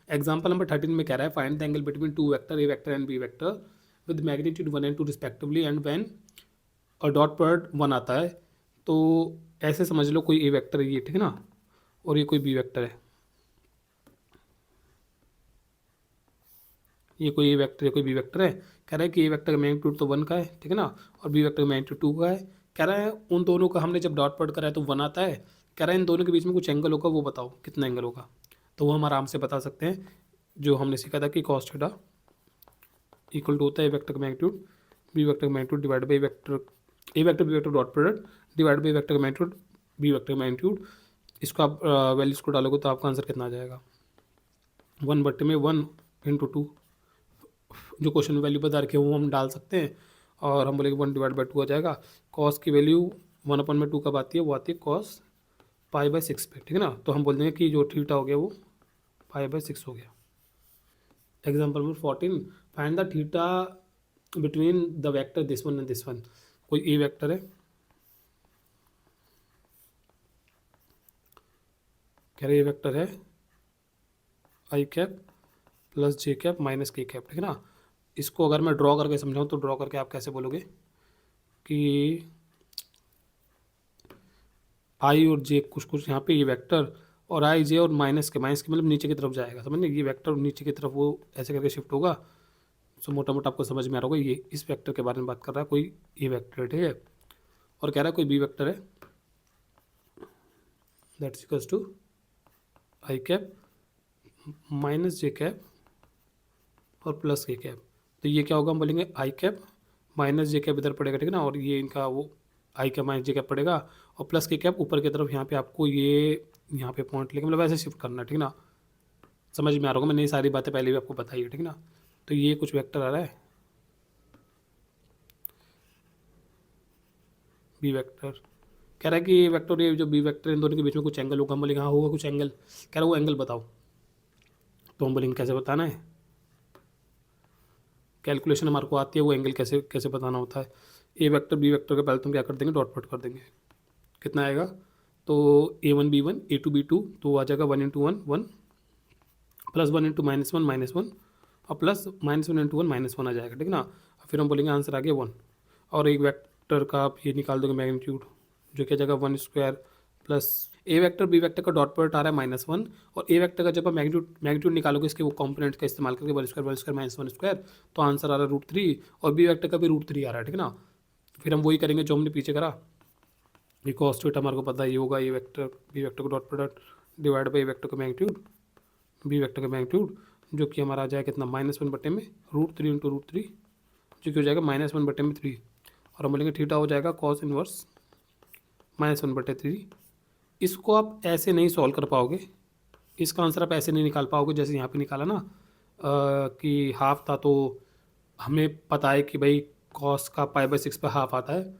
Example number 13 में कह रहा है find the angle between two vector A vector and B vector with magnitude 1 and 2 respectively and when और dot product 1 आता है। तो ऐसे समझ लो कोई ए वेक्टर है ये, ठीक है ना, और ये कोई बी वेक्टर है, ये कोई ए वेक्टर है कोई बी वेक्टर है। कह रहा है कि ए वेक्टर का मैग्नीट्यूड तो 1 का है, ठीक है ना, और बी वेक्टर का मैग्नीट्यूड 2 का है। कह रहा है उन दोनों का हमने जब डॉट प्रोडक्ट करा है तो 1 आता है। कह रहा है इन दोनों के बीच में कुछ एंगल होगा, वो बताओ कितना एंगल होगा। तो वो हम आराम से बता सकते हैं, जो हमने सीखा था कि कॉस थीटा इक्वल टू होता है ए वेक्टर का मैग्नीट्यूड बी वेक्टर का magnitude divide by vector A vector B vector dot product divide by vector का मैग्नीट्यूड बी वेक्टर का मैग्नीट्यूड। इसको आप वैल्यूज को डालोगे तो आपका आंसर कितना आ जाएगा, 1/1 × 2। जो क्वेश्चन में वैल्यू बता रखी है वो हम डाल सकते हैं और हम बोलेंगे 1/2 आ जाएगा। कॉस की वैल्यू 1/2 कब आती है, वो आती है कॉस π/6 पे, ठीक है ना। तो हम बोल देंगे कि जो थीटा हो गया वो π/6 हो गया। Example number 14 find the theta between the vector this one and this one. कोई ए वेक्टर है, कह रहे ए वेक्टर है i cap plus j cap minus k cap, ठीक है ना। इसको अगर मैं ड्रॉ करके समझाऊँ तो ड्रॉ करके आप कैसे बोलोगे कि आई और जे कुछ कुछ यहाँ पे ये वेक्टर और आई जे और माइनस के मतलब नीचे की तरफ जाएगा, समझ ये वेक्टर नीचे की तरफ वो ऐसे करके शिफ्ट होगा। सो मोटा मोटा आपको समझ में आ रहा होगा, ये इस वेक्टर के बारे में बात कर रहा है, कोई ए वेक्टर है, ठीक है, और कह रहा है कोई बी वेक्टर है that is equals to I cap minus J cap और प्लस के कैप। तो ये क्या होगा, हम बोलेंगे I cap minus J cap इधर पड़ेगा, ठीक है ना, और ये इनका वो I cap minus J cap पड़ेगा और प्लस के कैप ऊपर की तरफ यहाँ पे आपको ये यहाँ पे पॉइंट लेके मतलब ऐसे शिफ्ट करना, ठीक है ना। समझ में आ रहा होगा, मैंने ये सारी बातें पहले भी आपको बताई है, ठीक है ना। तो ये कुछ वेक्टर आ रहा है बी वेक्टर, कह रहा है कि ये वेक्टर ये जो बी वेक्टर इन दोनों के बीच में कुछ एंगल होगा। हम बोलेंगे हाँ होगा कुछ एंगल, कह रहा है वो एंगल बताओ। तो हम बोलेंगे कैसे बताना है, कैलकुलेशन हमारे को आती है, वो एंगल कैसे कैसे बताना होता है। ए वेक्टर बी वेक्टर का पहले तुम क्या कर देंगे, डॉट प्रोडक्ट कर देंगे, कितना आएगा, तो A1 B1 A2 B2, तो आ जाएगा 1 × 1 1 प्लस 1 × -1 और प्लस -1 × 1 -1 आ जाएगा, ठीक है ना। फिर हम बोलेंगे आंसर आ गया 1 और एक वेक्टर का आप ये निकाल दोगे मैग्नीट्यूड, जो क्या जगह 1² plus A vector B vector का डॉट प्रोडक्ट आ रहा है -1 और ए वेक्टर का जब आप मैग्नीट्यूड निकालोगे इसके वो कॉम्पोनेंट का इस्तेमाल करके 1² -1², तो आंसर आ रहा है √3 और बी वेक्टर का भी √3 आ रहा है, ठीक है ना। फिर हम वही करेंगे जो हमने पीछे करा, ये कॉस थीटा हमारे को पता है ये होगा ए वेक्टर बी वेक्टर का dot product divide by A vector का मैग्नीट्यूड बी वेक्टर का मैग्नीट्यूड, जो कि हमारा आ जाएगा कितना -1/में √3 × √3, जो कि हो जाएगा -1/3 और हम बोलेंगे थीटा हो जाएगा कॉस इनवर्स -1/3। इसको आप ऐसे नहीं सॉल्व कर पाओगे, इसका आंसर आप ऐसे नहीं निकाल पाओगे जैसे यहाँ पे निकाला ना, कि हाफ था तो हमें पता है कि भाई कॉस का π/6 पे हाफ आता है।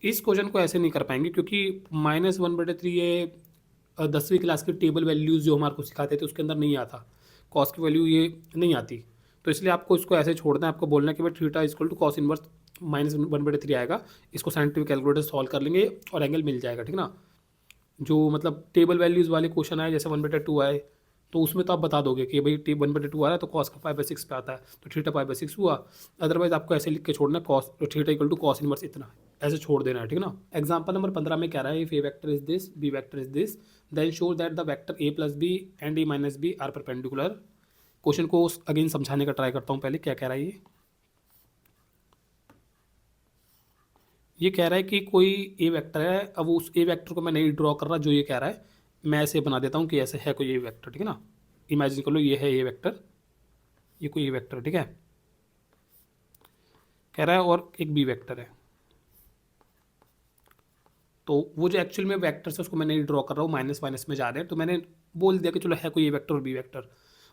इस क्वेश्चन को ऐसे नहीं कर पाएंगे क्योंकि -1/3 ये 10वीं क्लास की टेबल वैल्यूज़ जो हमारे को सिखाते थे उसके अंदर नहीं आता, कॉस की वैल्यू ये नहीं आती। तो इसलिए आपको इसको ऐसे छोड़ना है, आपको बोलना है कि भाई theta equal to cos inverse -1/3 आएगा। इसको साइंटिफिक कैलकुलेटर सॉल्व कर लेंगे और एंगल मिल जाएगा, ठीक है ना। जो मतलब टेबल वैल्यूज़ वाले क्वेश्चन आए जैसे 1/2 आए तो उसमें तो आप बता दोगे कि भाई 1/2 आ रहा है तो कॉस का π/6 पे आता है तो थीटा π/6 हुआ। अदरवाइज आपको ऐसे लिख के छोड़ना है cos theta equal to cos inverse इतना, ऐसे छोड़ देना है, ठीक है ना। एग्जाम्पल नंबर 15 में कह रहा है if A vector is this B vector is this then show that the vector a + b and a - b are perpendicular. Question को अगेन समझाने का ट्राई करता हूँ, पहले क्या कह रहा है ये कह रहा है कि कोई ए वेक्टर है, अब उस ए वेक्टर को मैं नहीं ड्रॉ कर रहा, जो ये कह रहा है मैं ऐसे बना देता हूँ कि ऐसे है कोई ए वेक्टर, ठीक है ना। इमेजिन कर लो ये है ए वेक्टर, ये कोई ए वेक्टर, ठीक है, कह रहा है और एक बी वेक्टर है। तो वो जो एक्चुअल में वेक्टर्स है उसको मैं नहीं ड्रॉ कर रहा हूँ, माइनस माइनस में जा रहे हैं, तो मैंने बोल दिया कि चलो है कोई ए वेक्टर और बी वेक्टर।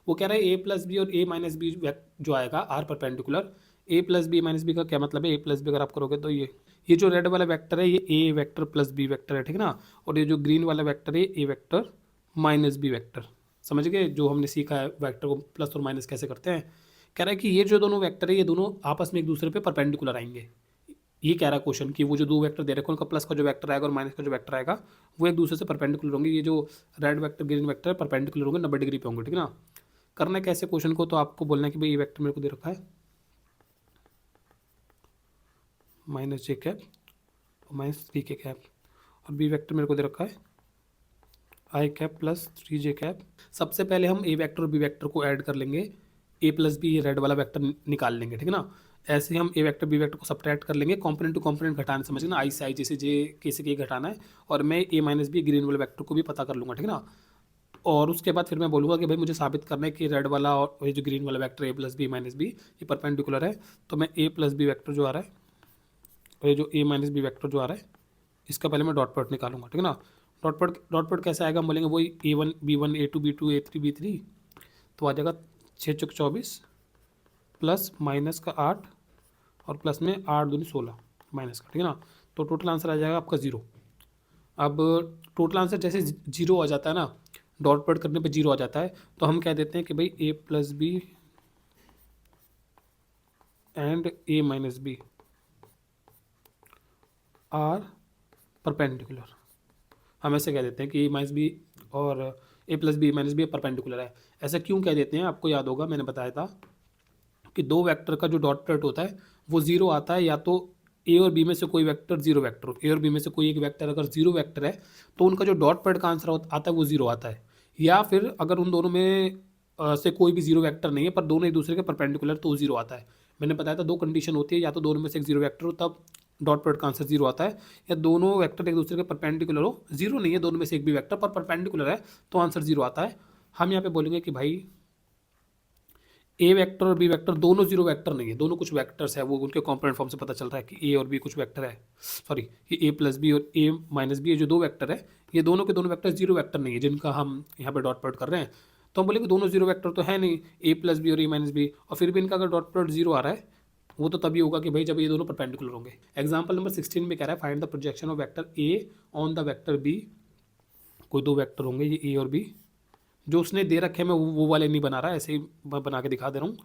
वो कह रहा है a + b और a - b जो आएगा are perpendicular. a + b - b का क्या मतलब है, a + b अगर आप करोगे तो ये जो रेड वाला वेक्टर है ये a vector plus b vector है, ठीक है ना। और ये जो ग्रीन वाला वेक्टर है a vector minus b vector, समझ गए जो हमने सीखा है वेक्टर को प्लस और माइनस कैसे करते हैं। कह रहा है कि ये जो दोनों वेक्टर है ये दोनों आपस में एक दूसरे पे परपेंडिकुलर आएंगे। ये कह रहा है क्वेश्चन कि वो जो दो वेक्टर दे रखे हैं उनका प्लस का जो वेक्टर आएगा और माइनस का जो वेक्टर आएगा वो एक दूसरे से परपेंडिकुलर होंगे। ये जो red vector green vector perpendicular होंगे 90 डिग्री पे होंगे, ठीक है ना। करना है कैसे क्वेश्चन को, तो आपको बोलना है कि भाई ये वेक्टर मेरे को दे रखा है माइनस जे कैप और माइनस 3 के कैप, और बी वेक्टर मेरे को दे रखा है आई कैप प्लस 3 जे कैप। सबसे पहले हम ए वेक्टर और बी वेक्टर को ऐड कर लेंगे, ए प्लस बी, ये रेड वाला वेक्टर निकाल लेंगे, ठीक है ना। ऐसे ही हम ए वेक्टर बी वेक्टर को सब्ट्रैक्ट कर लेंगे, कंपोनेंट टू कंपोनेंट घटाना समझना, आई से आई जैसे जे के से के घटाना है, और मैं ए माइनस बी ग्रीन वाले वेक्टर को भी पता कर लूँगा, ठीक है ना। और उसके बाद फिर मैं बोलूँगा कि भाई मुझे साबित करना है कि रेड वाला और ये जो ग्रीन वाला vector A plus B minus B ये परपेंडिकुलर है। तो मैं ए प्लस बी वेक्टर जो आ रहा है और ये जो ए माइनस बी वेक्टर जो आ रहा है इसका पहले मैं डॉट प्रोडक्ट निकालूंगा, ठीक है ना। डॉट प्रोडक्ट कैसे आएगा, हम बोलेंगे वही A1 B1 A2 B2 A3 B3, तो आ जाएगा 6 चौक 24 प्लस माइनस का 8 और प्लस में 8 दूनी 16 माइनस का, ठीक है ना। तो टोटल आंसर आ जाएगा आपका 0। अब टोटल आंसर जैसे 0 आ जाता है ना, डॉट प्रोडक्ट करने पे 0 आ जाता है, तो हम कह देते हैं कि भाई A plus B and A minus B are perpendicular. हम ऐसे कह देते हैं कि ए माइनस बी और A plus B minus B perpendicular है। ऐसा क्यों कह देते हैं, आपको याद होगा मैंने बताया था कि दो वेक्टर का जो डॉट प्रोडक्ट होता है वो 0 आता है, या तो ए और बी में से कोई वेक्टर 0 वेक्टर हो, ए और बी में से कोई एक वेक्टर अगर 0 वेक्टर है तो उनका जो डॉट प्रोडक्ट का आंसर आता है वो 0 आता है, या फिर अगर उन दोनों में से कोई भी 0 वेक्टर नहीं है पर दोनों एक दूसरे के परपेंडिकुलर तो 0 आता है। मैंने बताया था 2 कंडीशन होती है, या तो दोनों में से एक 0 वेक्टर हो तब डॉट प्रोडक्ट का आंसर 0 आता है, या दोनों वेक्टर एक दूसरे के परपेंडिकुलर हो, 0 नहीं है दोनों में से एक भी वेक्टर पर परपेंडिकुलर है तो आंसर 0 आता है। हम यहाँ पे बोलेंगे कि भाई ए वेक्टर और बी वेक्टर दोनों 0 वेक्टर नहीं है, दोनों कुछ वेक्टर्स है, वो उनके कॉम्पोनेंट फॉर्म से पता चल रहा है कि ए और बी कुछ वेक्टर है, सॉरी ये ए प्लस बी और ए माइनस बी, ये जो 2 वेक्टर है ये दोनों के दोनों वेक्टर 0 वेक्टर नहीं है जिनका हम यहाँ पे डॉट प्रोडक्ट कर रहे हैं। तो हम बोलेंगे दोनों 0 वेक्टर तो है नहीं, ए प्लस बी और ए माइनस बी, और फिर भी इनका अगर डॉट प्रोडक्ट 0 आ रहा है वो तो तभी होगा कि भाई जब ये दोनों परपेंडिकुलर होंगे। एग्जाम्पल नंबर 16 में कह रहा है find the projection of vector A on the vector B. कोई 2 वेक्टर होंगे ये ए और बी, जो उसने दे रखे हैं मैं वो वाले नहीं बना रहा, ऐसे ही बना के दिखा दे रहा हूँ।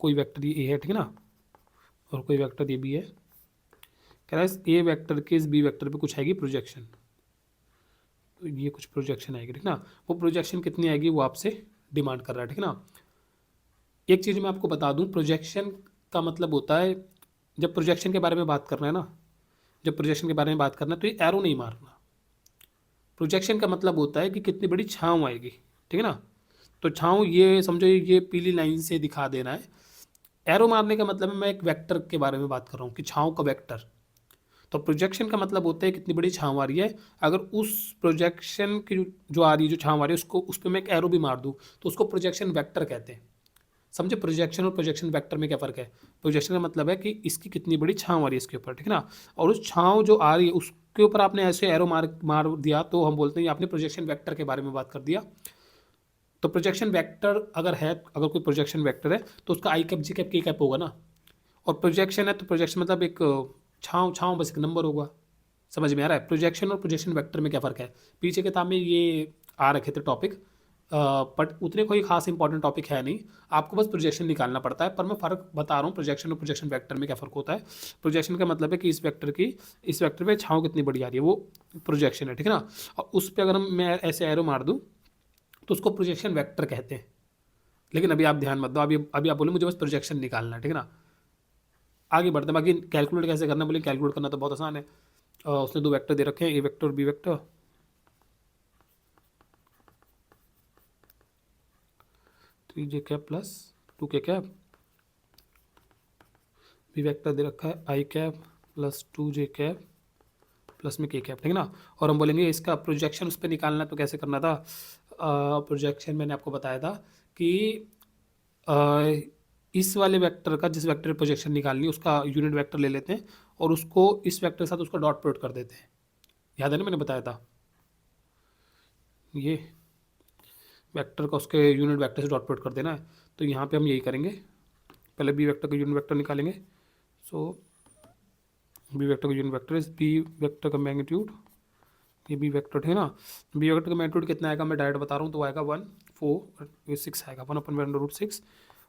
कोई वेक्टर ये ए है, ठीक है ना, और कोई वेक्टर ये बी है। कह रहा है ए वेक्टर के इस बी वेक्टर पे कुछ आएगी प्रोजेक्शन, तो ये कुछ प्रोजेक्शन आएगी, ठीक ना। वो प्रोजेक्शन कितनी आएगी वो आपसे डिमांड कर रहा है, ठीक ना। एक चीज़ मैं आपको बता दूं, प्रोजेक्शन का मतलब होता है जब प्रोजेक्शन के बारे में बात करना है ना, जब प्रोजेक्शन के बारे में बात करना है तो ये एरो नहीं मारना। प्रोजेक्शन का मतलब होता है कि कितनी बड़ी छाँव आएगी, ठीक है ना। तो छाँव ये समझो ये पीली लाइन से दिखा देना है। एरो मारने का मतलब है मैं एक वेक्टर के बारे में बात कर रहा हूँ कि छाँव का वेक्टर। तो प्रोजेक्शन का मतलब होता है कितनी बड़ी छाँव आ रही है, अगर उस प्रोजेक्शन की जो आ रही है, जो छाँव आ रही है उसको, उस पर मैं एक एरो भी मार दूँ तो उसको प्रोजेक्शन वेक्टर कहते हैं। समझे प्रोजेक्शन और प्रोजेक्शन वेक्टर में क्या फ़र्क है। प्रोजेक्शन का मतलब है कि इसकी कितनी बड़ी छाँव आ रही है इसके ऊपर, ठीक है ना, और उस छाँव जो आ रही है उसके ऊपर आपने ऐसे एरो मार दिया तो हम बोलते हैं आपने प्रोजेक्शन वेक्टर के बारे में बात कर दिया। तो प्रोजेक्शन वेक्टर अगर है, अगर कोई प्रोजेक्शन वेक्टर है तो उसका आई कैप जी कैप के कैप होगा ना, और प्रोजेक्शन है तो प्रोजेक्शन मतलब एक छाँव छाँव बस एक नंबर होगा। समझ में आ रहा है प्रोजेक्शन और प्रोजेक्शन वेक्टर में क्या फ़र्क है। पीछे किताब में ये आ रखे थे टॉपिक, बट उतने कोई खास इंपॉर्टेंट टॉपिक है नहीं, आपको बस प्रोजेक्शन निकालना पड़ता है। पर मैं फ़र्क बता रहा हूँ प्रोजेक्शन और प्रोजेक्शन वेक्टर में क्या फ़र्क होता है। प्रोजेक्शन का मतलब है कि इस वेक्टर पे छाँव कितनी बड़ी आ रही है वो प्रोजेक्शन है, ठीक है ना। और उस पर अगर मैं ऐसे एरो मार दूँ तो उसको प्रोजेक्शन वेक्टर कहते हैं। लेकिन अभी आप ध्यान मत दो, अभी आप बोले मुझे बस प्रोजेक्शन निकालना है, ठीक है ना। आगे बढ़ते हैं, बाकी कैलकुलेट कैसे करना, बोले कैलकुलेट करना तो बहुत आसान है। उसने 2 वेक्टर दे रखे हैं, ए वेक्टर और बी वेक्टर। 3 जे कैप प्लस 2 के कैप, बी वेक्टर दे रखा है आई कैप प्लस 2 जे कैप प्लस में के कैप, ठीक है ना। और हम बोलेंगे इसका प्रोजेक्शन उस पर निकालना तो कैसे करना था। प्रोजेक्शन मैंने आपको बताया था कि इस वाले वेक्टर का, जिस वेक्टर प्रोजेक्शन निकालनी है उसका यूनिट वेक्टर ले लेते हैं और उसको इस वेक्टर के साथ उसका डॉट प्रोडक्ट कर देते हैं। याद है ना मैंने बताया था, ये वेक्टर का उसके यूनिट वेक्टर से डॉट प्रोडक्ट कर देना है। तो यहाँ पे हम यही करेंगे, पहले बी वेक्टर का यूनिट वेक्टर निकालेंगे। सो बी वेक्टर का यूनिट वेक्टर इस बी वेक्टर का मैग्नीट्यूड, ये बी वेक्टर है ना। बी वेक्टर का मैग्नीट्यूड कितना आएगा मैं डायरेक्ट बता रहा हूँ, तो आएगा 1 4 6 आएगा 1/√6,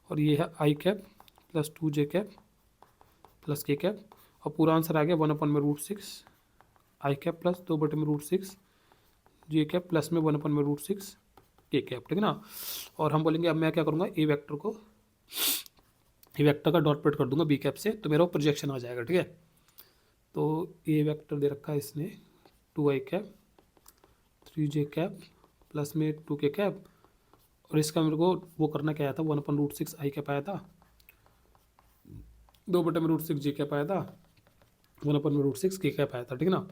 और ये है आई कैप प्लस 2 जे कैप प्लस के कैप, और पूरा आंसर आ गया 1/√6 आई कैप प्लस 2/√6 जे कैप प्लस में 1/√6 के कैप, ठीक है ना। और हम बोलेंगे अब मैं क्या करूँगा, ए वेक्टर का डॉट प्रोडक्ट कर दूंगा बी कैप से, तो मेरा प्रोजेक्शन आ जाएगा, ठीक है। तो ए वेक्टर दे रखा है इसने 2i cap 3j cap plus में 2k कैप, और इसका मेरे को वो करना क्या आया था, 1/√6 आई कैप आया था, 2/√6 जे कैप आया था, 1/√6 के कैप आया था, ठीक है ना।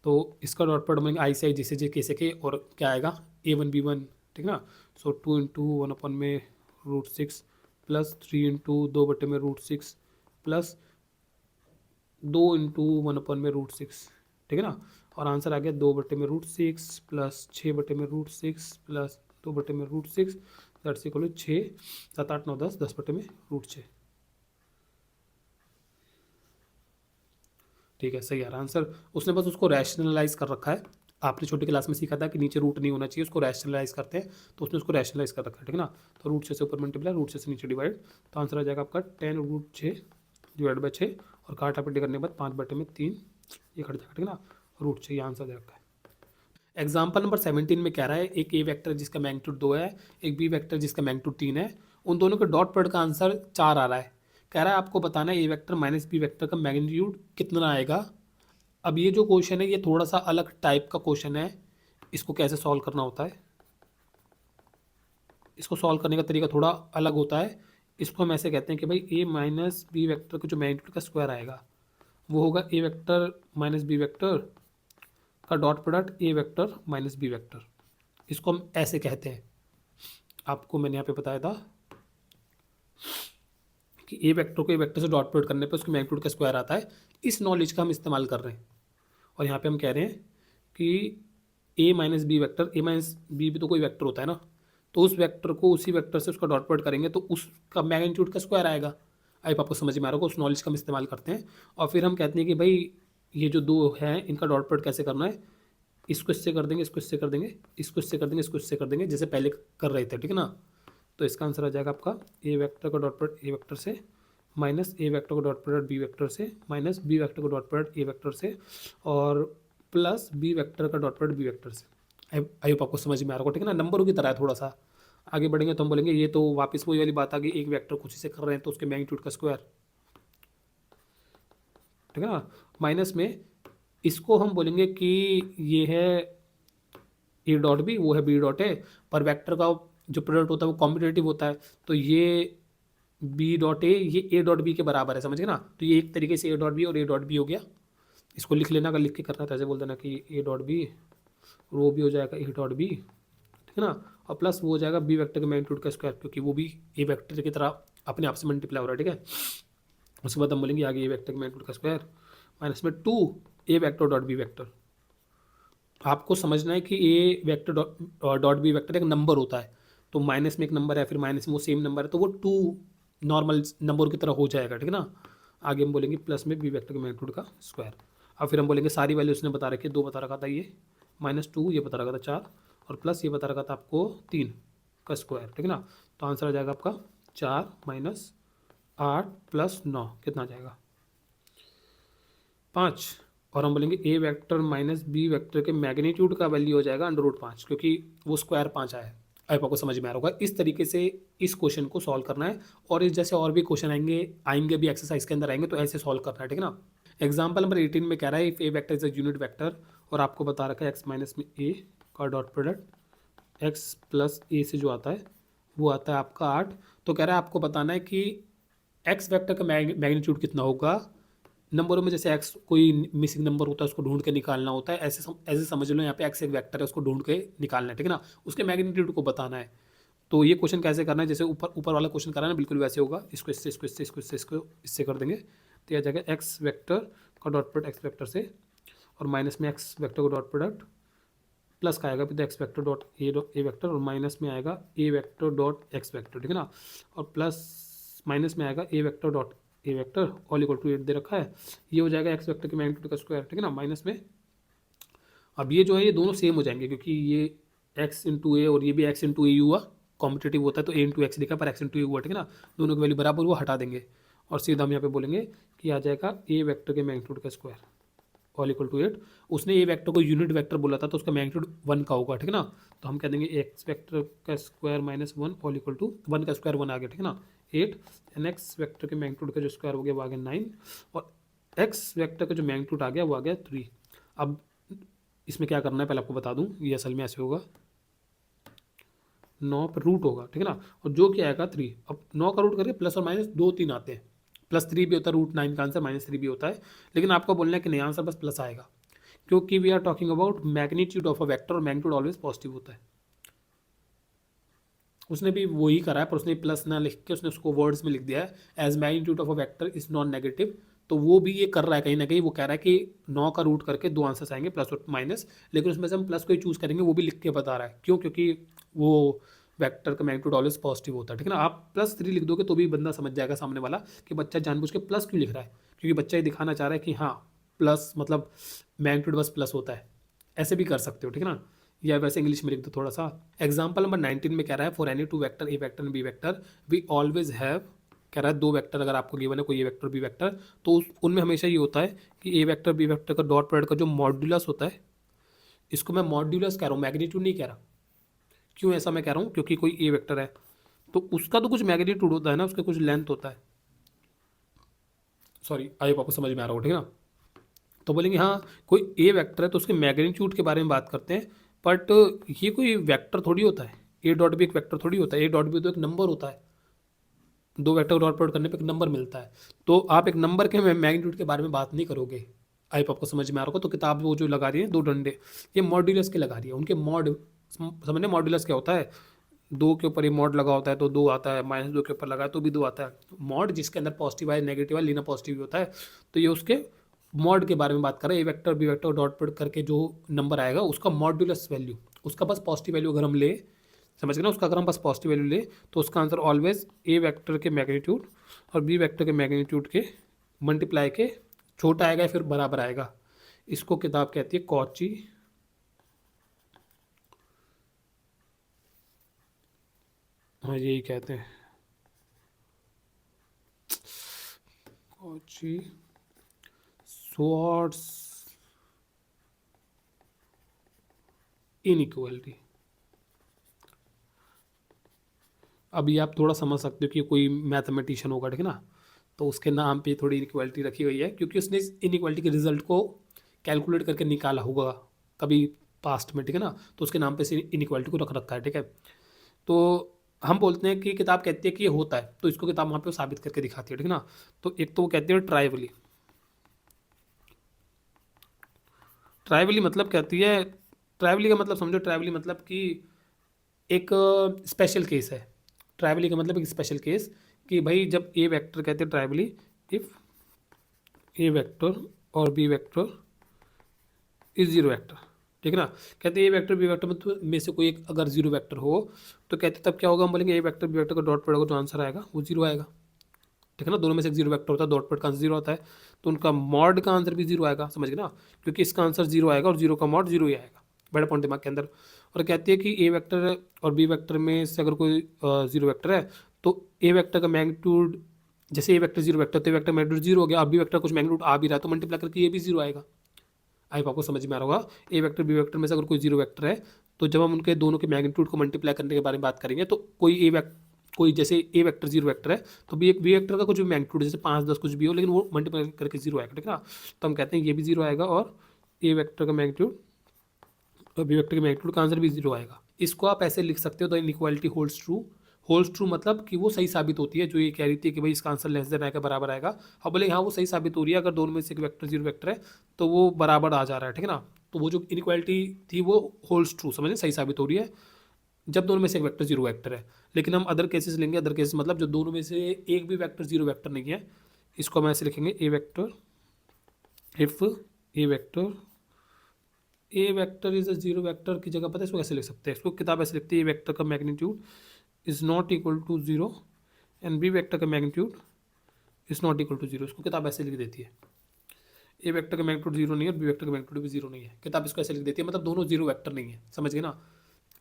तो इसका डॉट प्रोडक्ट बनेंगे आई से आई, जे से जे, के से के, और क्या आएगा a1 b1, ठीक है ना। So 2 into 1/√6 plus 3 into 2/√6 plus 2 into 1/√6, ठीक है ना। और आंसर आ गया 2/√6 plus 6/√6 plus 2/√6, that's equal to 6 7 8 9 10 10/√6, ठीक है, सही आ रहा आंसर। उसने बस उसको रैशनलाइज कर रखा है। आपने छोटी क्लास में सीखा था कि नीचे रूट नहीं होना चाहिए, उसको रैशनलाइज करते हैं, तो उसने उसको रैशनलाइज कर रखा है, ठीक है ना। तो रूट 6 से ऊपर मल्टीप्लाई, रूट 6 से नीचे डिवाइड, तो आंसर आ जाएगा आपका 10√6 डिवाइड बाई 6, और काटा पिटी करने के बाद 5/3 ये कट जाएगा, ठीक है ना। √6 ये आंसर दे रखा है। एग्जाम्पल नंबर 17 में कह रहा है एक ए वेक्टर जिसका मैग्नीट्यूड 2 है, एक बी वेक्टर जिसका मैग्नीट्यूड 3 है, उन दोनों के डॉट प्रोडक्ट का आंसर 4 आ रहा है। कह रहा है आपको बताना है A vector minus B vector का मैग्नीट्यूड कितना आएगा। अब ये जो क्वेश्चन है ये थोड़ा सा अलग टाइप का क्वेश्चन है, इसको कैसे सॉल्व करना होता है, इसको सॉल्व करने का तरीका थोड़ा अलग होता है। इसको हम ऐसे कहते हैं कि भाई ए माइनस बी वेक्टर का जो मैग्नीट्यूड का स्क्वायर आएगा वो होगा A vector minus B vector का dot product A vector minus B vector, इसको हम ऐसे कहते हैं। आपको मैंने यहाँ पे बताया था कि ए वेक्टर को ए वेक्टर से डॉट प्रोडक्ट करने पे उसके मैग्नीट्यूड का स्क्वायर आता है। इस नॉलेज का हम इस्तेमाल कर रहे हैं, और यहाँ पे हम कह रहे हैं कि ए माइनस बी वेक्टर, ए माइनस बी भी तो कोई वेक्टर होता है ना, तो उस वेक्टर को उसी वेक्टर से उसका डॉट प्रोडक्ट करेंगे तो उसका मैग्नीट्यूड का स्क्वायर आएगा। आई आपको समझ में आ रहा होगा, उस नॉलेज का हम इस्तेमाल करते हैं। और फिर हम कहते हैं कि भाई ये जो दो हैं इनका डॉट प्रोडक्ट कैसे करना है, इसको इससे कर देंगे, इसको इससे कर देंगे, इसको इससे कर देंगे, इसको इससे कर देंगे, जैसे पहले कर रहे थे, ठीक है ना। तो इसका आंसर आ जाएगा आपका ए वेक्टर का डॉट प्रोडक्ट ए वेक्टर से माइनस ए वेक्टर का डॉट प्रोडक्ट बी वेक्टर से माइनस बी वेक्टर का डॉट प्रोडक्ट ए वेक्टर से और प्लस बी वेक्टर का डॉट प्रोडक्ट बी वेक्टर से। आई होप आपको समझ में आ रहा होगा, ठीक है ना। नंबरों की तरह है, थोड़ा सा आगे बढ़ेंगे तो हम बोलेंगे ये तो वापस वही वाली बात आ गई, एक वेक्टर कुछ से कर रहे हैं तो उसके मैग्नीट्यूड का स्क्वायर, ठीक है ना। माइनस में इसको हम बोलेंगे कि ये है ए डॉट बी, वो है बी डॉट ए, पर वेक्टर का जो प्रोडक्ट होता है वो कॉम्पिटेटिव होता है, तो ये बी डॉट ए ये ए डॉट बी के बराबर है, समझ गए ना। तो ये एक तरीके से ए डॉट बी और ए डॉट बी हो गया। इसको लिख लेना, अगर लिख के करना तो ऐसे बोल देना कि ए डॉट बी, वो भी हो जाएगा ए डॉट बी, ठीक है ना। और प्लस वो हो जाएगा बी वेक्टर के मैग्नीट्यूड का स्क्वायर, क्योंकि वो भी ए वेक्टर की तरह अपने आप से मल्टीप्लाई हो रहा है, ठीक है। उसके बाद हम बोलेंगे आगे ए वेक्टर के मैग्नीट्यूड का स्क्वायर माइनस में 2 A vector dot B vector. आपको समझना है कि A vector dot B vector एक नंबर होता है, तो माइनस में एक नंबर है, फिर माइनस में वो सेम नंबर है, तो वो 2 नॉर्मल नंबर की तरह हो जाएगा, ठीक है ना। आगे हम बोलेंगे प्लस में बी वेक्टर के मैग्नीट्यूड का स्क्वायर। अब फिर हम बोलेंगे सारी वैल्यू उसने बता रखी है, 2 बता रखा था, ये -2 ये बता रखा था 4, और प्लस ये बता रखा था आपको 3 का स्क्वायर, ठीक है ना। तो आंसर आ जाएगा आपका 4 माइनस 8 प्लस 9 कितना आ जाएगा 5। और हम बोलेंगे A vector minus B vector के मैग्नीट्यूड का वैल्यू हो जाएगा √5, क्योंकि वो स्क्वायर 5 आया है। आपको समझ में आ रहा होगा। इस तरीके से इस क्वेश्चन को सॉल्व करना है, और इस जैसे और भी क्वेश्चन आएंगे भी एक्सरसाइज के अंदर आएंगे, तो ऐसे सॉल्व करना है, ठीक है ना। एग्जाम्पल नंबर 18 में कह रहा है if A vector is a unit vector, और आपको बता रखा है एक्स माइनस में ए का डॉट प्रोडक्ट एक्स प्लस ए से जो आता है वो आता है आपका 8। तो कह रहा है आपको बताना है कि एक्स वेक्टर का मैग्नीट्यूड कितना होगा। नंबरों में जैसे एक्स कोई मिसिंग नंबर होता है उसको ढूंढ के निकालना होता है, ऐसे समझ लो यहाँ पे एक्स एक वेक्टर है उसको ढूंढ के निकालना है, ठीक है ना। उसके मैग्नीट्यूड को बताना है। तो ये क्वेश्चन कैसे करना है, जैसे ऊपर वाला क्वेश्चन कराना है बिल्कुल वैसे होगा। इसको इससे इसको इससे इसको इससे इसको इससे कर देंगे तो यह जाएगा एक्स वेक्टर का डॉट प्रोडक्ट एक्स वेक्टर से, और माइनस में एक्स वेक्टर का डॉट प्रोडक्ट प्लस का आएगा फिर X vector dot A vector, और माइनस में आएगा A vector dot X vector, ठीक है ना। और प्लस माइनस में आएगा A vector dot A vector all equal to 8 दे रखा है। ये हो जाएगा एक्स वेक्टर के मैग्नीट्यूड का स्क्वायर, ठीक है ना, माइनस में। अब ये जो है ये दोनों सेम हो जाएंगे, क्योंकि ये एक्स इंटू ए और ये भी एक्स इंटू ए हुआ, कॉम्पिटेटिव होता है तो ए इंटू एक्स लिखा पर एक्स इंटू ए हुआ, ठीक है ना। दोनों की वैल्यू बराबर हुआ, हटा देंगे और सीधा हम यहाँ पे बोलेंगे कि आ जाएगा ए वेक्टर के मैग्नीट्यूड का स्क्वायर ऑल इक्वल टू 8, उसने ए वेक्टर को यूनिट वेक्टर बोला था तो उसका मैग्नीट्यूड 1 का होगा, ठीक है ना। तो हम कह देंगे एक्स वेक्टर का square minus 1 all equal to 1 का स्क्वायर 1 आ गया, ठीक है ना 8, एंड एक्स वेक्टर के मैग्नीट्यूड का जो स्क्वायर हो गया वो आ गया 9, और एक्स वेक्टर का जो मैग्नीट्यूड आ गया वो आ गया 3। अब इसमें क्या करना है पहले आपको बता दूं, ये असल में ऐसे होगा 9 पर रूट होगा, ठीक है ना, और जो क्या आएगा 3। अब 9 का रूट करके प्लस और माइनस 2 3 आते हैं, +3 भी होता है, √9 का आंसर -3 भी होता है, लेकिन आपको बोलना है कि नहीं आंसर बस प्लस आएगा, क्योंकि we are talking about magnitude of a vector, और मैग्नीट्यूड ऑलवेज पॉजिटिव होता है। उसने भी वही करा है, पर उसने प्लस ना लिख के उसने उसको वर्ड्स में लिख दिया है as magnitude of a vector is non negative. तो वो भी ये कर रहा है कहीं ना कहीं, वो कह रहा है कि 9 का रूट करके 2 आंसर्स आएंगे प्लस और माइनस, लेकिन उसमें से हम प्लस को ही चूज़ करेंगे, वो भी लिख के बता रहा है क्यों, क्योंकि वो वेक्टर का मैग्नीट्यूड ऑलवेज पॉजिटिव होता है, ठीक है ना। आप +3 लिख दोगे तो भी बंदा समझ जाएगा सामने वाला कि बच्चा जानबूझ के प्लस क्यों लिख रहा है, क्योंकि बच्चा ये दिखाना चाह रहा है कि हाँ प्लस मतलब मैग्नीट्यूड बस प्लस होता है, ऐसे भी कर सकते हो, ठीक है ना। या वैसे इंग्लिश में लिख दो थोड़ा सा। एग्जाम्पल नंबर 19 में कह रहा है for any 2 vector A vector and B vector we always have, कह रहा है 2 वेक्टर अगर आपको गिवन है कोई ए वेक्टर बी वेक्टर, तो उनमें हमेशा ये होता है कि ए वेक्टर बी वेक्टर का डॉट प्रोडक्ट का जो मॉड्यूलस होता है, इसको मैं मॉड्यूलस कह रहा हूँ, मैग्नीट्यूड नहीं कह रहा। क्यों ऐसा मैं कह रहा हूँ, क्योंकि कोई ए वेक्टर है तो उसका तो कुछ मैग्नीट्यूड होता है ना, उसका कुछ लेंथ होता है, सॉरी आई होप आपको समझ में आ रहा हो, ठीक है ना। तो बोलेंगे हाँ कोई ए वेक्टर है तो उसके मैग्नीट्यूड के बारे में बात करते हैं, बट ये कोई वेक्टर थोड़ी होता है, ए डॉट भी एक वेक्टर थोड़ी होता है, ए डॉट भी तो एक नंबर होता है, 2 वेक्टर डॉट प्रोडक्ट करने पे एक नंबर मिलता है, तो आप एक नंबर के मैग्नीट्यूड के बारे में बात नहीं करोगे। आई आपको समझ में आ रहा होगा। तो किताब वो जो लगा रही है 2 डंडे, ये मॉड्यूलस के लगा रही है, उनके मॉड समझने, मॉड्यूलस क्या होता है, 2 के ऊपर ये मॉड लगा होता है तो 2 आता है, -2 के ऊपर लगा है तो भी 2 आता है, मॉड जिसके अंदर पॉजिटिव है नेगेटिव है लीना पॉजिटिव भी होता है, तो ये उसके मॉड के बारे में बात कर रहे हैं। A vector B vector dot product करके जो नंबर आएगा उसका मॉड्यूलस वैल्यू, उसका बस पॉजिटिव वैल्यू अगर हम ले, समझ गए ना, उसका अगर हम बस पॉजिटिव वैल्यू ले तो उसका आंसर ऑलवेज ए वेक्टर के मैग्नीट्यूड और बी वेक्टर के मैग्नीट्यूड के मल्टीप्लाई के छोटा आएगा या फिर बराबर आएगा। इसको किताब कहती है कॉची, हाँ यही कहते हैं कॉची श्वार्ट्ज इनइक्वालिटी। अभी आप थोड़ा समझ सकते हो कि कोई मैथमेटिशियन होगा, ठीक है ना, तो उसके नाम पे थोड़ी इनइक्वालिटी रखी हुई है क्योंकि उसने इस इनइक्वालिटी के रिजल्ट को कैलकुलेट करके निकाला होगा कभी पास्ट में, ठीक है ना, तो उसके नाम पे से इनइक्वालिटी को रख रखा है, ठीक है। तो हम बोलते हैं कि किताब कहती है कि ये होता है, तो इसको किताब वहाँ पे साबित करके दिखाती है, ठीक है ना। तो एक तो वो कहती है ट्राइवली, ट्राइवली मतलब कहती है, ट्राइवली का मतलब समझो, ट्राइवली मतलब कि एक स्पेशल केस है, ट्राइवली का मतलब एक स्पेशल केस कि भाई जब ए वेक्टर कहते हैं ट्राइवली, इफ ए वेक्टर और B vector is zero vector, ठीक है ना। कहते हैं ए वेक्टर बी वेक्टर में से कोई एक अगर जीरो वेक्टर हो तो कहते तब क्या होगा, हम बोलेंगे ए वेक्टर बी वेक्टर का डॉट प्रोडक्ट जो आंसर आएगा वो जीरो आएगा, ठीक है ना। दोनों में से एक जीरो वेक्टर होता है, डॉट प्रोडक्ट का आंसर जीरो आता है, तो उनका मॉड का आंसर भी जीरो आएगा, समझ गए ना, क्योंकि इसका आंसर जीरो आएगा और जीरो का मॉड जीरो ही आएगा, बड़ा पॉइंट दिमाग के अंदर। और कहती है कि ए वेक्टर और बी वेक्टर में से अगर कोई जीरो वेक्टर है तो ए वेक्टर का मैग्नीट्यूड, जैसे ए वेक्टर जीरो वेक्टर तो ए वेक्टर मैग्नीट्यूड जीरो हो गया, और बी वेक्टर कुछ मैग्नीट्यूड आ भी रहा है तो मल्टीप्लाई करके ये भी जीरो आएगा। आई आपको समझ में आ रहा होगा। ए वेक्टर बी वेक्टर में से अगर कोई जीरो वेक्टर है तो जब हम उनके दोनों के मैग्नीट्यूड को मल्टीप्लाई करने के बारे में बात करेंगे तो कोई जैसे ए वेक्टर जीरो वेक्टर है तो बी वेक्टर का कुछ भी मैग्नीट्यूड जैसे 5 10 कुछ भी हो, लेकिन वो मल्टीप्लाई करके जीरो आएगा, ठीक है ना। तो हम कहते हैं ये भी जीरो आएगा और ए वेक्टर का मैग्नीट्यूड और बी वेक्टर के मैग्नीट्यूड का आंसर भी जीरो आएगा। इसको आप ऐसे लिख सकते हो, the inequality holds true. Holds true मतलब कि वो सही साबित होती है, जो ये कह रही थी कि भाई इसका आंसर लेस देन आएगा बराबर आएगा, अब बोले हाँ वो सही साबित हो रही है, अगर दोनों में से एक वेक्टर जीरो वेक्टर है तो वो बराबर आ जा रहा है, ठीक है ना। तो वो जो इनइक्वालिटी थी वो होल्ड्स ट्रू, समझे, सही साबित हो रही है जब दोनों में से एक वेक्टर जीरो वेक्टर है। लेकिन हम अदर केसेस लेंगे, अदर केसेस मतलब जो दोनों में से एक भी वेक्टर जीरो वेक्टर नहीं है, इसको हम ऐसे लिखेंगे A vector if A vector is a zero vector की जगह पता है इसको कैसे लिख सकते हैं, इसको किताब ऐसे लिखती है, ए वेक्टर का magnitude is not equal to zero and B vector का magnitude is not equal to zero, इसको किताब ऐसे लिख देती है। ए वेक्टर का मैग्नीट्यूड जीरो नहीं है और बी वेक्टर का मैग्नीट्यूड भी जीरो नहीं है, किताब इसको ऐसे लिख देती है, मतलब दोनों जीरो वेक्टर नहीं है, समझ गए ना।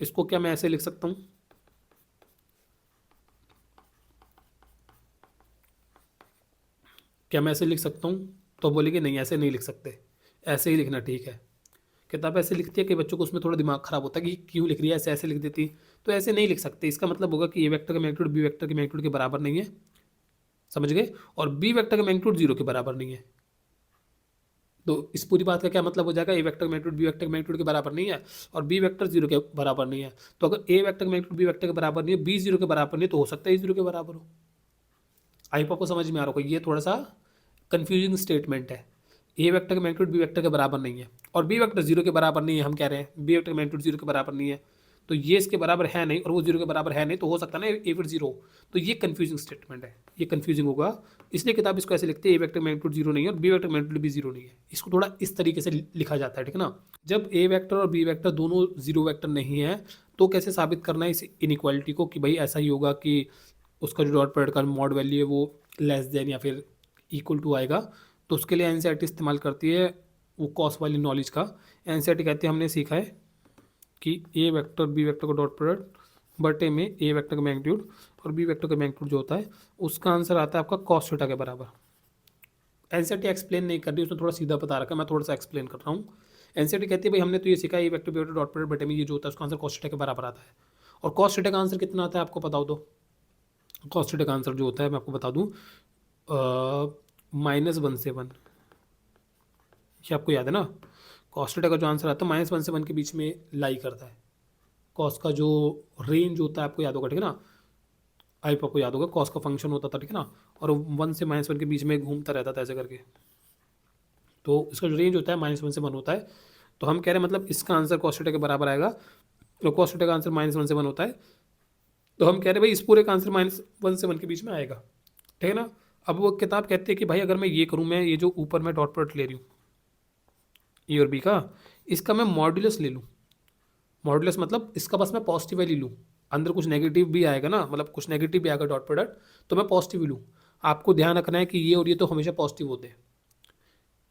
इसको क्या मैं ऐसे लिख सकता हूँ, क्या मैं ऐसे लिख सकता हूँ, तो बोलेंगे नहीं ऐसे नहीं लिख सकते, ऐसे ही लिखना, ठीक है। किताब ऐसे लिखती है कि बच्चों को उसमें थोड़ा दिमाग खराब होता है कि क्यों लिख रही है, ऐसे ऐसे लिख देती। तो ऐसे नहीं लिख सकते, इसका मतलब होगा कि ए वेक्टर का मैग्नीट्यूड बी वेक्टर के मैग्नीट्यूड के बराबर नहीं है, समझ गए, और बी वेक्टर का मैग्नीट्यूड 0 के बराबर नहीं है। तो इस पूरी बात का क्या मतलब हो जाएगा, ए वेक्टर का मैग्नीट्यूड बी वेक्टर के मैग्नीट्यूड के बराबर नहीं है और बी वेक्टर 0 के बराबर नहीं है। तो अगर ए वेक्टर का मैग्नीट्यूड बी वेक्टर के बराबर नहीं है, बी 0 के बराबर नहीं है, तो हो सकता है ए 0 के बराबर हो। आई होप आपको समझ में आ रहा होगा, ये थोड़ा सा कंफ्यूजिंग स्टेटमेंट है। ए वेक्टर का मैग्नीट्यूड बी वेक्टर के बराबर नहीं है और बी वेक्टर 0 के बराबर नहीं है, हम कह रहे हैं बी वेक्टर का मैग्नीट्यूड 0 के बराबर नहीं है, तो ये इसके बराबर है नहीं और वो 0 के बराबर है नहीं, तो हो सकता है ना ए फिर 0। तो ये कंफ्यूजिंग स्टेटमेंट है, ये कंफ्यूजिंग होगा, इसलिए किताब इसको ऐसे लिखती है ए वेक्टर मैग्नीट्यूड 0 नहीं है और बी वेक्टर मैग्नीट्यूड भी 0 नहीं है। इसको थोड़ा इस तरीके से लिखा जाता है, ठीक है ना। जब ए वेक्टर और बी वेक्टर दोनों 0 वेक्टर नहीं है, तो कैसे साबित करना है इस इनइक्वालिटी को, कि भाई ऐसा ही होगा कि उसका जो डॉट प्रोडक्ट का मॉड वैल्यू है वो लेस देन या फिर इक्वल टू आएगा। तो उसके लिए एनसीईआरटी इस्तेमाल करती है वो कॉस वाली नॉलेज का। एनसीईआरटी कहती है हमने सीखा है कि ए वेक्टर बी वेक्टर का डॉट प्रोडक्ट बटे में ए वेक्टर का मैग्नीट्यूड और बी वेक्टर का मैग्नीट्यूड जो होता है उसका आंसर आता है आपका कॉस थीटा के बराबर। एनसीईआरटी एक्सप्लेन नहीं कर रही, उसने थोड़ा सीधा बता रखा है, मैं थोड़ा सा एक्सप्लेन कर रहा हूँ। एनसीईआरटी कहती है भाई हमने तो ये सीखा A vector B vector dot product बटे में ये जो होता है उसका आंसर कॉस थीटा के बराबर आता है। और कॉस थीटा का आंसर कितना आता है आपको बताओ दो। कॉस थीटा का आंसर जो होता है मैं आपको बता दूँ, -1 से 1, ये आपको याद है ना। कॉस थीटा का जो आंसर आता है -1 से 1 के बीच में लाई करता है। कॉस का जो रेंज होता है आपको याद होगा, ठीक है ना, आई आपको याद होगा, कॉस का फंक्शन होता था, ठीक है ना, और 1 से -1 के बीच में घूमता रहता था ऐसे करके। तो इसका जो रेंज होता है -1 से 1 होता है। तो हम कह रहे हैं मतलब इसका आंसर कॉस थीटा के बराबर आएगा। तो कॉस थीटा का आंसर -1 से 1 होता है, तो हम कह रहे हैं भाई इस पूरे का आंसर -1 से 1 के बीच में आएगा, ठीक है ना। अब वो किताब कहती है कि भाई अगर मैं ये करूँ, मैं ये जो ऊपर मैं डॉट प्रोडक्ट ले रही हूँ ए और बी का, इसका मैं मॉड्यूलस ले लूँ। मॉड्यूलस मतलब इसका बस मैं पॉजिटिव वैल्यू लूँ, अंदर कुछ नेगेटिव भी आएगा ना, मतलब कुछ नेगेटिव भी आएगा डॉट प्रोडक्ट, तो मैं पॉजिटिव ही लूँ। आपको ध्यान रखना है कि ये और ये तो हमेशा पॉजिटिव होते हैं।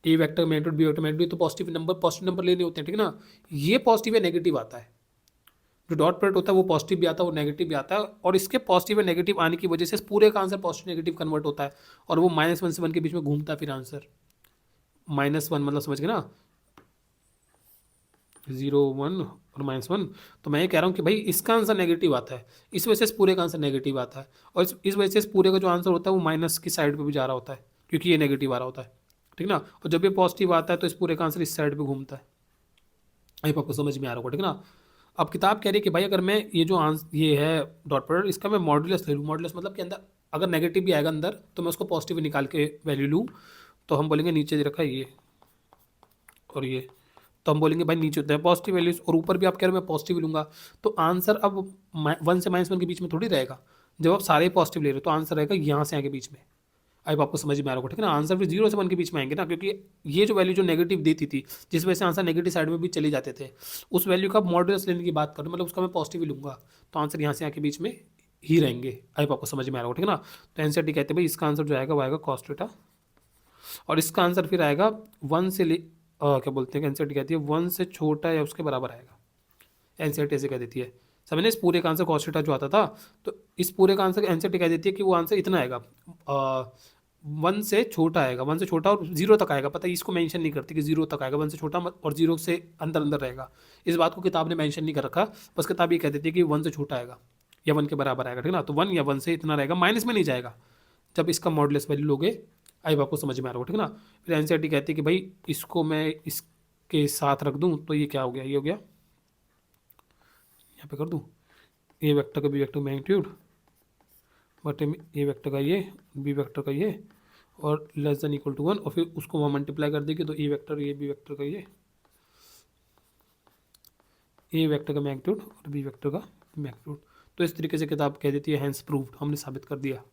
A vector magnitude B vector magnitude तो पॉजिटिव नंबर लेने होते हैं, ठीक है ना। ये पॉजिटिव या नेगेटिव आता है, जो डॉट प्रोडक्ट होता है वो पॉजिटिव भी आता है और नेगेटिव भी आता है, और इसके पॉजिटिव या नेगेटिव आने की वजह से पूरे का आंसर पॉजिटिव नेगेटिव कन्वर्ट होता है और वो -1 से 1 के बीच में घूमता है फिर आंसर। -1 मतलब समझ गए ना, 0 1 और -1। तो मैं ये कह रहा हूँ कि भाई इसका आंसर नेगेटिव आता है, इस वजह से इस पूरे का आंसर नेगेटिव आता है, और इस वजह से इस पूरे का जो आंसर होता है वो माइनस की साइड पे भी जा रहा होता है, क्योंकि ये नेगेटिव आ रहा होता है, ठीक ना। और जब ये पॉजिटिव आता है तो इस पूरे का आंसर इस साइड पे घूमता है। आई आपको समझ में आ रहा होगा, ठीक ना। अब किताब कह रही है कि भाई अगर मैं ये जो आंसर ये है डॉट प्रोडक्ट, इसका मैं मॉड्यूलस ले लूँ। मॉड्यूलस मतलब कि अंदर अगर नेगेटिव भी आएगा अंदर तो मैं उसको पॉजिटिव निकाल के वैल्यू लूँ। तो हम बोलेंगे नीचे दे रखा है ये और ये, तो हम बोलेंगे भाई नीचे होता है पॉजिटिव वैल्यूज और ऊपर भी आप कह रहे हो मैं पॉजिटिव लूँगा। तो आंसर अब 1 से -1 के बीच में थोड़ी रहेगा, जब आप सारे पॉजिटिव ले रहे हो तो आंसर रहेगा यहाँ से आगे बीच में। अब आपको समझ में आ रहा होगा, ठीक है ना। आंसर फिर 0 से 1 के बीच में आएंगे ना, क्योंकि ये जो वैल्यू जो नेगेटिव देती थी जिस वजह से आंसर नेगेटिव साइड में भी चले जाते थे, उस वैल्यू का मॉड्यूलस लेने की बात करूँ, मतलब उसका मैं पॉजिटिव ही लूँगा, तो आंसर यहाँ से आके बीच में ही रहेंगे। अब आपको समझ में आ रहा होगा, ठीक है ना। तो एनसीईआरटी कहते हैं भाई इसका आंसर जो आएगा वो आएगा कॉस थीटा, और इसका आंसर फिर आएगा 1 से क्या बोलते हैं, एनसीईआरटी कहती है 1 से छोटा या उसके बराबर आएगा। एनसीईआरटी ऐसे कह देती है, समझने, इस पूरे का आंसर कॉस थीटा जो आता था, तो इस पूरे का आंसर एनसीईआरटी कह देती है कि वो आंसर इतना आएगा, 1 से छोटा आएगा, 1 से छोटा और 0 तक आएगा। पता है इसको मेंशन नहीं करती कि 0 तक आएगा, 1 से छोटा और 0 से अंदर अंदर रहेगा। इस बात को किताब ने मेंशन नहीं कर रखा, बस किताब ये कह देती है कि 1 से छोटा आएगा या 1 के बराबर आएगा, ठीक है ना। तो 1 या 1 से इतना रहेगा, माइनस में नहीं जाएगा जब इसका मॉडुलस वैल्यू लोगे। आई आपको समझ में आ रहा होगा, ठीक है ना। फिर एनसीईआरटी कहती है कि भाई इसको मैं इसके साथ रख दूँ तो ये क्या हो गया, ये हो गया, यहाँ पे कर दूँ ए वेक्टर का बी वेक्टर मैग्नीट्यूड बटे में ए वेक्टर का ये बी वेक्टर का ये और लेस देन इक्वल टू 1, और फिर उसको वहाँ मल्टीप्लाई कर देंगे तो ए वेक्टर ये बी वेक्टर का ये ए वेक्टर का मैग्नीट्यूड और बी वेक्टर का मैग्नीट्यूड। तो इस तरीके से किताब कह देती है हैंस प्रूव्ड, हमने साबित कर दिया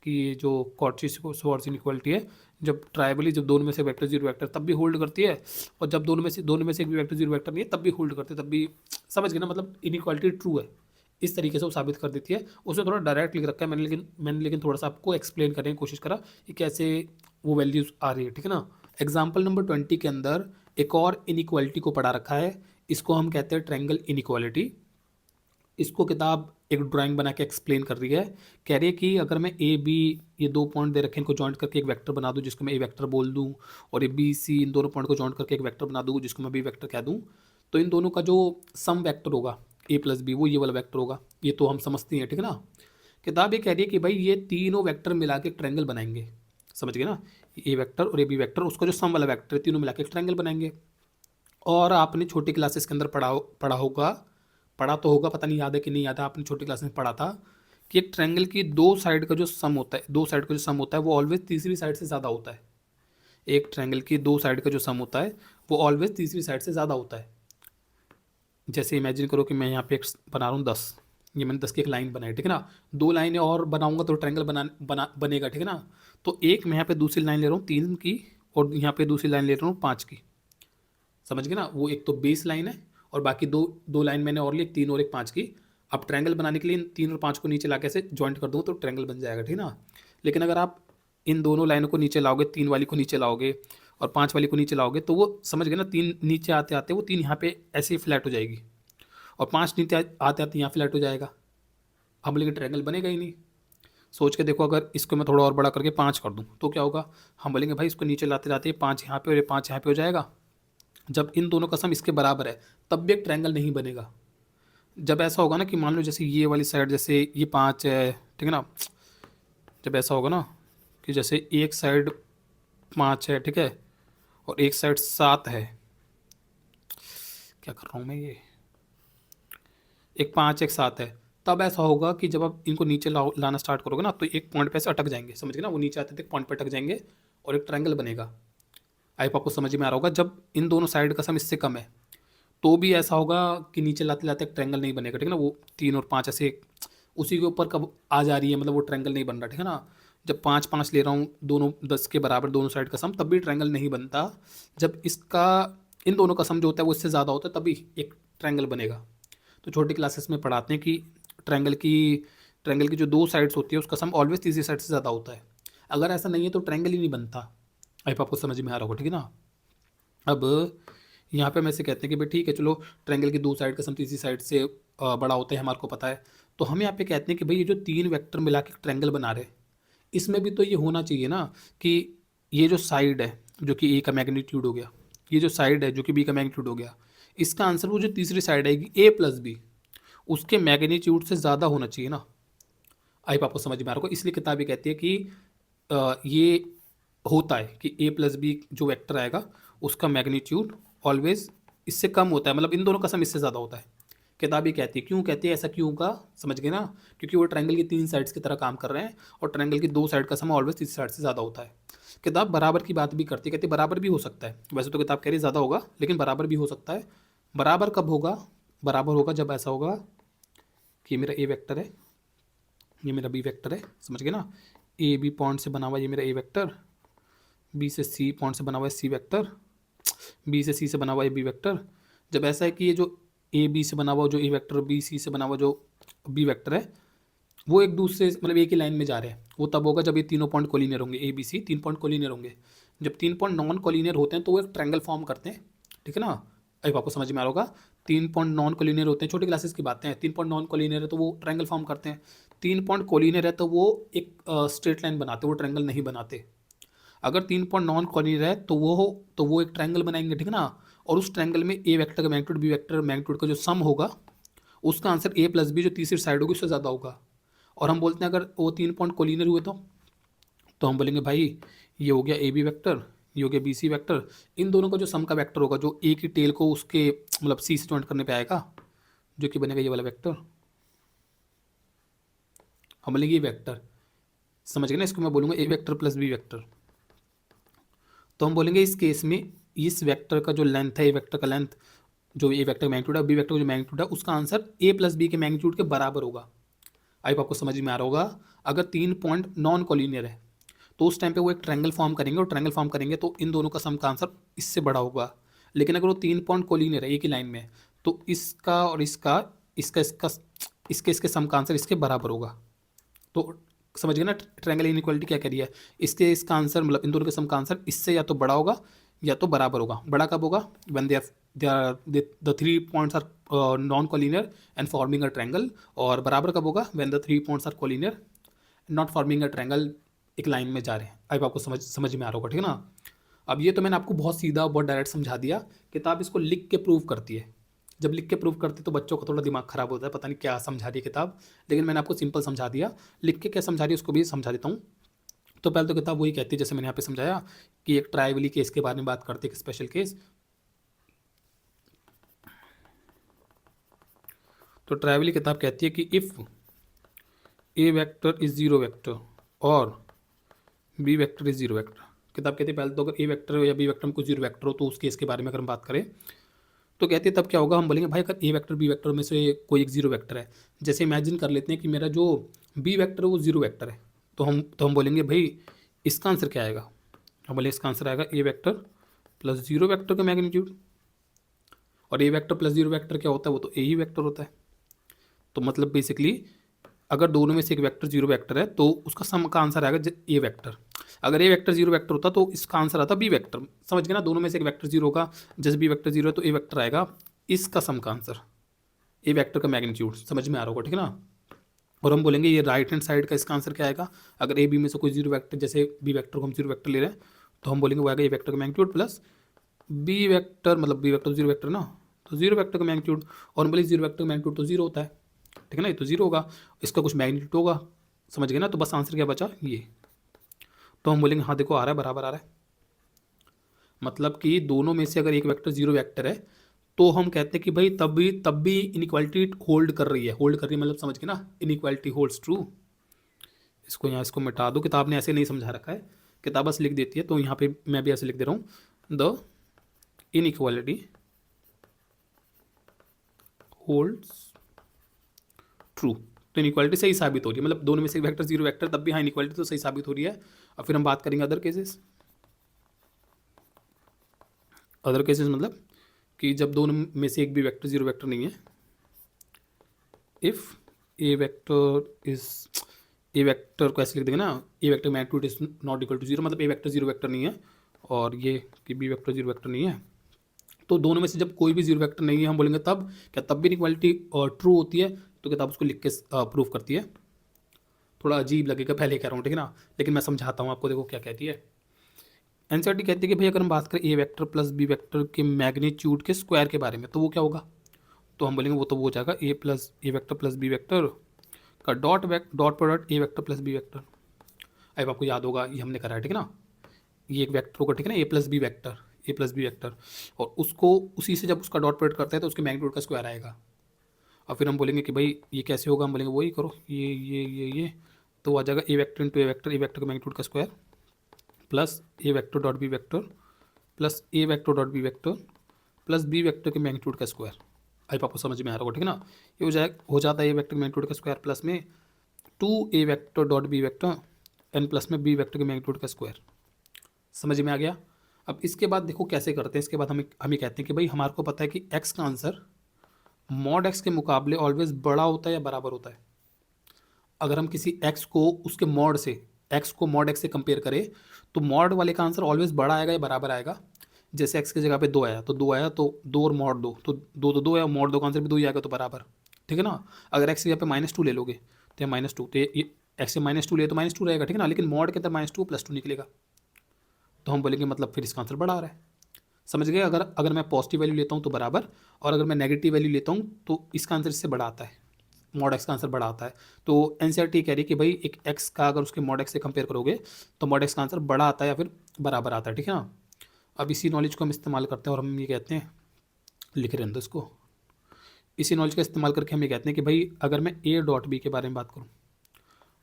कि ये जो कॉची-श्वार्ट्ज इनइक्वालिटी है, जब ट्राइबली जब दोनों में से वेक्टर 0 वेक्टर तब भी होल्ड करती है, और जब दोनों में से एक भी वेक्टर 0 वेक्टर नहीं है तब भी होल्ड करती है, तब भी, समझ गए ना, मतलब इनइक्वालिटी ट्रू है। इस तरीके से वो साबित कर देती है। उसने थोड़ा डायरेक्ट लिख रखा है मैंने लेकिन थोड़ा सा आपको एक्सप्लेन करने की कोशिश करा कि कैसे वो वैल्यूज आ रही है, ठीक है ना। एग्जाम्पल नंबर 20 के अंदर एक और इनइक्वालिटी को पढ़ा रखा है, इसको हम कहते हैं ट्रायंगल इनइक्वालिटी। इसको किताब एक ड्राइंग बना के एक्सप्लेन कर रही है। कह रही है कि अगर मैं ए बी, ये 2 पॉइंट दे रखे हैं, इनको जॉइंट करके एक वेक्टर बना दूं जिसको मैं ए वेक्टर बोल दूं, और ये बी सी, इन दोनों पॉइंट को जॉइंट करके एक वेक्टर बना दूं जिसको मैं बी वेक्टर कह दूं, तो इन दोनों का जो सम वेक्टर होगा ए प्लस बी, वो ये वाला वेक्टर होगा। ये तो हम समझते हैं, ठीक है ना। किताब ये कह रही है कि भाई ये तीनों वेक्टर मिला के ट्रायंगल बनाएंगे, समझ गए ना। ए वेक्टर और ए बी वेक्टर, उसका जो सम वाला वेक्टर है, तीनों मिला के ट्रायंगल बनाएंगे। और आपने छोटी क्लासेस के अंदर पढ़ा होगा, पढ़ा तो होगा, पता नहीं याद है कि नहीं याद है, आपने छोटी क्लास में पढ़ा था कि एक ट्रायंगल की दो साइड का जो सम होता है, दो साइड का जो सम होता है वो ऑलवेज तीसरी साइड से ज़्यादा होता है। एक ट्रायंगल की दो साइड का जो सम होता है वो ऑलवेज तीसरी साइड से ज़्यादा होता है। जैसे इमेजिन करो कि मैं यहाँ पे एक बना रहा हूँ 10, ये मैंने 10 की एक लाइन बनाई, ठीक है ना। दो लाइनें और बनाऊंगा तो ट्रायंगल बनेगा, ठीक है ना। तो एक मैं यहाँ पे दूसरी लाइन ले रहा हूँ 3 की, और यहाँ पे दूसरी लाइन ले रहा हूँ 5 की, समझ गए ना। वो एक तो बेस लाइन है और बाकी दो दो लाइन मैंने और ली, एक 3 और एक 5 की। अब ट्रायंगल बनाने के लिए इन 3 और 5 को नीचे ला के ऐसे जॉइंट कर दूँ तो ट्रायंगल बन जाएगा, ठीक है ना। लेकिन अगर आप इन दोनों लाइनों को नीचे लाओगे, 3 वाली को नीचे लाओगे और 5 वाली को नीचे लाओगे, तो वो समझ गए ना, 3 नीचे आते आते वो 3 यहाँ पे ऐसे ही फ्लैट हो जाएगी, और 5 नीचे आते आते यहाँ फ्लैट हो जाएगा। अब लेकिन ट्रायंगल बनेगा ही नहीं। सोच के देखो, अगर इसको मैं थोड़ा और बड़ा करके 5 कर दूँ तो क्या होगा। हम बोलेंगे भाई इसको नीचे लाते लाते 5 यहाँ पे और ये 5 यहाँ पे हो जाएगा। जब इन दोनों का सम इसके बराबर है तब भी एक ट्रायंगल नहीं बनेगा। जब ऐसा होगा ना कि मान लो जैसे ये वाली साइड, जैसे ये 5 है, ठीक है ना। जब ऐसा होगा ना कि जैसे एक साइड 5 है, ठीक है, और एक साइड 7 है, क्या कर रहा हूँ मैं, ये एक 5 एक 7 है, तब ऐसा होगा कि जब आप इनको नीचे लाना स्टार्ट करोगे ना तो एक पॉइंट पे ऐसे अटक जाएंगे, समझ गए ना। वो नीचे आते थे पॉइंट पे अटक जाएंगे और एक ट्रायंगल बनेगा। आई आपको समझ में आ रहा होगा। जब इन दोनों साइड का सम इससे कम है तो भी ऐसा होगा कि नीचे लाते लाते एक ट्रायंगल नहीं बनेगा, ठीक है ना। वो 3 और 5 ऐसे उसी के ऊपर कब आ जा रही है, मतलब वो ट्रायंगल नहीं बन रहा, ठीक है ना। जब 5 5 ले रहा हूँ दोनों 10 के बराबर दोनों साइड का सम, तब भी ट्रायंगल नहीं बनता। जब इसका इन दोनों का सम जो होता है वो इससे ज़्यादा होता है तभी एक ट्रायंगल बनेगा। तो छोटी क्लासेस में पढ़ाते हैं कि ट्रायंगल की ट्रायंगल की जो दो साइड्स होती है उसका सम ऑलवेज तीसरी साइड से ज़्यादा होता है। अगर ऐसा नहीं है तो ट्रायंगल ही नहीं बनता। आई आपको समझ में आ रहा होगा, ठीक है ना। अब यहाँ पे हम ऐसे कहते हैं कि भाई ठीक है, चलो ट्रायंगल की दो साइड का सम तीसरी साइड से बड़ा होता है, हमारे को पता है। तो हम यहाँ पे कहते हैं कि भाई ये जो 3 वेक्टर मिला के ट्रायंगल बना रहे, इसमें भी तो ये होना चाहिए ना कि ये जो साइड है जो कि ए का मैग्नीट्यूड हो गया, ये जो साइड है जो कि बी का मैग्नीट्यूड हो गया, इसका आंसर वो जो तीसरी साइड आएगी ए प्लस बी, उसके मैग्नीट्यूड से ज़्यादा होना चाहिए ना। आई आपको समझ में आ रहा हो। इसलिए किताब ये कहती है कि ये होता है कि ए प्लस बी जो वेक्टर आएगा उसका मैग्नीट्यूड ऑलवेज इससे कम होता है, मतलब इन दोनों का सम इससे ज़्यादा होता है। किताब ये कहती है, क्यों कहती है ऐसा, क्यों का समझ गए ना। क्योंकि वो ट्रायंगल की 3 साइड्स की तरह काम कर रहे हैं और ट्रायंगल की 2 साइड का सम ऑलवेज तीसरी साइड से ज़्यादा होता है। किताब बराबर की बात भी करती है, कहती है बराबर भी हो सकता है। वैसे तो किताब कह रही है ज़्यादा होगा, लेकिन बराबर भी हो सकता है। बराबर कब होगा, बराबर होगा जब ऐसा होगा कि मेरा ए वेक्टर है, ये मेरा बी वेक्टर है, समझ गए ना। ए बी पॉइंट से बना हुआ ये मेरा ए वेक्टर, बी से सी पॉइंट से बना हुआ है सी वेक्टर, बी से सी से बना हुआ है बी वेक्टर। जब ऐसा है कि ये जो ए बी से बना हुआ जो ए वेक्टर, बी सी से बना हुआ जो बी वेक्टर है, वो एक दूसरे मतलब एक ही लाइन में जा रहे हैं, वो तब होगा जब ये तीनों पॉइंट कोलिनियर होंगे। A B C 3 point collinear होंगे। जब 3 पॉइंट नॉन कोलिनियर होते हैं तो वो एक ट्रायंगल फॉर्म करते हैं, ठीक है ना। अब आपको समझ में आ रहा होगा। 3 पॉइंट नॉन कोलिनियर होते हैं, छोटी क्लासेस की बातें हैं। 3 पॉइंट नॉन कोलिनियर है तो वो ट्रायंगल फॉर्म करते हैं। 3 पॉइंट कोलिनियर है तो वो एक स्ट्रेट लाइन बनाते, वो ट्रायंगल नहीं बनाते। अगर 3 पॉइंट नॉन कोलिनियर है तो वो एक ट्रायंगल बनाएंगे, ठीक है ना। और उस ट्रायंगल में ए वेक्टर का मैग्नीट्यूड बी वेक्टर मैग्नीट्यूड का जो सम होगा उसका आंसर ए प्लस बी जो तीसरी साइड होगी उससे ज़्यादा होगा। और हम बोलते हैं अगर वो 3 पॉइंट कोलिनियर हुए तो हम बोलेंगे भाई ये हो गया ए बी वैक्टर, ये हो गया बी सी वैक्टर। इन दोनों का जो सम का वेक्टर होगा जो ए की टेल को उसके मतलब सी से जॉइंट करने पे आएगा, जो कि बनेगा ये वाला वेक्टर। हम बोलेंगे ये वेक्टर, समझ गए ना। इसको मैं बोलूँगा ए वेक्टर प्लस बी वेक्टर। तो हम बोलेंगे इस केस में इस वेक्टर का जो लेंथ है, ए वेक्टर का लेंथ जो ए वेक्टर का मैग्नीट्यूड है, बी वेक्टर का जो मैग्नीट्यूड है, उसका आंसर ए प्लस बी के मैग्नीट्यूड के बराबर होगा। आई आपको समझ में आ रहा होगा। अगर 3 पॉइंट नॉन कोलिनियर है तो उस टाइम पे वो एक ट्रायंगल फॉर्म करेंगे, और ट्रायंगल फॉर्म करेंगे तो इन दोनों का सम का आंसर इससे बड़ा होगा। लेकिन अगर वो 3 पॉइंट कोलिनियर है एक ही लाइन में, तो इसका और इसका इसका इसका इसके इसके सम का आंसर इसके बराबर होगा। तो समझ गए ना ट्रायंगल इनइक्वालिटी क्या कह रही है। इसके इसका आंसर मतलब इन दोनों के सम का आंसर इससे या तो बड़ा होगा या तो बराबर होगा। बड़ा कब होगा? When the 3 points are non collinear and forming a triangle. और बराबर कब होगा? When the 3 points are collinear not forming a triangle, एक लाइन में जा रहे हैं। अब आपको समझ में आ रहा होगा, ठीक है ना। अब ये तो मैंने आपको बहुत सीधा बहुत डायरेक्ट समझा दिया। किताब इसको लिख के प्रूव करती है। जब लिख के प्रूव करती है तो बच्चों का थोड़ा दिमाग खराब होता है, पता नहीं क्या समझा रही है किताब, लेकिन मैंने आपको सिंपल समझा दिया। लिख के क्या समझा रही है उसको भी समझा देता हूँ। तो पहले तो किताब वही कहती है, जैसे मैंने यहाँ पे समझाया कि एक ट्राइवली केस के बारे में बात करते हैं, एक स्पेशल केस। तो ट्राइवली किताब कहती है कि if A vector is zero vector और B vector is zero vector. किताब कहती है पहले तो अगर ए वेक्टर या बी वेक्टर में कुछ जीरो वेक्टर हो तो उस केस के बारे में अगर हम बात करें तो कहते हैं तब क्या होगा। हम बोलेंगे भाई अगर ए वेक्टर बी वेक्टर में से कोई एक जीरो वेक्टर है, जैसे इमेजिन कर लेते हैं कि मेरा जो बी वेक्टर है वो जीरो वेक्टर है, तो हम बोलेंगे भाई इसका आंसर क्या आएगा। हम बोले इसका आंसर आएगा A vector plus zero vector का मैग्नीट्यूड। और A vector plus zero vector क्या होता है? वो तो ए ही वेक्टर होता है। तो मतलब बेसिकली अगर दोनों में से एक वेक्टर जीरो वेक्टर है तो उसका सम का आंसर आएगा ए वेक्टर। अगर ए वेक्टर जीरो वेक्टर होता तो इसका आंसर आता बी वेक्टर। समझ गए ना, दोनों में से एक वेक्टर जीरो होगा, जैसे बी वेक्टर जीरो है तो ए वेक्टर आएगा, इसका सम का आंसर ए वेक्टर का मैग्नीट्यूड। समझ में आ रहा होगा, ठीक है ना। और हम बोलेंगे ये राइट हैंड साइड का इसका आंसर क्या आएगा। अगर ए बी में से कोई जीरो वेक्टर, जैसे बी वेक्टर को हम जीरो वेक्टर ले रहे हैं, तो हम बोलेंगे वो आएगा ए वेक्टर का मैग्नीट्यूड प्लस बी वेक्टर, मतलब बी वेक्टर जीरो वेक्टर ना, तो जीरो वेक्टर का मैग्नीट्यूड। और हम बोले जीरो वेक्टर का मैग्नीट्यूड तो जीरो होता है, ठीक है ना, ये तो जीरो होगा, इसका कुछ मैग्नीट्यूड होगा। समझ गए ना। तो बस आंसर क्या बचा ये। तो हम बोलेंगे हाँ देखो आ रहा है, बराबर आ रहा है। मतलब कि दोनों में से अगर एक वेक्टर जीरो वेक्टर है तो हम कहते हैं कि भाई तब भी इनइक्वालिटी होल्ड कर रही है। होल्ड कर रही है मतलब समझ गए ना, इनइक्वालिटी होल्ड्स ट्रू। इसको यहाँ इसको मिटा दो, किताब ने ऐसे नहीं समझा रखा है, किताब बस लिख देती है, तो यहाँ पे मैं भी ऐसे लिख दे रहा हूँ, द इनइक्वालिटी होल्ड्स ट्रू। तो इनइक्वालिटी सही साबित हो रही है, मतलब दोनों में से एक वेक्टर जीरो वेक्टर तब भी हाँ इनइक्वालिटी तो सही साबित हो रही है। और फिर हम बात करेंगे अदर केसेस। अदर केसेस मतलब कि जब दोनों में से एक भी वेक्टर जीरो वेक्टर नहीं है, if A vector is, A vector को ऐसे लिख देंगे ना, A vector magnitude is not equal to zero, मतलब ए वेक्टर जीरो वेक्टर नहीं है और ये कि बी वेक्टर जीरो वेक्टर नहीं है, तो दोनों में से जब कोई भी जीरो वेक्टर नहीं है हम बोलेंगे तब क्या, तब भी इनइक्वालिटी ट्रू होती है। तो किताब उसको लिख के प्रूव करती है। थोड़ा अजीब लगेगा पहले कह रहा हूँ, ठीक है ना, लेकिन मैं समझाता हूँ आपको। देखो क्या कहती है, एनसीईआरटी कहती है कि भाई अगर हम बात करें ए वेक्टर प्लस बी वेक्टर के मैग्नीट्यूड के स्क्वायर के बारे में तो वो क्या होगा। तो हम बोलेंगे वो तो वो हो जाएगा A vector plus B vector का dot product A vector plus B vector. अब आपको याद होगा ये हमने करा है, ठीक है ना। ये एक वेक्टर होगा, ठीक है ना, ए plus B vector, A plus B vector, और उसको उसी से जब उसका डॉट प्रोडक्ट करते हैं तो उसके मैग्नीट्यूड का स्क्वायर आएगा। और फिर हम बोलेंगे कि भाई ये कैसे होगा, हम बोलेंगे वही करो ये तो आ जाएगा A vector into A vector का मैग्नीट्यूड का square plus A vector dot B vector plus A vector dot B vector plus B vector के मैग्नीट्यूड का स्क्वायर। आई आपको समझ में आ रहा होगा, ठीक है ना। ये हो जाता है ए वेक्टर मैग्नीट्यूड का स्क्वायर प्लस में 2 A vector dot B vector एन प्लस में बी वेक्टर के मैग्नीट्यूड का स्क्वायर। समझ में आ गया। अब इसके बाद देखो कैसे करते हैं। इसके बाद हम ये कहते हैं कि भाई हमारे को पता है कि एक्स का आंसर मॉड एक्स के मुकाबले ऑलवेज बड़ा होता है या बराबर होता है। अगर हम किसी एक्स को उसके मॉड से, एक्स को मॉड एक्स से कंपेयर करें तो मॉड वाले का आंसर ऑलवेज बड़ा आएगा या बराबर आएगा। जैसे एक्स की जगह पे 2 आया तो 2 आया तो 2 और मॉड 2 तो 2 तो 2 है, मॉड 2 का आंसर भी 2 ही आएगा तो बराबर, ठीक है ना। अगर एक्स की जगह पे -2 ले लोगे तो -2, तो ये एक्स से -2 ले तो -2 रहेगा, ठीक है ना, लेकिन मॉड के अंदर -2 + 2 निकलेगा, तो हम बोलेंगे मतलब फिर इसका आंसर बड़ा आ रहा है। समझ गए। अगर मैं पॉजिटिव वैल्यू लेता हूँ तो बराबर, और अगर मैं नेगेटिव वैल्यू लेता हूँ तो इसका आंसर इससे बड़ा आता है, मॉड एक्स का आंसर बड़ा आता है। तो एनसीईआरटी कह रही है कि भाई एक एक्स का अगर उसके मॉड एक्स से कंपेयर करोगे तो मॉड एक्स का आंसर बड़ा आता है या फिर बराबर आता है, ठीक है ना। अब इसी नॉलेज को हम इस्तेमाल करते हैं और हम ये कहते हैं, लिख रहे हैं इसको, इसी नॉलेज का इस्तेमाल करके हम ये कहते हैं कि भाई अगर मैं ए डॉट बी के बारे में बात करूँ,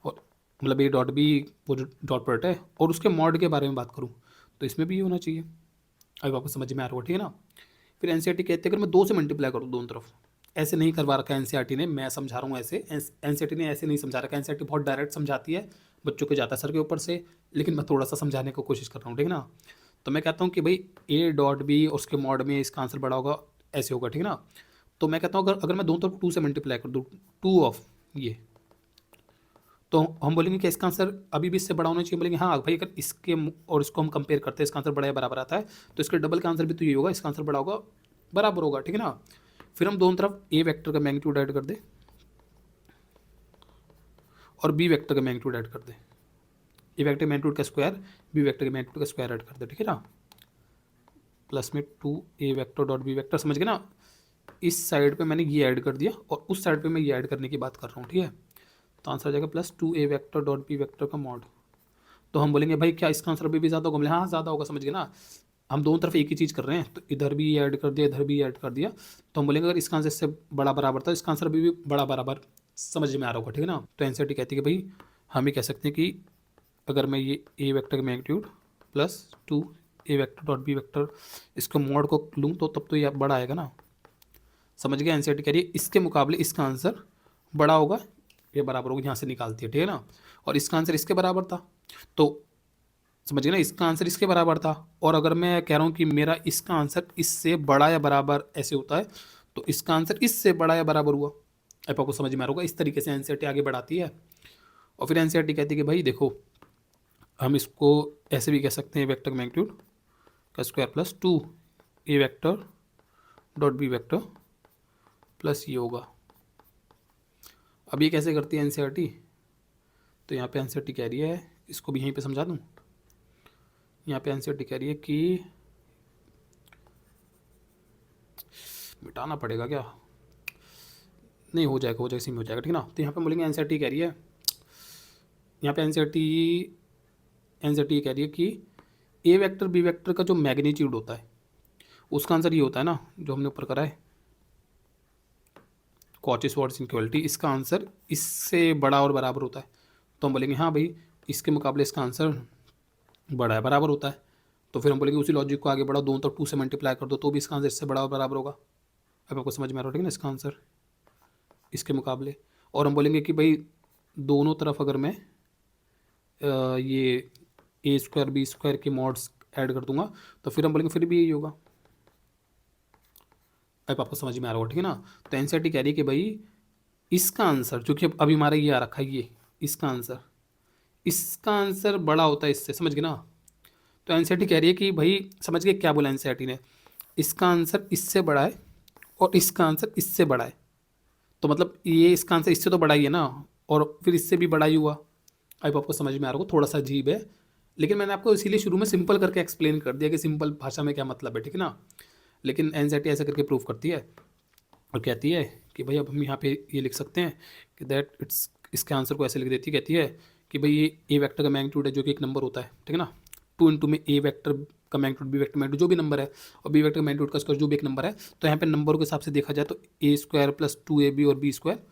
और मतलब ए डॉट बी वो जो डॉट प्रोडक्ट है, और उसके मॉड के बारे में बात करूँ तो इसमें भी ये होना चाहिए। अभी आपको समझ में आ रहा होगा, ठीक है ना। फिर एनसीईआरटी कहते हैं अगर मैं 2 से मल्टीप्लाई करूँ दोनों तरफ, ऐसे नहीं करवा रखा है एनसीईआरटी ने, मैं समझा रहा हूँ ऐसे। एनसीईआरटी ने ऐसे नहीं समझा रखा है, एनसीईआरटी बहुत डायरेक्ट समझाती है, बच्चों के जाता है सर के ऊपर से, लेकिन मैं थोड़ा सा समझाने की कोशिश कर रहा हूँ, ठीक है ना। तो मैं कहता हूँ कि भाई ए डॉट बी और उसके मॉड में इसका आंसर बड़ा होगा, ऐसे होगा, ठीक है ना। तो मैं कहता हूँ अगर मैं दोनों तरफ 2 से मल्टीप्लाई कर दूँ, 2 ऑफ ये, तो हम बोलेंगे कि इसका आंसर अभी भी इससे बड़ा होना चाहिए, बोलेंगे हाँ भाई अगर इसके और इसको हम कंपेयर करते हैं, इसका आंसर बड़ा या बराबर आता है, तो इसके डबल का आंसर भी तो ये होगा, इसका आंसर बड़ा होगा, बराबर होगा, ठीक है ना। फिर हम दोनों तरफ ए वेक्टर का मैग्नीट्यूड ऐड कर दें और बी वेक्टर का मैग्नीट्यूड ऐड कर दें, ए वेक्टर मैग्नीट्यूड का स्क्वायर बी वेक्टर के मैग्नीट्यूड का स्क्वायर ऐड कर दें, ठीक है ना। प्लस में 2a vector dot B vector, समझ गए ना। इस साइड पे मैंने ये ऐड कर दिया और उस साइड पे मैं ये ऐड करने की बात कर रहा हूँ, ठीक है। तो आंसर आ जाएगा plus 2a vector dot B vector का मॉड। तो हम बोलेंगे भाई क्या इसका आंसर अभी भी ज़्यादा होगा, बोले हाँ ज़्यादा होगा, समझ गए ना। हम दोनों तरफ एक ही चीज़ कर रहे हैं, तो इधर भी ऐड कर दिया इधर भी ऐड कर दिया, तो हम बोलेंगे अगर इसका आंसर इससे बड़ा बराबर था, इसका आंसर अभी भी बड़ा बराबर समझ में आ रहा होगा, ठीक है ना। तो एनसीईआरटी कहती है कि भाई हम ये कह सकते हैं कि अगर मैं ये ए वेक्टर का magnitude plus 2a vector dot B vector इसको मॉड को लूँ तो तब तो ये बड़ा आएगा ना, समझ गया। एनसीईआरटी कह रही है इसके मुकाबले इसका आंसर बड़ा होगा, ये बराबर होगा, यहाँ से निकालती है, ठीक है ना। और इसका आंसर इसके बराबर था, तो समझ गए ना, इसका आंसर इसके बराबर था। और अगर मैं कह रहा हूँ कि मेरा इसका आंसर इससे बड़ा या बराबर ऐसे होता है, तो इसका आंसर इससे बड़ा या बराबर हुआ। अब आपको समझ में आ रहा होगा, इस तरीके से एनसीईआरटी आगे बढ़ाती है। और फिर एनसीईआरटी कहती है कि भाई देखो हम इसको ऐसे भी कह सकते हैं, वेक्टर मैग्नीट्यूड का square plus 2a vector dot B vector plus ये होगा। अब ये कैसे करती है एनसीईआरटी, तो यहाँ पे एनसीईआरटी कह रही है, इसको भी यहीं पे समझा दूँ। यहाँ पे एनसीईआरटी कह रही है कि मिटाना पड़ेगा क्या, नहीं हो जाएगा इसी में हो जाएगा, ठीक है ना। तो यहाँ पे बोलेंगे एनसीईआरटी कह रही है, यहाँ पे एनसीईआरटी ये कह रही है कि ए वेक्टर बी वेक्टर का जो मैग्नीट्यूड होता है उसका आंसर ये होता है ना, जो हमने ऊपर करा है कॉची-श्वार्ट्ज इनइक्वालिटी, इसका आंसर इससे बड़ा और बराबर होता है। तो हम बोलेंगे हाँ भाई इसके मुकाबले इसका आंसर बड़ा है बराबर होता है, तो फिर हम बोलेंगे उसी लॉजिक को आगे बढ़ाओ, दोनों तो 2 से मल्टीप्लाई कर दो तो भी इसका आंसर इससे बड़ा और बराबर होगा। अब आपको समझ में आ रहा है, ठीक है ना, इसका आंसर इसके मुकाबले। और हम बोलेंगे कि भाई दोनों तरफ अगर मैं ये ए स्क्वायर बी स्क्वायर के मॉड्स ऐड कर दूंगा तो फिर हम बोलेंगे फिर भी यही होगा। अब आपको समझ में आ रहा होगा, ठीक है ना। तो एनसीईआरटी कह रही है कि भाई इसका आंसर जो कि अभी हमारा ये आ रखा है, ये इसका आंसर बड़ा होता है इससे, समझ गए ना। तो एनसीईआरटी कह रही है कि भाई समझ गए क्या बोला एनसीईआरटी ने, इसका आंसर इससे बड़ा है और इसका आंसर इससे बड़ा है, तो मतलब ये इसका आंसर इससे तो बड़ा ही है ना, और फिर इससे भी बड़ा ही हुआ। अब आपको समझ में आ रहा होगा, थोड़ा सा अजीब है, लेकिन मैंने आपको इसीलिए शुरू में सिंपल करके एक्सप्लेन कर दिया कि सिंपल भाषा में क्या मतलब है, ठीक है ना। लेकिन एनसीईआरटी ऐसा करके प्रूव करती है और कहती है कि भाई अब हम यहाँ पे ये लिख सकते हैं कि दैट इसके आंसर को ऐसे लिख देती है, कहती है कि भाई ये ए वेक्टर का मैग्नीट्यूड है जो कि एक नंबर होता है, ठीक है ना। 2 इंटू में ए वेक्टर का मैग्नीट्यूड बी वेक्टर मैग्नीट्यूड जो भी नंबर है और बी वेक्टर मैग्नीट्यूड का स्क्वायर जो भी एक नंबर है, तो यहाँ पे नंबरों के हिसाब से देखा जाए तो ए स्क्वायर प्लस 2ab और बी स्क्वायर,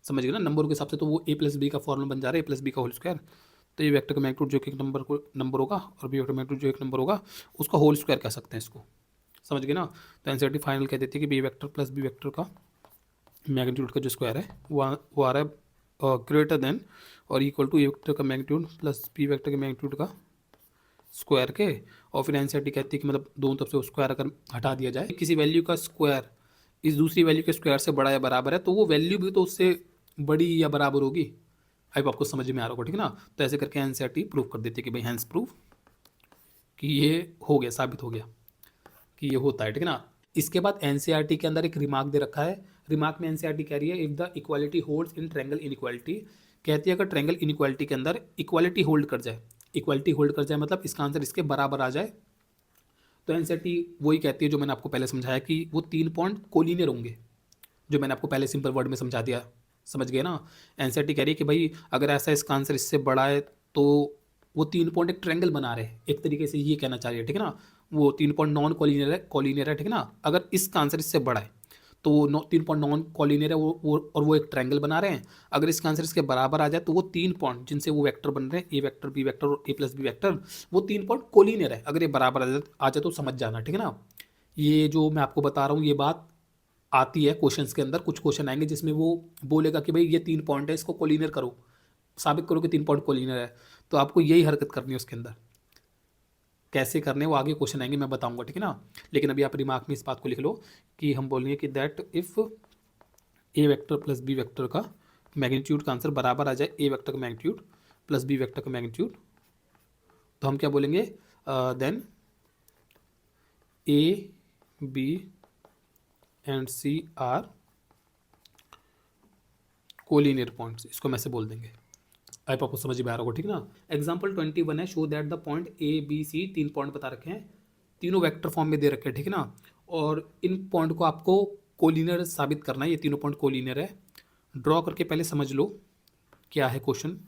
समझ गए ना, नंबरों के हिसाब से तो वो ए प्लस बी का फॉर्मूला बन जा रहा है, ए प्लस बी का होल स्क्वायर। तो ये वेक्टर का मैग्नीट्यूड जो कि एक नंबर होगा और बी वेक्टर मैग्नीट्यूड जो एक नंबर होगा उसका होल स्क्वायर कह सकते हैं इसको, समझ गए ना। तो एनसीईआरटी फाइनल कह देती है कि B vector plus B vector का मैग्नीट्यूड का जो स्क्वायर है वो आ रहा है ग्रेटर देन और इक्वल टू ए वेक्टर का मैग्नीट्यूड प्लस बी वेक्टर के मैग्नीट्यूड का स्क्वायर के। और फिर एनसीईआरटी कहती है कि मतलब दोनों तरफ से स्क्वायर अगर हटा दिया जाए, किसी वैल्यू का स्क्वायर इस दूसरी वैल्यू के स्क्वायर से बड़ा या बराबर है, तो वो वैल्यू भी तो उससे बड़ी या बराबर होगी। अब आपको समझ में आ रहा होगा, ठीक है ना। तो ऐसे करके एनसीईआरटी प्रूव कर देती है कि भाई हैंस प्रूव कि ये हो गया, साबित हो गया कि ये होता है, ठीक है ना। इसके बाद एनसीईआरटी के अंदर एक रिमार्क दे रखा है, रिमार्क में एनसीईआरटी कह रही है if the equality holds in triangle inequality, कहती है अगर ट्रायंगल इनइक्वालिटी के अंदर इक्वालिटी होल्ड कर जाए, इक्वालिटी होल्ड कर जाए मतलब इसका आंसर इसके बराबर आ जाए, तो एनसीईआरटी वही कहती है जो मैंने आपको पहले समझाया कि वो 3 पॉइंट कोलिनियर होंगे, जो मैंने आपको पहले सिंपल वर्ड में समझा दिया, समझ गए ना। एनसीईआरटी कह रही है कि भाई अगर ऐसा इसका आंसर इससे बड़ा है तो वो 3 पॉइंट एक ट्रायंगल बना रहे हैं, एक तरीके से ये कहना चाह रही है, ठीक है ना। वो 3 पॉइंट नॉन कॉलिनियर है, ठीक है ना। अगर इसका आंसर इससे बड़ा है तो वो 3 पॉइंट नॉन कॉलिनियर है और वो एक ट्रायंगल बना रहे हैं। अगर इसका आंसर इसके बराबर आ जाए तो वो 3 पॉइंट जिनसे वो वेक्टर बन रहे हैं ए वेक्टर बी वेक्टर और ए प्लस बी वेक्टर, वो 3 पॉइंट कॉलिनियर है। अगर ये बराबर आ जाए तो समझ जाना, ठीक है ना। ये जो मैं आपको बता रहा हूँ ये बात आती है क्वेश्चंस के अंदर, कुछ क्वेश्चन आएंगे जिसमें वो बोलेगा कि भाई ये 3 पॉइंट है, इसको कोलिनियर करो, साबित करो कि 3 पॉइंट कोलिनियर है, तो आपको यही हरकत करनी है उसके अंदर। कैसे करने वो आगे क्वेश्चन आएंगे मैं बताऊंगा, ठीक है ना। लेकिन अभी आप रिमार्क में इस बात को लिख लो कि हम बोलेंगे कि that if A vector plus B vector का मैग्नीट्यूड का आंसर बराबर आ जाए ए वेक्टर का मैग्नीट्यूड प्लस बी वेक्टर का मैग्नीट्यूड, तो हम क्या बोलेंगे, then A B and C are collinear points, इसको हम ऐसे बोल देंगे। आई आपको समझ में आ रहा होगा, ठीक ना। एग्जाम्पल 21 है, show that the point A B C, 3 point बता रखे हैं, तीनों वेक्टर फॉर्म में दे रखे हैं, ठीक है ना। और इन पॉइंट को आपको कोलिनियर साबित करना है, ये तीनों पॉइंट कोलिनियर है। ड्रॉ करके पहले समझ लो क्या है क्वेश्चन।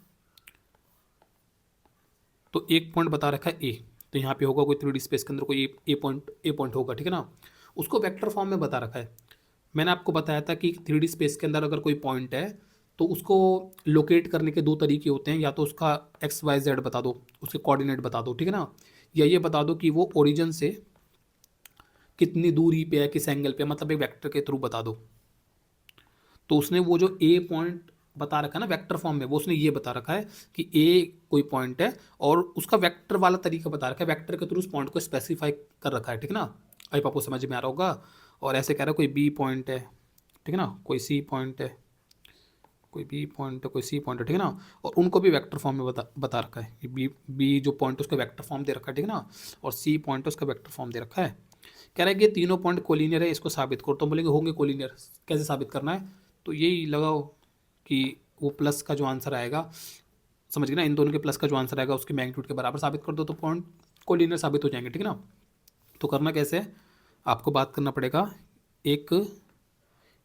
तो एक पॉइंट बता रखा है ए, तो यहाँ पे होगा कोई 3D स्पेस के अंदर कोई ए पॉइंट होगा, ठीक है ना। उसको वेक्टर फॉर्म में बता रखा है। मैंने आपको बताया था कि 3D स्पेस के अंदर अगर कोई पॉइंट है तो उसको लोकेट करने के 2 तरीके होते हैं, या तो उसका एक्स वाई जेड बता दो, उसके कोऑर्डिनेट बता दो, ठीक है ना, या ये बता दो कि वो ओरिजिन से कितनी दूरी पे है, किस एंगल पे, मतलब एक वेक्टर के थ्रू बता दो। तो उसने वो जो ए पॉइंट बता रखा है ना वेक्टर फॉर्म में, वो उसने ये बता रखा है कि ए कोई पॉइंट है और उसका वेक्टर वाला तरीका बता रखा है, वेक्टर के थ्रू उस पॉइंट को स्पेसिफाई कर रखा है, ठीक है ना। आई आपको समझ में आ रहा होगा। और ऐसे कह रहा है कोई बी पॉइंट है, ठीक है ना, कोई सी पॉइंट है, कोई बी पॉइंट है, कोई सी पॉइंट है, ठीक है ना। और उनको भी वेक्टर फॉर्म में बता रखा है कि बी जो पॉइंट है उसका वेक्टर फॉर्म दे रखा है, ठीक है ना, और सी पॉइंट है उसका वेक्टर फॉर्म दे रखा है। कह रहा है कि तीनों पॉइंट कोलिनियर है, इसको साबित करो। तो हम बोलेंगे होंगे कोलिनियर, कैसे साबित करना है, तो यही लगाओ कि वो प्लस का जो आंसर आएगा, समझ गए ना, इन दोनों के प्लस का जो आंसर आएगा उसके मैग्नीट्यूड के बराबर साबित कर दो, तो पॉइंट कोलिनियर साबित हो जाएंगे, ठीक है ना। तो करना कैसे है, आपको बात करना पड़ेगा एक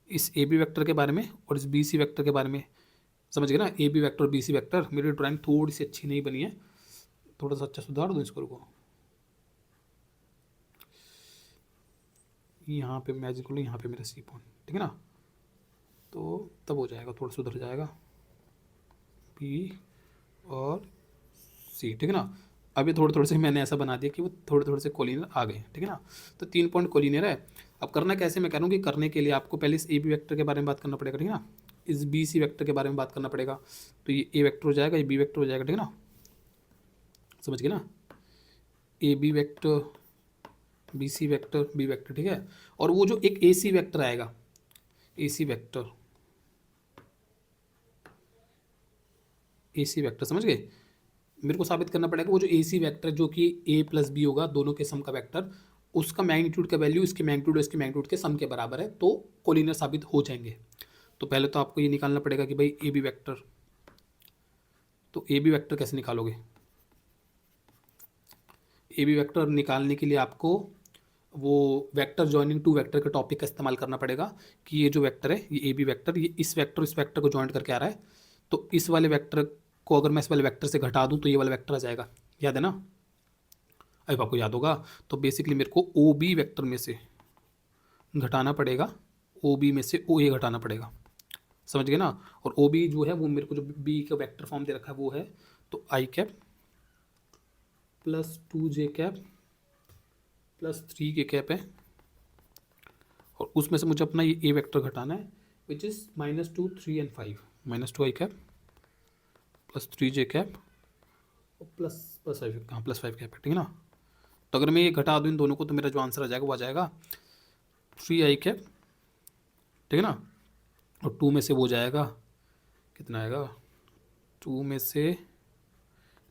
इस ए बी वेक्टर के बारे में और इस बी सी वेक्टर के बारे में, समझ गए ना। ए बी वेक्टर और बी सी वेक्टर, मेरी ड्राइंग थोड़ी सी अच्छी नहीं बनी है, थोड़ा सा अच्छा सुधार दो इसको, रुको। यहाँ पे मैजिक लो, यहाँ पे मेरा सी पॉइंट, ठीक है ना, तो तब हो जाएगा, थोड़ा सुधर जाएगा बी और सी, ठीक है ना। अभी थोड़े थोड़े से मैंने ऐसा बना दिया कि वो थोड़े थोड़े से कोलिनियर आ गए, ठीक है ना। तो 3 पॉइंट कोलिनियर है। अब करना कैसे, मैं कह रहा हूँ कि करने के लिए आपको पहले इस ए बी वेक्टर के बारे में बात करना पड़ेगा, ठीक है ना, इस बी सी वेक्टर के बारे में बात करना पड़ेगा। तो ये ए वेक्टर हो जाएगा, ये बी वेक्टर हो जाएगा, ठीक है ना, समझ गए ना। A B vector, B C vector, B vector, ठीक है। और वो जो एक ए सी वेक्टर आएगा, ए सी वेक्टर, ए सी वेक्टर, समझ गए। मेरे को साबित करना पड़ेगा वो जो ए सी वैक्टर जो कि ए प्लस बी होगा, दोनों के सम का वेक्टर, उसका मैग्नीट्यूड का वैल्यू इसके मैग्नीट्यूड और इसके मैग्नीट्यूड के सम के बराबर है, तो कोलिनियर साबित हो जाएंगे। तो पहले तो आपको ये निकालना पड़ेगा कि भाई ए बी वैक्टर, तो ए बी वैक्टर कैसे निकालोगे। ए बी वैक्टर निकालने के लिए आपको वो वेक्टर जॉइनिंग टू वेक्टर के टॉपिक का इस्तेमाल करना पड़ेगा कि ये जो वेक्टर है, ये ए बी वैक्टर, ये इस वेक्टर को जॉइंट करके आ रहा है, तो इस वाले वेक्टर को अगर मैं इस वाले वेक्टर से घटा दूँ तो ये वाला वेक्टर आ जाएगा, याद है ना। अब आपको याद होगा। तो बेसिकली मेरे को ओ बी वैक्टर में से घटाना पड़ेगा, ओ बी में से ओ ए घटाना पड़ेगा, समझ गए ना। और ओ बी जो है वो मेरे को जो बी का वेक्टर फॉर्म दे रखा है वो है, तो I cap plus 2j cap plus 3k cap है, और उसमें से मुझे अपना ये ए वेक्टर घटाना है, which is -2 3 and 5, -2 I cap plus 3j cap और प्लस 5, कहाँ +5 कैप है, ठीक है ना। तो अगर मैं ये घटा दूँ इन दोनों को तो मेरा जो आंसर आ जाएगा वो आ जाएगा 3 आई कैप, ठीक है ना। और 2 में से वो जाएगा, कितना आएगा, 2 में से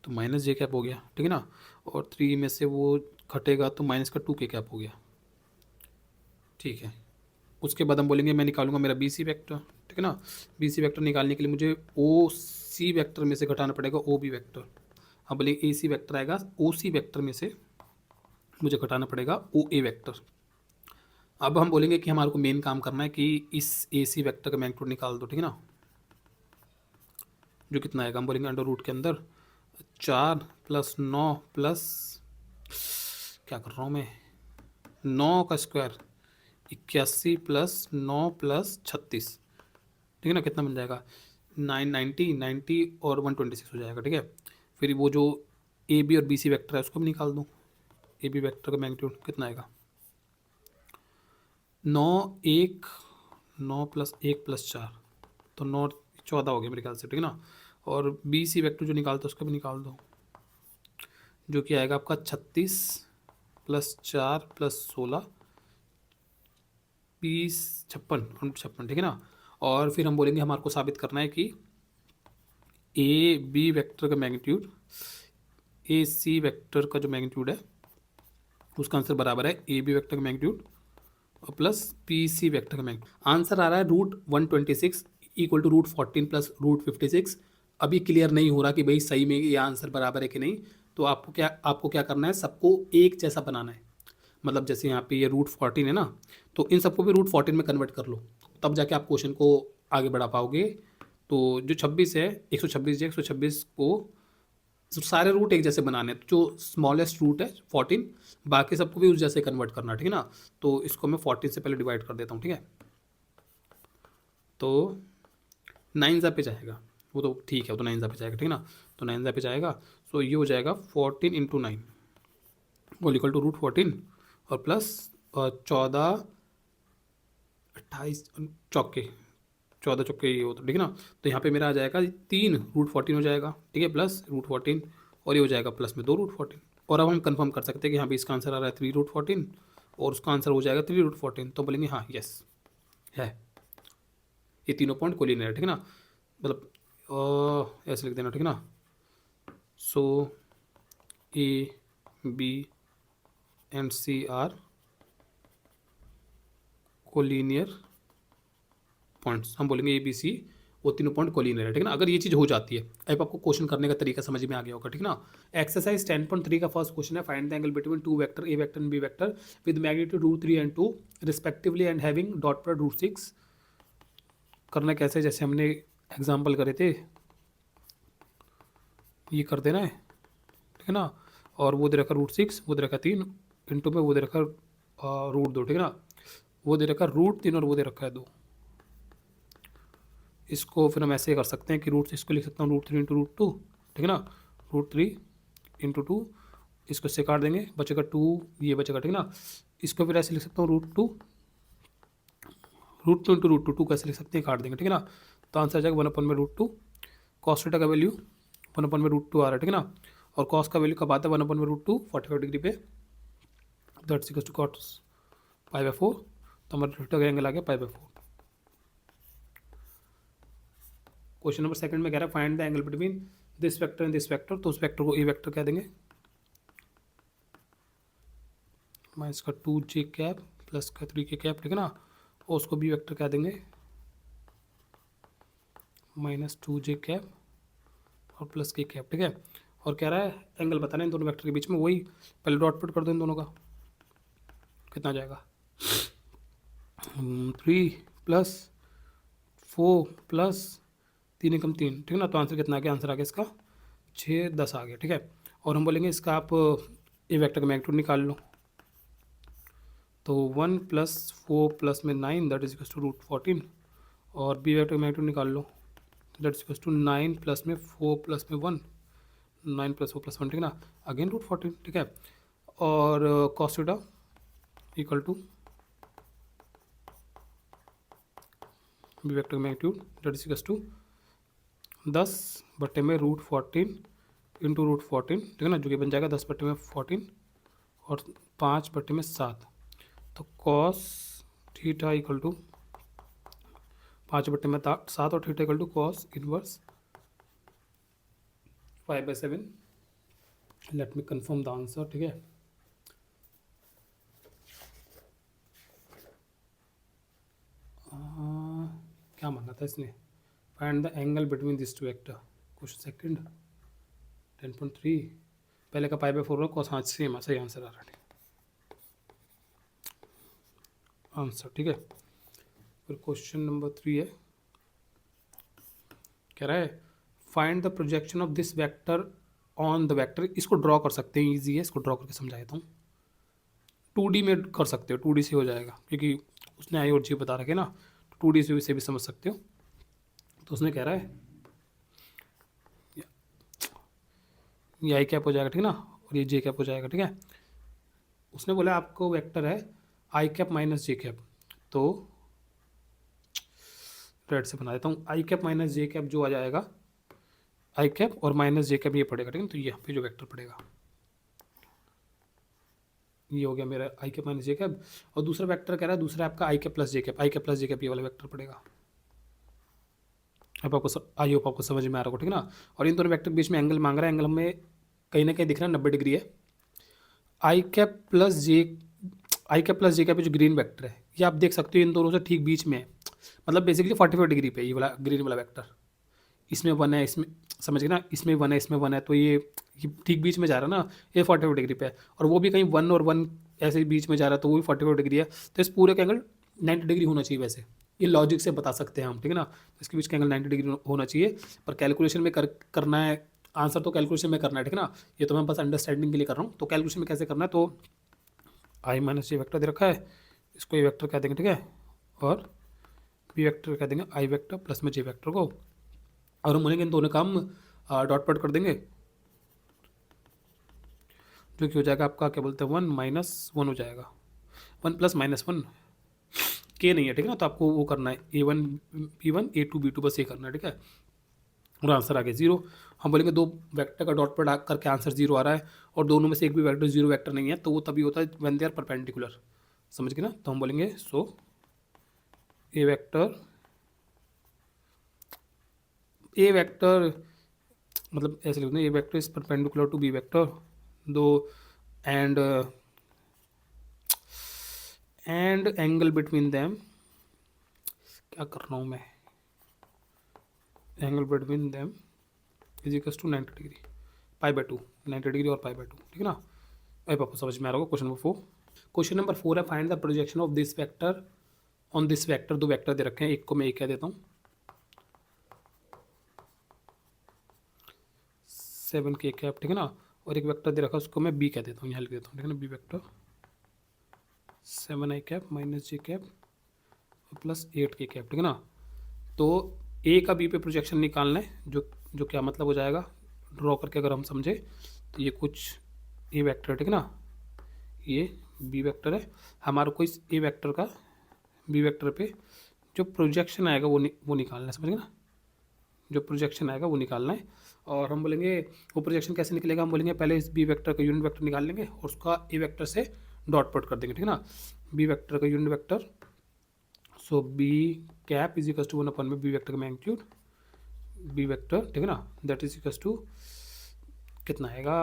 तो -j कैप हो गया, ठीक है ना। और 3 में से वो घटेगा तो माइनस का 2k कैप हो गया, ठीक है। उसके बाद हम बोलेंगे मैं निकालूंगा मेरा बी सी वैक्टर, ठीक है ना। बी सी वैक्टर निकालने के लिए मुझे ओ सी वैक्टर में से घटाना पड़ेगा ओ बी वैक्टर। अब बोलेंगे ए सी वैक्टर आएगा, ओ सी वैक्टर में से मुझे घटाना पड़ेगा ओ ए वैक्टर। अब हम बोलेंगे कि हमारे को मेन काम करना है कि इस ए सी वैक्टर का मैग्नीट्यूड निकाल दो, ठीक है ना, जो कितना आएगा, हम बोलेंगे अंडर रूट के अंदर 4 + 9 प्लस, क्या कर रहा हूँ मैं, 9 का स्क्वायर 81 + 9 + 36, ठीक है ना, कितना मिल जाएगा 90 और 126 हो जाएगा, ठीक है। फिर वो जो ए बी और बी सी वैक्टर है उसको भी निकाल दूँ। ए बी वैक्टर का मैग्नीट्यूड कितना आएगा, 9 + 1 + 4, तो 9 14 हो गया मेरे ख्याल से, ठीक है ना। और बी सी वैक्टर जो निकालता है उसका भी निकाल दो, जो कि आएगा आपका 36 + 4 + 16 20 56 ठीक है ना। और फिर हम बोलेंगे हमारे को साबित करना है कि ए बी वेक्टर का मैग्नीट्यूड ए सी वेक्टर का जो मैग्नीट्यूड है उसका आंसर बराबर है ए बी वेक्टर का मैग्नीट्यूड और प्लस पी सी वेक्टर का मैग्नीट्यूड। आंसर आ रहा है √126 इक्वल टू √14 प्लस √56। अभी क्लियर नहीं हो रहा कि भाई सही में ये आंसर बराबर है कि नहीं। तो आपको क्या करना है, सबको एक जैसा बनाना है। मतलब जैसे यहाँ पे ये √14 है ना, तो इन सबको भी √14 में कन्वर्ट कर लो, तब जाके आप क्वेश्चन को आगे बढ़ा पाओगे। तो जो 26 है 126 है 126 को सारे रूट एक जैसे बनाने हैं। तो जो स्मॉलेस्ट रूट है 14, बाकी सबको भी उस जैसे कन्वर्ट करना, ठीक है ना। तो इसको मैं 14 से पहले डिवाइड कर देता हूँ, ठीक है। तो 9 पे जाएगा वो, तो ठीक है, वो तो 9 पे जाएगा, ठीक है ना। तो 9 पे जाएगा, सो ये हो जाएगा 14 × 9 वो इक्वल टू √14 और प्लस 14 28 चौके 14 चौके ये होता, ठीक है ना। तो यहाँ पे मेरा आ जाएगा 3 √14 हो जाएगा, ठीक है, प्लस √14 और ये हो जाएगा प्लस में 2 √14। और अब हम कंफर्म कर सकते हैं कि यहाँ पे इसका आंसर आ रहा है 3 √14 और उसका आंसर हो जाएगा 3 √14। तो बोलेंगे हाँ यस है, ये तीनों पॉइंट कोलिनियर है, ठीक है ना। मतलब ऐसे लिख देना, ठीक है ना। So A B and C are collinear points. हम बोलेंगे ए बी सी वो तीनों पॉइंट कोलिनियर है, ठीक है ना। अगर ये चीज़ हो जाती है, अब आपको क्वेश्चन करने का तरीका समझ में आ गया होगा, ठीक है ना। एक्सरसाइज 10.3 का फर्स्ट क्वेश्चन है, find the angle between two vector A vector and B vector with magnitude √3 and 2 respectively and having dot product √6। करना कैसे, जैसे हमने एग्जाम्पल करे थे ये कर देना है, ठीक है ना। और वो दे रखा √6, वो दे रखा 3 इंटू में वो दे रखा √2, ठीक है ना। वो दे रखा √3 और वो दे रखा है 2। इसको फिर हम ऐसे कर सकते हैं कि इसको लिख सकता हूँ √3 × √2, ठीक है ना। √3 × 2 इसको से काट देंगे, बचेगा 2, ये बचेगा, ठीक है ना। इसको फिर ऐसे लिख सकता हूँ √2 √2 × √2 कैसे लिख सकते हैं, काट देंगे, ठीक है ना। तो आंसर आ जाएगा 1/√2। कॉस थीटा का वैल्यू 1/√2 आ रहा है, ठीक है ना। और कॉस का वैल्यू कब आता है 1/√2 45 डिग्री पे, दैट्स इक्वल टू कॉस π/4। तो हमारा थीटा का एंगल आ गया π/4। क्वेश्चन नंबर सेकंड में कह रहा है find the angle between this vector and this vector. तो उस वेक्टर को ए वेक्टर कह देंगे, माइनस का 2j प्लस का 3k, ठीक है ना। और उसको बी वेक्टर कह देंगे -2j और प्लस k, ठीक है। और कह रहा है एंगल बताना है इन दोनों वेक्टर के बीच में, वही पहले डॉट पुट कर दो इन दोनों का, कितना आ जाएगा 3 + 4 + 3 × 3, ठीक है ना। तो आंसर कितना आ गया, आंसर आ गया इसका 6 10 आ गया, ठीक है। और हम बोलेंगे इसका आप ए वेक्टर का मैग्नीट्यूड निकाल लो। तो 1 + 4 + में 9 दैट इज इक्वल टू √14 और बी वेक्टर का मैग्नीट्यूड निकाल लो, दैट इज इक्वल टू 9 + में 4 + में 1 9 + 4 + 1, ठीक है ना, अगेन √14, ठीक है। और cos theta equal to B vector का magnitude that is equal to 10/में √14 × √14, ठीक है ना, जो कि बन जाएगा 10/14 और 5/7। तो कॉस थीटा इक्वल टू 5/7 और theta equal to cos inverse 5/7। Let me confirm the answer, ठीक है। क्या मांगा था इसने, find the angle between this two vector. Question second 10.3 पहले का π/4 और कॉस, हाँ सेम सही आंसर आ रहा है आंसर, ठीक है। फिर क्वेश्चन नंबर 3 है, कह रहा है find the projection of this vector on the vector. इसको ड्रॉ कर सकते हैं, ईजी है, इसको ड्रॉ करके समझा देता हूँ। 2D में कर सकते हो, 2D से हो जाएगा क्योंकि उसने आई और जी बता रखे ना, तो 2D से भी समझ सकते हो। तो उसने कह रहा है ये आई कैप हो जाएगा, ठीक है ना, और ये जे कैप हो जाएगा, ठीक है। उसने बोला आपको वेक्टर है आई कैप माइनस जे कैप, तो रेड से बना देता हूँ। आई कैप माइनस जे कैप जो आ जाएगा, आई कैप और माइनस जे कैप ये पड़ेगा, ठीक है। तो ये यहाँ पे जो वेक्टर पड़ेगा ये हो गया मेरा आई कैप माइनस जे कैप। और दूसरा वेक्टर कह रहा है दूसरा आपका आई कैप प्लस जे कैप, आई कैप प्लस जे कैप ये वाला वेक्टर पड़ेगा। अब आपको आई होप आपको समझ में आ रहा होगा, ठीक है ना। और इन दोनों वेक्टर के बीच में एंगल मांग रहा है, एंगल हमें कहीं ना कहीं दिख रहा है 90 डिग्री है। आई कैप प्लस जे, आई कैप प्लस जे कैप जो ग्रीन वेक्टर है, ये आप देख सकते हो इन दोनों से ठीक बीच में है, मतलब बेसिकली 45 डिग्री पे ये वाला ग्रीन वाला वेक्टर। इसमें वन है, इसमें समझ गए ना, इसमें वन है, इसमें वन है, तो ये ठीक बीच में जा रहा है ना, ये 45 डिग्री पे है। और वो भी कहीं वन और वन ऐसे ही बीच में जा रहा है, तो वो भी 45 डिग्री है। तो इस पूरे का एंगल 90 डिग्री होना चाहिए वैसे, ये लॉजिक से बता सकते हैं हम, ठीक है ना। इसके बीच का एंगल 90 डिग्री होना चाहिए, पर कैलकुलेशन में करना है, आंसर तो कैलकुलेशन में करना है, ठीक है ना। ये तो मैं बस अंडरस्टैंडिंग के लिए कर रहा हूँ, तो कैलकुलेशन में कैसे करना है, तो आई माइनस जे वेक्टर दे रखा है, इसको ए वेक्टर कह देंगे, ठीक है, और बी वेक्टर कह देंगे आई वेक्टर प्लस में जे वेक्टर को, और हम बोलेंगे इन दोनों काम डॉट पॉट कर देंगे, जो कि हो जाएगा आपका क्या बोलते हैं 1 माइनस 1 हो जाएगा, 1 प्लस माइनस 1, के नहीं है, ठीक है ना। तो आपको वो करना है A1 B1 A2 B2 बस ये करना है, ठीक है। और आंसर आ गया 0। हम बोलेंगे दो वेक्टर का डॉट पर करके आंसर 0 आ रहा है, और दोनों में से एक भी वेक्टर 0 वेक्टर नहीं है, तो वो तभी होता है व्हेन दे आर परपेंडिकुलर, समझ गए ना। तो हम बोलेंगे सो ए वेक्टर मतलब ऐसे लिखते हैं, A vector is perpendicular to B vector, दो एंड एंगल बिटवीन देम, क्या कर रहा हूँ मैं, angle between them is equal to 90 degree π/2, 90 degree और π/2, ठीक है ना। अब आपको समझ में आ रहा होगा। क्वेश्चन नंबर 4, क्वेश्चन नंबर 4 है find the projection of this vector on this vector. दो वेक्टर दे रखे हैं, एक को मैं एक कह देता हूँ 7 के कैप, ठीक है ना, और एक वेक्टर दे रखा है उसको मैं बी कह देता हूँ, यहाँ लिख देता हूँ, ठीक है ना, B vector 7 I cap minus J cap plus 8 K cap, ठीक है ना। तो ए का बी पे प्रोजेक्शन निकालना है, जो क्या मतलब हो जाएगा, ड्रॉ करके अगर हम समझे तो ये कुछ ए वेक्टर है, ठीक है ना, ये बी वेक्टर है हमारे को, इस ए वेक्टर का बी वेक्टर पे जो प्रोजेक्शन आएगा वो निकालना है, समझ गए ना, जो प्रोजेक्शन आएगा वो निकालना है। और हम बोलेंगे वो प्रोजेक्शन कैसे निकलेगा, हम बोलेंगे पहले इस बी वेक्टर का यूनिट वेक्टर निकाल लेंगे और उसका ए वेक्टर से डॉट पॉट कर देंगे, ठीक है ना। बी वेक्टर का unit vector, so B cap is equal to 1 अपन में बी वेक्टर का मैग्नीट्यूड बी वेक्टर, ठीक है ना, दैट इज इक्वल टू कितना आएगा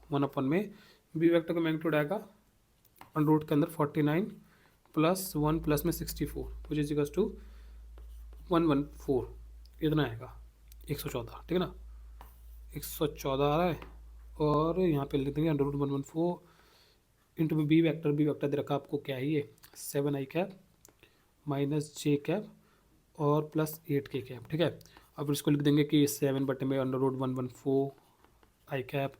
1 अपन में बी वेक्टर का मैग्नीट्यूड आएगा अंडर रूट के अंदर 49 प्लस 1 प्लस में 64 विच इज इक्वल टू 114, इतना आएगा 114, ठीक है ना, 114 आ रहा है। और यहाँ पे लिख देंगे under root 114 into B vector दे रखा आपको क्या है ये 7 I cap minus J cap और प्लस 8 के कैप, ठीक है। अब इसको लिख देंगे कि 7 बटे में अंडर रूट 114 आई कैप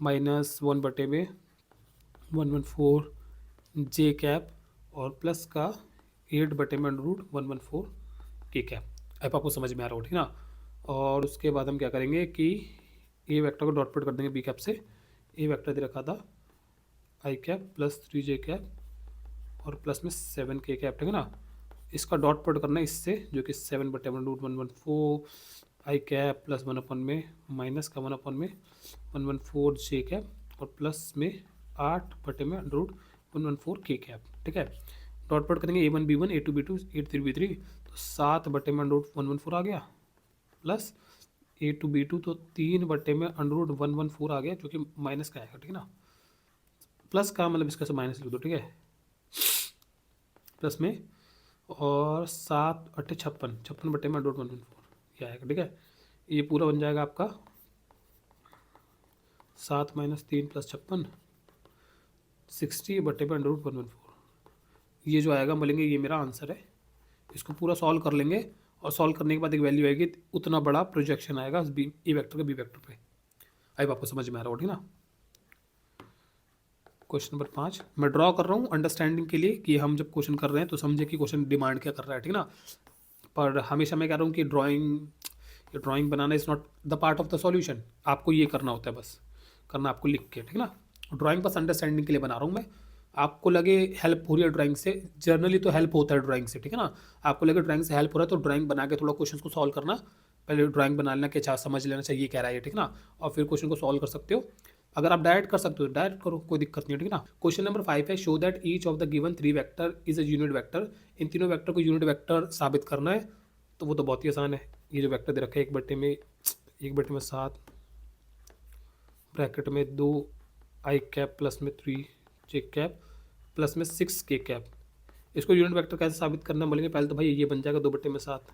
माइनस 1 बटे में 114 जे कैप और प्लस का 8 बटे में अंडर रूट 114 के कैप। अब आपको समझ में आ रहा हो, ठीक है ना। और उसके बाद हम क्या करेंगे कि ए वेक्टर को डॉट पॉट कर देंगे बी कैप से, ए वेक्टर दे रखा था आई कैप प्लस 3 जे कैप और प्लस में 7 के कैप, ठीक है ना। इसका डॉट पॉट करना है इससे, जो कि 7 बटे में रूट 114 आई कैप प्लस 1 अपन में माइनस का 1 अपन में 114 जे कैप और प्लस में 8 बटे में रूट 114 के कैप, ठीक है। डॉट पॉट करेंगे A1 B1 A2 B2 A3 B3, तो 7 बटे में अंडर रूट 114 आ गया प्लस A2 B2 तो 3 बटे में अंडर रूट 114 आ गया, जो कि माइनस का आएगा, ठीक है ना। प्लस का मतलब इसका से माइनस लिख दो, ठीक है, प्लस में और 7 8 56 बटे में अंडर रूट 114 ये आएगा, ठीक है। ये पूरा बन जाएगा आपका 7 माइनस 3 प्लस 56 60 बटे में अंडर रूट 114, ये जो आएगा बोलेंगे ये मेरा आंसर है। इसको पूरा सॉल्व कर लेंगे और सॉल्व करने के बाद एक वैल्यू आएगी, उतना बड़ा प्रोजेक्शन आएगा बी ए वेक्टर का बी वेक्टर पे। अब आपको समझ में आ रहा हो, ठीक है ना। क्वेश्चन नंबर 5 मैं ड्रॉ कर रहा हूँ अंडरस्टैंडिंग के लिए कि हम जब क्वेश्चन कर रहे हैं तो समझे कि क्वेश्चन डिमांड क्या कर रहा है, ठीक है ना। पर हमेशा मैं कह रहा हूँ कि drawing banana is not the part of the solution, आपको ये करना होता है, बस करना आपको लिख के, ठीक है ना। ड्राइंग बस अंडरस्टैंडिंग के लिए बना रहा हूँ मैं, आपको लगे हेल्प हो रही है ड्राइंग से, जनरली तो हेल्प होता है ड्राइंग से, ठीक है ना। आपको लगे ड्राइंग से हेल्प हो रहा है तो ड्राइंग बना के थोड़ा क्वेश्चन को सॉल्व करना, पहले ड्राइंग बना लेना कि अच्छा समझ लेना चाहिए कह रहा है, ठीक है ना, और फिर क्वेश्चन को सॉल्व कर सकते हो। अगर आप डायरेक्ट कर सकते हो डायरेक्ट करो, कोई दिक्कत नहीं है, ठीक है ना। क्वेश्चन नंबर 5 है show that each of the given 3 vector is a unit vector. इन तीनों वेक्टर को यूनिट वेक्टर साबित करना है, तो वो तो बहुत ही आसान है। ये जो वेक्टर दे रखा है 1/7 ब्रैकेट में 2 आई कैप प्लस में 3 जे कैप प्लस में 6 के कैप, इसको यूनिट वेक्टर कैसे साबित करना बोलेंगे? पहले तो भाई ये बन जाएगा 2/7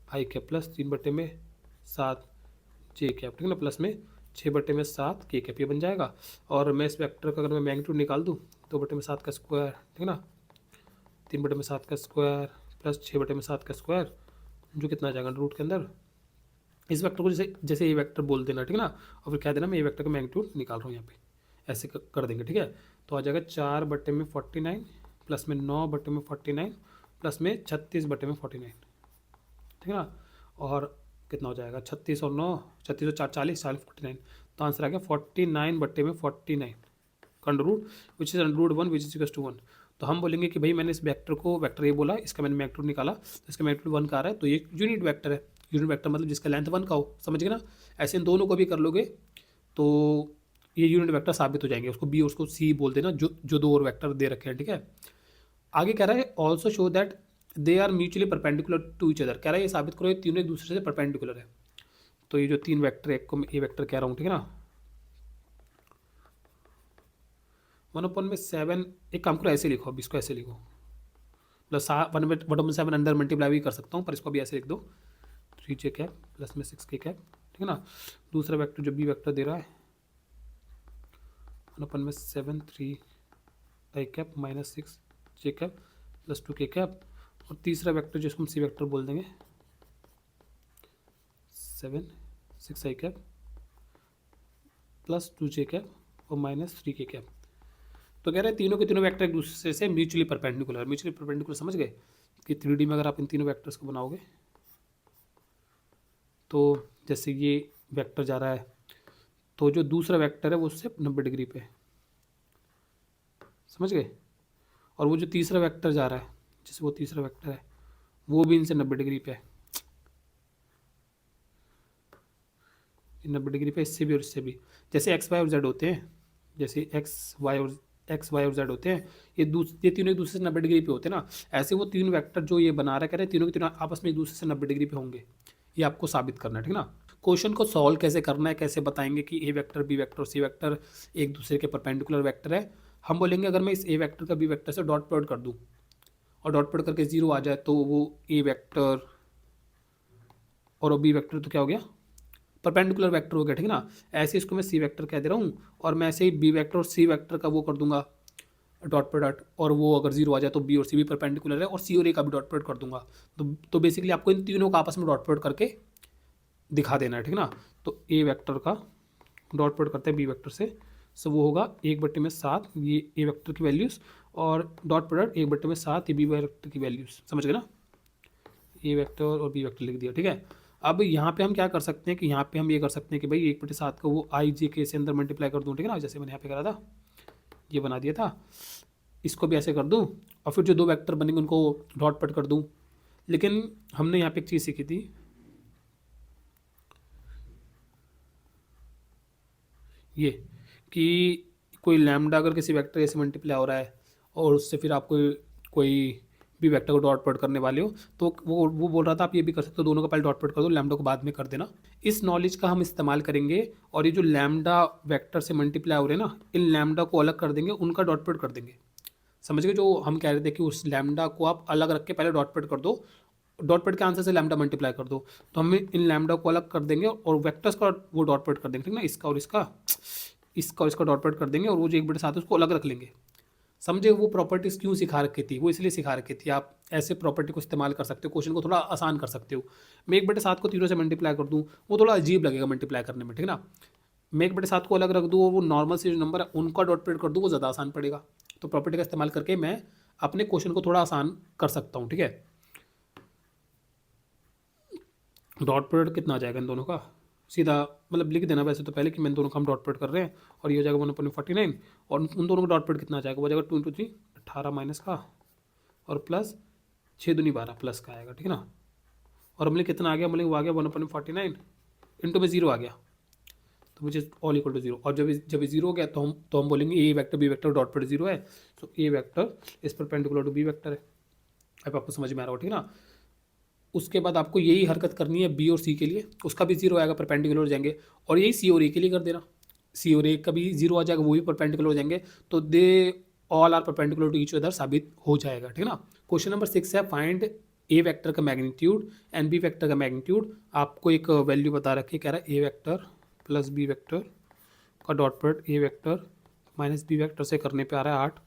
आई कैप प्लस 3/7 जे कैप, ठीक है ना, प्लस में 6/7 के कैप, ये बन जाएगा। और मैं इस वेक्टर का अगर मैं मैग्नीट्यूड निकाल दूँ 2/7 का स्क्वायर, ठीक है ना, 3/7 का स्क्वायर प्लस 6/7 का स्क्वायर, जो कितना आ जाएगा रूट के अंदर। इस वेक्टर को जैसे जैसे ये वेक्टर बोल देना, ठीक है ना, और फिर कह देना मैं ये वेक्टर का मैग्नीट्यूड निकाल रहा हूँ यहाँ पे, ऐसे कर देंगे, ठीक है। तो आ जाएगा 4/49 प्लस में 9/49 प्लस में 36/49, ठीक है ना। और कितना हो जाएगा 36 और 9, 36 और 4 40, 49, तो आंसर आ गया 49/49 under root which is under root 1 which is equal to 1। तो हम बोलेंगे कि भाई मैंने इस वेक्टर को वेक्टर ए बोला, इसका मैंने मैग्नीट्यूड निकाला, तो इसका मैग्नीट्यूड 1 का आ रहा है, तो ये यूनिट वेक्टर है। यूनिट वेक्टर मतलब जिसका लेंथ 1 का हो, समझ गए ना। ऐसे इन दोनों को भी कर लोगे तो ये यूनिट वेक्टर साबित हो जाएंगे। उसको बी और उसको सी बोल देना, जो दो और वेक्टर दे रखे हैं, ठीक है। आगे कह रहा है also show that they are mutually perpendicular to each other, कह रहा है ये साबित करो ये तीनों एक दूसरे से परपेंडिकुलर है। तो ये जो तीन वेक्टर है, एक को मैं ए वेक्टर कह रहा हूँ, ठीक है ना, 1/7, एक काम करो ऐसे लिखो, अब इसको ऐसे लिखो, प्लस 1/7 अंडर मल्टीप्लाई भी कर सकता हूँ, पर इसको भी ऐसे लिख दो 3 जे कैप प्लस में 6 के कैप, ठीक है ना। दूसरा वेक्टर जो बी वेक्टर दे रहा है 1/7 3 आई कैप माइनस 6 जे कैप प्लस 2 के कैप, और तीसरा वेक्टर जिसको हम सी वेक्टर बोल देंगे 7 6 आई कैप प्लस 2 जे कैप और माइनस 3 के कैप। तो कह रहे हैं तीनों के तीनों वेक्टर एक दूसरे से म्यूचुअली परपेंडिकुलर। म्यूचुअली परपेंडिकुलर समझ गए कि 3D में अगर आप इन तीनों वेक्टर्स को बनाओगे तो जैसे ये वेक्टर जा रहा है तो जो दूसरा वेक्टर है वो उससे 90 डिग्री पे, समझ गए। और वो जो तीसरा वेक्टर जा रहा है, जैसे वो तीसरा वेक्टर है वो भी इनसे 90 डिग्री पे है, 90 डिग्री पे इससे भी और इससे भी। जैसे एक्स वाई और जेड होते हैं, जैसे एक्स वाई और जेड होते हैं, ये तीनों एक दूसरे से 90 डिग्री पे होते हैं ना, ऐसे वो तीन वेक्टर जो ये बना रहा है, कह रहे हैं तीनों के तीनों आपस में एक दूसरे से 90 डिग्री पे होंगे। ये आपको साबित करना है, ठीक है ना। क्वेश्चन को सॉल्व कैसे करना है, कैसे बताएंगे कि ए वेक्टर बी वेक्टर और सी वेक्टर एक दूसरे के परपेंडिकुलर वेक्टर है। हम बोलेंगे अगर मैं इस ए वेक्टर का बी वेक्टर से डॉट प्रोडक्ट कर दूँ और डॉट प्रोडक्ट करके 0 आ जाए तो वो ए वेक्टर और बी वेक्टर तो क्या हो गया, परपेंडिकुलर वेक्टर हो गया, ठीक है ना। ऐसे इसको मैं सी वेक्टर कह दे रहा हूँ, और मैं ऐसे ही बी वेक्टर और सी वेक्टर का वो कर दूंगा डॉट प्रोडक्ट, और वो अगर 0 आ जाए तो बी और सी भी परपेंडिकुलर है, और सी और ए का भी डॉट प्रोडक्ट कर दूंगा। तो बेसिकली आपको इन तीनों का आपस में डॉट प्रोडक्ट करके दिखा देना है, ठीक है ना। तो ए वेक्टर का डॉट प्रोडक्ट करते हैं बी वेक्टर से, सो वो होगा 1/7 ये ए वेक्टर की वैल्यूज़, और डॉट प्रोडक्ट 1/7 ये बी वेक्टर की वैल्यूज़, समझ गए ना। ए वेक्टर और बी वेक्टर लिख दिया, ठीक है। अब यहाँ पे हम क्या कर सकते हैं कि यहाँ पे हम ये कर सकते हैं कि भाई 1/7 को वो आई जे के से अंदर मल्टीप्लाई कर दूँ, ठीक है ना, जैसे मैंने यहाँ पे करा था, ये बना दिया था, इसको भी ऐसे कर दूँ, और फिर जो दो वेक्टर बनेंगे उनको डॉट पट कर दूँ। लेकिन हमने यहाँ पे एक चीज़ सीखी थी, ये कि कोई लैम्डा अगर किसी वेक्टर से मल्टीप्लाई हो रहा है और उससे फिर आप कोई भी वेक्टर को डॉट प्रोडक्ट करने वाले हो, तो वो बोल रहा था आप ये भी कर सकते हो, दोनों का पहले डॉट प्रोडक्ट कर दो, लैम्डा को बाद में कर देना। इस नॉलेज का हम इस्तेमाल करेंगे, और ये जो लैम्डा वेक्टर से मल्टीप्लाई हो रहे हैं ना, इन लैम्डा को अलग कर देंगे, उनका डॉट प्रोडक्ट कर देंगे, समझ गए। जो हम कह रहे थे कि उस लैम्डा को आप अलग रख के पहले डॉट प्रोडक्ट कर दो, डॉट प्रोडक्ट के आंसर से लैम्डा मल्टीप्लाई कर दो, तो हम इन लैम्डा को अलग कर देंगे और वेक्टर्स का वो डॉट प्रोडक्ट कर देंगे, ठीक ना, इसका और इसका डॉट प्रोडक्ट कर देंगे, और वो जो 1/7 उसको अलग रख लेंगे। समझे वो प्रॉपर्टीज़ क्यों सिखा रखी थी, वो इसलिए सिखा रखी थी आप ऐसे प्रॉपर्टी को इस्तेमाल कर सकते हो, क्वेश्चन को थोड़ा आसान कर सकते हो। मैं 1/7 को 3 से मल्टीप्लाई कर दूँ वो थोड़ा अजीब लगेगा मल्टीप्लाई करने में, ठीक है ना। मैं 1/7 को अलग रख दूँ और वो नॉर्मल से जो नंबर है उनका डॉट प्रोडक्ट कर दूँ, वो ज़्यादा आसान पड़ेगा। तो प्रॉपर्टी का इस्तेमाल करके मैं अपने क्वेश्चन को थोड़ा आसान कर सकता हूँ, ठीक है। डॉट प्रोडक्ट कितना आ जाएगा इन दोनों का, सीधा मतलब लिख देना वैसे तो पहले कि मैं इन दोनों का हम डॉट प्रोडक्ट कर रहे हैं, और ये हो जाएगा 1/49, और उन दोनों का डॉट प्रोडक्ट कितना आ जाएगा, वो जाएगा 2 × 3 18 माइनस का, और प्लस 6 दूनी 12 प्लस का आएगा, ठीक है ना। और हमने कितना आ गया, मतलब वो आ गया 1/49 इंटू में 0 आ गया, तो मुझे ऑल इक्वल टू 0। और जब 0 हो गया तो हम बोलेंगे A vector B vector dot product 0 है, so A vector is perpendicular to B vector है। अब आपको समझ में आ रहा हो, ठीक है ना। उसके बाद आपको यही हरकत करनी है बी और सी के लिए, उसका भी जीरो आएगा, परपेंडिकुलर हो जाएंगे, और यही सी और ए के लिए कर देना, सी और ए का भी जीरो आ जाएगा, वो भी परपेंडिकुलर हो जाएंगे, तो they all are perpendicular to each other साबित हो जाएगा, ठीक है ना। क्वेश्चन नंबर 6 है फाइंड ए वेक्टर का मैग्नीट्यूड एंड बी वेक्टर का मैग्नीट्यूड। आपको एक वैल्यू बता रखी है, कह रहा है A vector plus B vector का dot product A vector minus B vector से करने पे आ रहा है 8,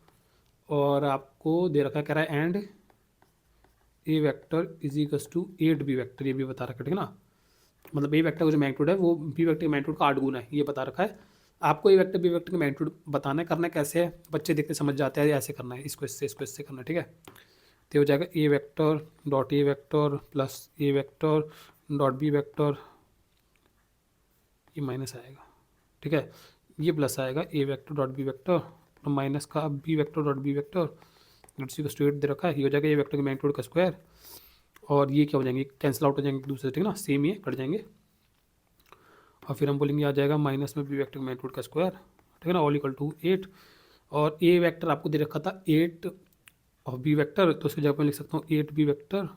और आपको दे रखा है, कह रहा है and A vector is equals to 8 B vector, ये भी बता रखा है, ठीक है ना। मतलब ए वेक्टर का जो मैग्नीट्यूड है वो बी वेक्टर के मैग्नीट्यूड का 8 गुना है, ये बता रखा है। आपको ए वेक्टर बी वेक्टर का मैग्नीट्यूड बताना है, करना कैसे है, बच्चे देखते समझ जाते हैं, ऐसे करना है, इसको इससे करना है, ठीक है। तो हो जाएगा A vector dot A vector plus A vector dot B vector, ये माइनस आएगा, ठीक है, ये प्लस आएगा A vector dot B vector और माइनस का B vector dot B vector straight दे रखा है, ये हो जाएगा ए वेक्टर के मैग्नीट्यूड का स्क्वायर, और ये क्या हो जाएंगे, कैंसिल आउट हो जाएंगे एक दूसरे, ठीक है ना, सेम ही कट जाएंगे, और फिर हम बोलेंगे आ जाएगा माइनस में बी वेक्टर के मैग्नीट्यूड का स्क्वायर, ठीक है ना, ऑल इक्वल टू 8, और ए वेक्टर आपको दे रखा था 8 और बी वेक्टर, तो उसकी जगह पर लिख सकता हूँ 8 बी वेक्टर,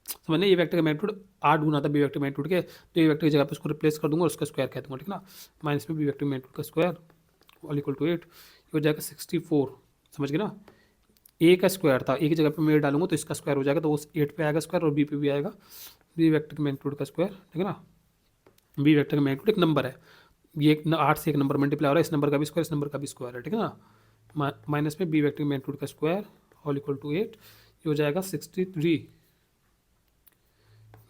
समझने, ए वेक्टर का मैग्नीट्यूड 8 गुना था बी वेक्टर मैग्नीट्यूड के, तो ए वेक्टर की जगह पे उसको रिप्लेस कर दूंगा और उसका स्क्वायर कह दूंगा, ठीक है ना, माइनस में बी वेक्टर मैग्नीट्यूड का स्क्वायर ऑल इक्वल टू 8, ये हो जाएगा 64, समझ गए ना। ए का स्क्वायर था, ए की जगह पे मैं डालूंगा तो इसका स्क्वायर हो जाएगा, तो उस 8 पे आएगा स्क्वायर और बी पे भी आएगा बी वेक्टर के मैग्नीट्यूड का स्क्वायर, ठीक है ना। बी वेक्टर का मैग्नीट्यूड एक नंबर है, ये 8 से एक नंबर मल्टीप्लाई हो रहा है, इस नंबर का भी स्क्वायर, इस नंबर का भी स्क्वायर है, ठीक है ना, माइनस में बी वेक्टर के मैग्नीट्यूड का स्क्वायर ऑल इक्वल टू 8, ये हो जाएगा 63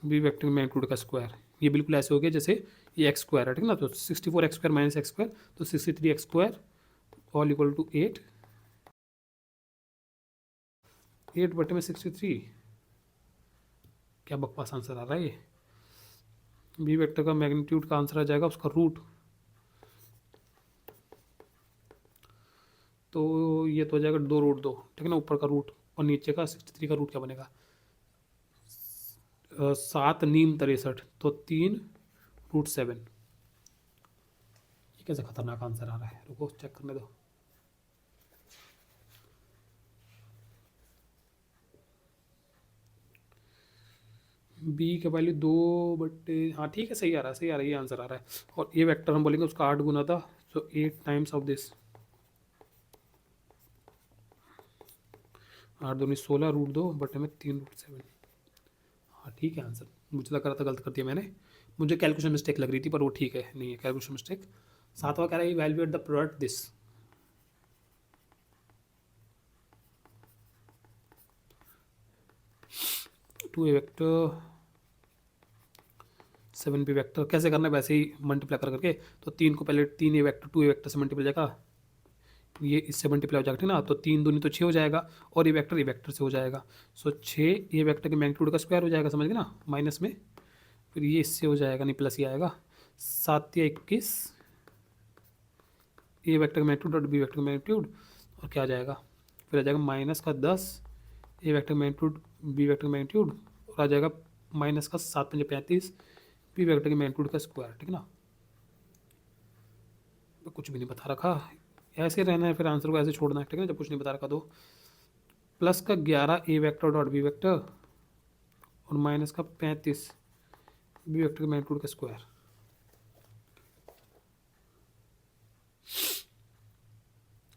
बी वेक्टर मैग्नीट्यूड का स्क्वायर, ये बिल्कुल ऐसे हो गया जैसे ये एक्स स्क्वायर है, ठीक है ना, तो 64 x square minus x square, तो 63 x square all equal to 8, 8 बटे में 63, क्या बकवास आंसर आ रहा है ये, बी वेक्टर का मैग्नीट्यूड का आंसर आ जाएगा उसका रूट, तो ये तो हो जाएगा 2√2, ठीक है ना, ऊपर का रूट और नीचे का 63 का रूट क्या बनेगा, 7 नीम 63, तो 3√7, ये कैसे खतरनाक आंसर आ रहा है, रुको चेक करने दो। बी का वैल्यू 2 बटे, हाँ ठीक है, सही आ रहा है, सही आ रहा है, ये आंसर आ रहा है, और ये वेक्टर हम बोलेंगे उसका 8 गुना था, सो 8 टाइम्स ऑफ दिस, 8 दूनी 16 √2 बटे में 3√7, हाँ ठीक है आंसर, मुझे लग रहा था गलत कर दिया मैंने, मुझे कैलकुलेशन मिस्टेक लग रही थी, पर वो ठीक है, नहीं है कैलकुलेशन मिस्टेक। 7वां कह रहा है evaluate the product this, two A vector 7 B vector, कैसे करना है वैसे ही मल्टीप्लाई करके, तो 3 को पहले 3 ए वेक्टर 2 ए वेक्टर से मल्टीप्लाई जाएगा, ये इससे मल्टीप्लाई हो जाएगा, ठीक है ना, तो 3 दूनी तो 6 हो जाएगा, और ए वेक्टर से हो जाएगा, सो 6 ए वेक्टर के मैग्नीट्यूड का स्क्वायर हो जाएगा, समझ गए ना, माइनस में फिर ये इससे हो जाएगा, नहीं प्लस ही आएगा, 7 या 21 ए वेक्टर का मैग्नीट्यूड और बी वेक्टर का मैग्नीट्यूड, और क्या आ जाएगा, फिर आ जाएगा माइनस का 10 A vector magnitude B vector magnitude, और आ जाएगा माइनस का 7×35 बी वेक्टर के मैग्नीट्यूड का स्क्वायर, ठीक है ना, तो कुछ भी नहीं बता रखा, ऐसे रहना है, फिर आंसर को ऐसे छोड़ना है, ठीक है ना, जब कुछ नहीं बता रखा तो प्लस का 11 ए वेक्टर डॉट बी वेक्टर और माइनस का 35 बी वेक्टर के मैग्नीट्यूड का स्क्वायर,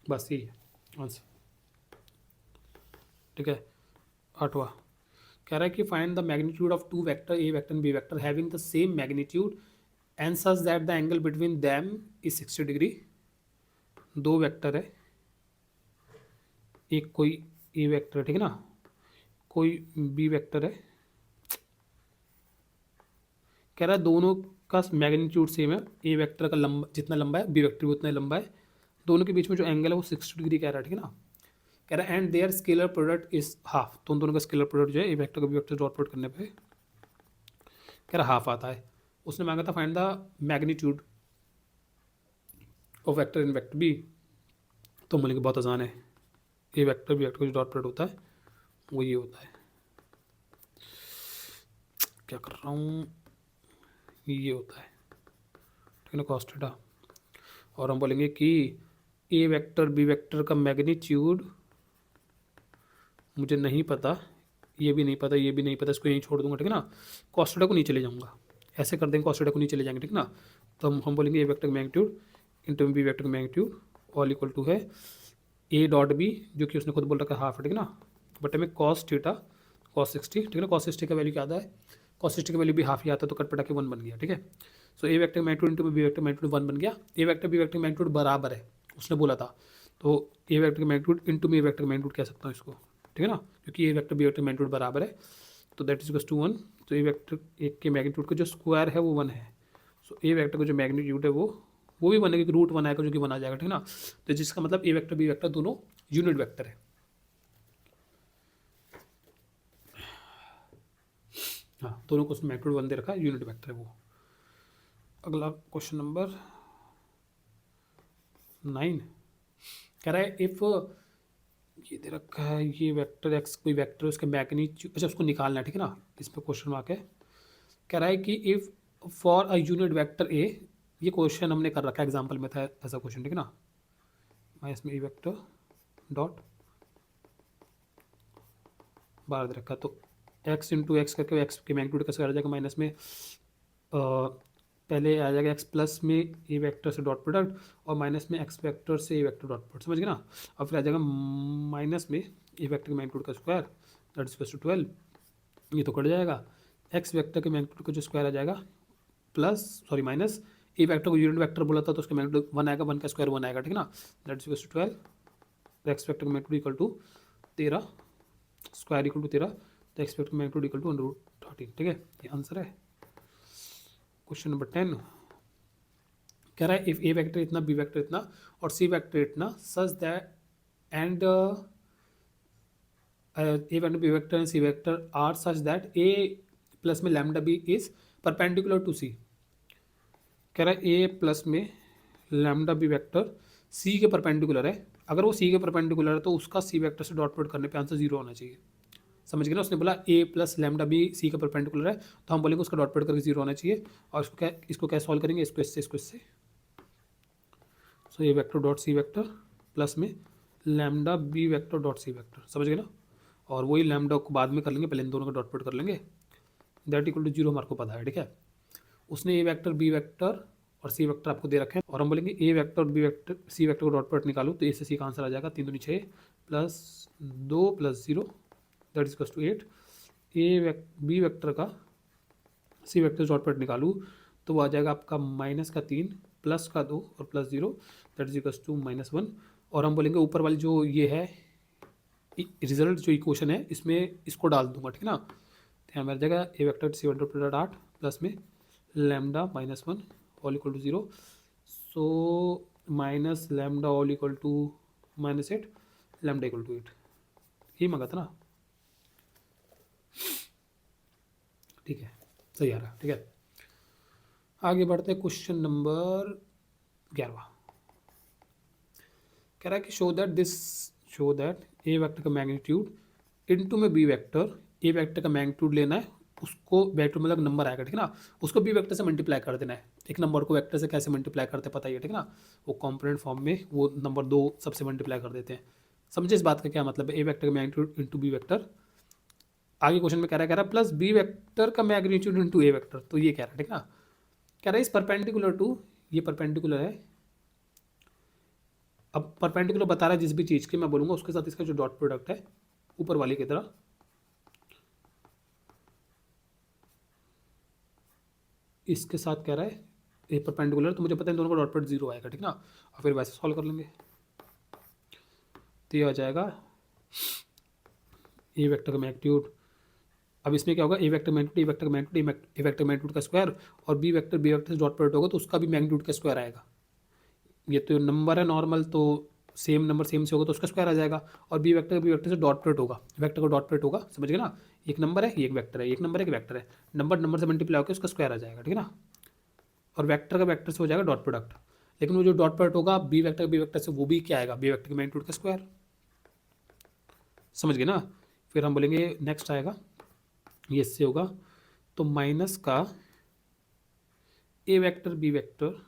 बस यही है आंसर, ठीक है। 8वां कह रहा है कि find the magnitude of 2 vector A vector and B vector having the same magnitude and such that the angle between them is 60 degree. 2 vector है, एक कोई ए वेक्टर है, ठीक है ना, कोई बी वेक्टर है, कह रहा है दोनों का मैग्नीट्यूड सेम है, ए वेक्टर का लंबा जितना लंबा है बी वेक्टर भी उतना ही लंबा है, दोनों के बीच में जो एंगल है वो 60 डिग्री कह रहा है, ठीक है ना, कह रहा है and their scalar product is half, तो उन दोनों का स्केलर प्रोडक्ट जो है ए वेक्टर का बी वेक्टर डॉट प्रोडक्ट करने पे कह रहा हाफ आता है। उसने मांगा था find the magnitude of vector in vector B, तो बोलेंगे बहुत आसान है, ए वेक्टर बी वेक्टर का जो डॉट प्रोडक्ट होता है वो ये होता है, क्या कर रहा हूँ, ये होता है, ठीक है ना, cos थीटा, और हम बोलेंगे कि ए वेक्टर बी वेक्टर का मैग्नीट्यूड मुझे नहीं पता, ये भी नहीं पता, ये भी नहीं पता, इसको यहीं छोड़ दूंगा, ठीक है ना। कॉस थीटा को नीचे ले जाऊंगा, ऐसे कर देंगे, कॉस थीटा को नीचे ले जाएंगे, ठीक है ना। तो हम बोलेंगे A vector magnitude into B vector magnitude all equal to है ए डॉट बी, जो कि उसने खुद बोल रखा है हाफ है, ठीक है ना, बटे में कॉस थीटा कॉस 60, ठीक है ना। कॉस 60 का वैल्यू क्या आता है, कॉस 60 का वैल्यू भी हाफ ही आता है, तो कट पटा के 1 बन गया, ठीक है। So A vector magnitude into B vector magnitude 1 बन गया। A vector B vector magnitude बराबर है, उसने बोला था, तो A vector magnitude into B vector magnitude कह सकता हूँ इसको, ठीक है ना, क्योंकि A vector B vector magnitude बराबर है, तो दैट इज इक्वल्स टू 1। तो ए वेक्टर एक के मैग्नीट्यूड का जो स्क्वायर है वो 1 है, सो ए वेक्टर का जो मैग्नीट्यूड है वो भी 1 है, क्योंकि रूट 1 आएगा जो कि 1 आ जाएगा, ठीक है ना। तो जिसका मतलब ए वेक्टर बी वेक्टर दोनों यूनिट वेक्टर है। हाँ, दोनों को उसने मैग्नीट्यूड 1 दे रखा है, यूनिट वेक्टर है वो। अगला क्वेश्चन नंबर 9 कह रहा है इफ ये दे रखा है, ये वेक्टर एक्स कोई वेक्टर उसके मैग्नीट्यूड, अच्छा उसको निकालना है, ठीक है ना, इस पर क्वेश्चन मार्क है। कह रहा है कि if for a unit vector A, ये क्वेश्चन हमने कर रखा है, एग्जाम्पल में था ऐसा क्वेश्चन, ठीक है ना। माइनस में ए वेक्टर डॉट बाहर दे रखा, तो एक्स इंटू एक्स करके एक्स के मैग्नीट्यूड कैसे आ जाएगा, माइनस में पहले आ जाएगा एक्स प्लस में ए वेक्टर से डॉट प्रोडक्ट और माइनस में एक्स वेक्टर से ए वेक्टर डॉट प्रोडक्ट, समझ गए ना। और फिर आ जाएगा माइनस में ए वेक्टर के मैग्नीट्यूड का square that is equals to 12, ये तो कट जाएगा। एक्स वेक्टर के मैग्नीट्यूड का जो स्क्वायर आ जाएगा प्लस सॉरी माइनस ए वेक्टर को यूनिट वेक्टर बोला था, तो उसका मैग्नीट्यूड 1 आएगा, 1 का स्क्वायर 1 आएगा, ठीक है ना, that is equals to 12। X vector का magnitude equal to 13 square equal to 13, तो एक्स वेक्टर का मैग्नीट्यूड इक्वल टू √13, ठीक है, ये आंसर है। क्वेश्चन नंबर 10 कह रहा है इफ ए वेक्टर इतना बी वेक्टर इतना और सी वेक्टर इतना such that and A vector B vector and C vector are such that A plus में lambda B is perpendicular to C. कह रहा है ए प्लस में लैम्डा बी वेक्टर सी के perpendicular है, अगर वो सी के परपेंडिकुलर है तो उसका सी वेक्टर से डॉट प्रोडक्ट करने पे आंसर 0 होना चाहिए, समझ गए ना। उसने बोला ए प्लस लैम्डा बी सी का परपेंडिकुलर है, तो हम बोलेंगे उसका डॉट प्रोडक्ट करके 0 होना चाहिए। और इसको क्या सॉल्व करेंगे, इसको इससे so A vector dot C vector plus में lambda B vector dot C vector, समझ गए ना। और वही लैम्डा को बाद में कर लेंगे, पहले इन दोनों का डॉट प्रोडक्ट कर लेंगे, दैट इक्वल टू 0 हमारे को पता है, ठीक है। उसने ए वेक्टर बी वेक्टर और सी वेक्टर आपको दे रखे हैं, और हम बोलेंगे A vector B vector C vector को डॉट प्रोडक्ट निकालो, तो ए से सी का आंसर आ जाएगा 3 दूनी 6 plus 2 plus 0 that is equal to 8। B vector का सी वेक्टर डॉट प्रोडक्ट निकालूँ तो वो आ जाएगा आपका माइनस का 3 प्लस का 2 और plus 0 that is equal to -1। और हम बोलेंगे ऊपर वाली जो ये है रिजल्ट जो इक्वेशन है इसमें इसको डाल दूंगा, ठीक है ना। तो यहाँ मेरा जाएगा A vector C vector plus 8 plus में lambda -1 all equal to 0, so minus lambda all equal to -8 lambda equal to 8, यही मांगा था ना, ठीक है, सही आ रहा है, ठीक है। आगे बढ़ते हैं क्वेश्चन नंबर 11 कह रहा है कि शो दैट ए वेक्टर का मैग्नीट्यूड इनटू में बी वेक्टर, ए वेक्टर का मैग्नीट्यूड लेना है, उसको वेक्टर मतलब नंबर आएगा, ठीक है ना, उसको बी वेक्टर से मल्टीप्लाई कर देना है। एक नंबर को वेक्टर से कैसे मल्टीप्लाई करते पता ही है, ठीक है ना, वो कॉम्पोनेंट फॉर्म में वो नंबर 2 सबसे मल्टीप्लाई कर देते हैं। समझे इस बात का क्या मतलब है, ए वेक्टर का मैग्नीट्यूड इंटू बी वेक्टर। आगे क्वेश्चन में कह रहा है प्लस बी वेक्टर का मैग्नीट्यूड इंटू ए वेक्टर, तो ये कह रहा है, ठीक है ना, कह रहा है इस परपेंडिकुलर टू, ये परपेंडिकुलर है, अब परपेंडिकुलर बता रहा है जिस भी चीज़ की मैं बोलूँगा उसके साथ इसका जो डॉट प्रोडक्ट है ऊपर वाली की तरह, इसके साथ कह रहा है ये परपेंडिकुलर, तो मुझे पता है इन दोनों का डॉट प्रोडक्ट 0 आएगा, ठीक ना। और फिर वैसे सॉल्व कर लेंगे, तो ये आ जाएगा ए वेक्टर का मैग्नीट्यूड, अब इसमें क्या होगा A vector magnitude A vector magnitude A vector magnitude का स्क्वायर और बी वेक्टर से डॉट प्रोडक्ट होगा तो उसका भी मैग्नीट्यूड का स्क्वायर आएगा। ये तो नंबर है नॉर्मल, तो सेम नंबर सेम से होगा तो उसका स्क्वायर आ जाएगा, और बी वेक्टर से डॉट प्रोडक्ट होगा, वेक्टर का डॉट प्रोडक्ट होगा, समझ गए ना। एक नंबर है, एक वेक्टर है, एक नंबर है, एक वेक्टर है, नंबर से मल्टीप्लाई होकर उसका स्क्वायर आ जाएगा, ठीक है ना। और वेक्टर का वेक्टर से हो जाएगा डॉट प्रोडक्ट, लेकिन वो जो डॉट प्रोडक्ट होगा बी वेक्टर से वो भी क्या आएगा, बी वेक्टर के मैग्नीट्यूड का स्क्वायर, समझ गए ना। फिर हम बोलेंगे नेक्स्ट आएगा ये इससे होगा, तो माइनस का A vector B vector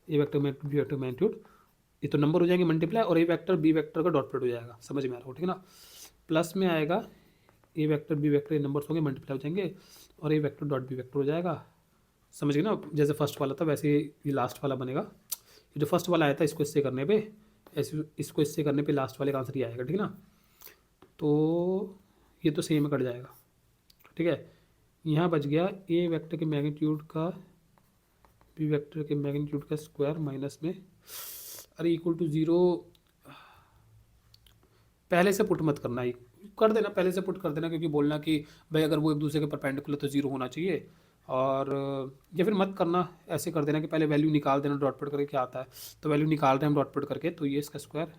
magnitude B vector magnitude, ये तो नंबर हो जाएंगे मल्टीप्लाई, और ए वेक्टर बी वेक्टर का डॉट प्रोडक्ट हो जाएगा, समझ में आ रहा हो, ठीक है ना। प्लस में आएगा ए वेक्टर बी वेक्टर, ये नंबर्स होंगे मल्टीप्लाई हो जाएंगे और A vector dot B vector हो जाएगा। समझ गए ना, जैसे फर्स्ट वाला था वैसे ये लास्ट वाला बनेगा। ये जो फर्स्ट वाला आया था इसको इससे करने पे, इसको इससे करने पे लास्ट वाले का आंसर ये आएगा, ठीक है ना। तो ये तो सेम कट जाएगा, ठीक है। यहाँ बच गया ए वेक्टर के मैग्नीट्यूड का बी वेक्टर के मैग्नीट्यूड का स्क्वायर माइनस में, अरे इक्वल टू 0। पहले से पुट मत करना, ही कर देना, पहले से पुट कर देना, क्योंकि बोलना कि भाई अगर वो एक दूसरे के परपेंडिकुलर तो 0 होना चाहिए। और या फिर मत करना, ऐसे कर देना कि पहले वैल्यू निकाल देना डॉट पुट करके क्या आता है। तो वैल्यू निकाल रहे हैं हम डॉट पुट करके, तो ये इसका स्क्वायर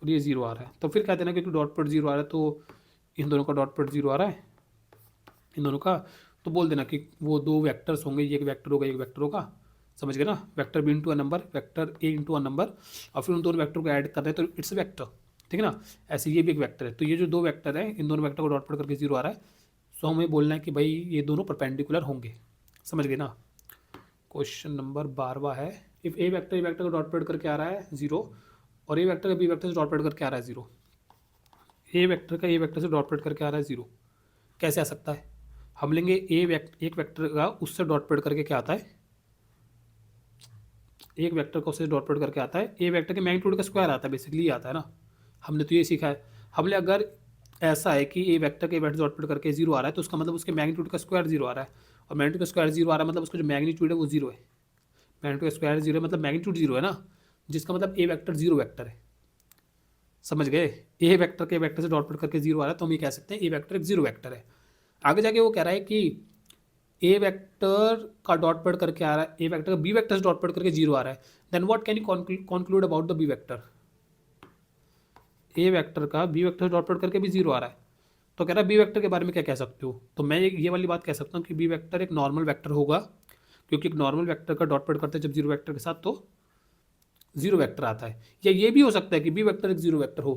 और ये 0 आ रहा है। तो फिर क्या देना, क्योंकि डॉट पुट 0 आ रहा है तो इन दोनों का डॉट पुट 0 आ रहा है, इन दोनों का। तो बोल देना कि वो दो वेक्टर्स होंगे, ये एक वेक्टर होगा एक वेक्टर होगा, समझ गए ना। Vector B into a number, vector A into a number, और फिर उन दोनों वेक्टर को ऐड कर रहे हैं तो इट्स वेक्टर, ठीक है ना। ऐसे ये भी एक वेक्टर है, तो ये जो दो वेक्टर है इन दोनों वेक्टर को डॉट प्रोडक्ट करके 0 आ रहा है। सो हमें बोलना है कि भाई ये दोनों परपेंडिकुलर होंगे, समझ गए ना। क्वेश्चन नंबर 12 है, इफ ए वेक्टर को डॉट प्रोडक्ट करके आ रहा है 0 और ए वेक्टर का बी वेक्टर से डॉट प्रोडक्ट करके आ रहा है 0, ए वेक्टर का ए वेक्टर से डॉट प्रोडक्ट करके आ रहा है 0, कैसे आ सकता है। हम लेंगे एक वेक्टर का उससे डॉट प्रोडक्ट करके क्या आता है, एक वेक्टर को उससे डॉट प्रोडक्ट करके आता है, ए वेक्टर के मैग्नीट्यूड का स्क्वायर आता है, बेसिकली आता है ना। हमने तो ये सीखा है। हमने अगर ऐसा है कि ए वेक्टर के वेक्टर डॉट प्रोडक्ट करके 0 आ रहा है तो उसका मतलब उसके मैग्नीट्यूड का स्क्वायर 0 आ रहा है, और मैग्नीट्यूड का स्क्वायर 0 आ रहा है मतलब उसका जो मैग्नीट्यूड है वो 0 है। मैग्नीट्यूड का स्क्वायर 0 है मतलब मैग्नीट्यूड 0 है ना, जिसका मतलब ए वेक्टर 0 वेक्टर है, समझ गए। ए वेक्टर के वेक्टर से डॉट प्रोडक्ट करके 0 आ रहा है तो हम ये कह सकते हैं ए वेक्टर एक 0 वेक्टर है। आगे जाके वो कह रहा है कि ए वेक्टर का डॉट प्रोडक्ट करके आ रहा है, ए वेक्टर का बी वेक्टर से डॉट प्रोडक्ट करके 0 आ रहा है, then what can you conclude about the B vector. A vector का बी वेक्टर से डॉट प्रोडक्ट करके भी 0 आ रहा है, तो कह रहा है बी वेक्टर के बारे में क्या कह सकते हो। तो मैं ये वाली बात कह सकता हूँ कि बी वेक्टर एक नॉर्मल वेक्टर होगा, क्योंकि एक नॉर्मल वेक्टर का डॉट प्रोडक्ट करते हैं जब 0 वेक्टर के साथ तो 0 वेक्टर आता है। या ये भी हो सकता है कि बी वेक्टर एक 0 वेक्टर हो,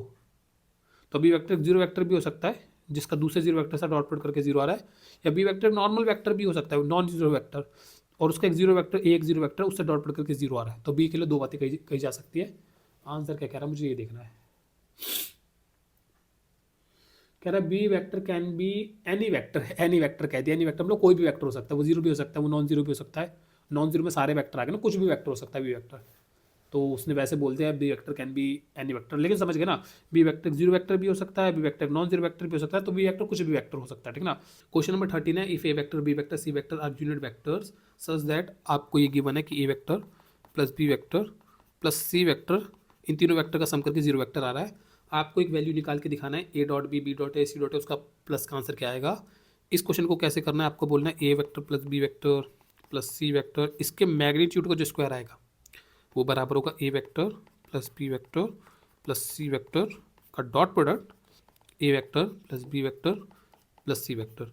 तो बी वेक्टर एक 0 वेक्टर भी हो सकता है जिसका दूसरे 0 वेक्टर से डॉट प्रोडक्ट करके 0 आ रहा है, या बी वेक्टर नॉर्मल वेक्टर भी हो सकता है, नॉन 0 वेक्टर, और उसका एक 0 वेक्टर एक 0 वेक्टर उससे डॉट प्रोडक्ट करके 0 आ रहा है। तो बी के लिए दो बातें कही जा सकती है। आंसर क्या कह रहा है मुझे ये देखना है। कह रहा है B vector can be any vector, any vector कह दिया, एनी वेक्टर मतलब कोई भी वेक्टर हो सकता है, वो 0 भी हो सकता है, वो नॉन 0 भी हो सकता है। नॉन 0 में सारे वेक्टर आ गए ना, कुछ भी वेक्टर हो सकता है बी वेक्टर। तो उसने वैसे बोल दिया B vector can be any vector, लेकिन समझ गए ना, बी वेक्टर 0 वेक्टर भी हो सकता है, बी वेक्टर नॉन 0 वेक्टर भी हो सकता है, तो बी वेक्टर कुछ भी वेक्टर हो सकता है, ठीक ना। क्वेश्चन नंबर 13 है, if A vector B vector C vector are unit vectors such that, आपको ये गिवन है कि A vector plus B vector plus C vector इन तीनों वेक्टर का सम करके 0 वेक्टर आ रहा है। आपको एक वैल्यू निकाल के दिखाना है, A dot B dot A C dot A, उसका प्लस का आंसर क्या आएगा। इस क्वेश्चन को कैसे करना है, आपको बोलना है A vector plus B vector plus C vector, इसके मैग्नीट्यूड का जो स्क्वायर आएगा वो बराबर होगा A vector plus B vector plus C vector का dot product A vector plus B vector plus C vector.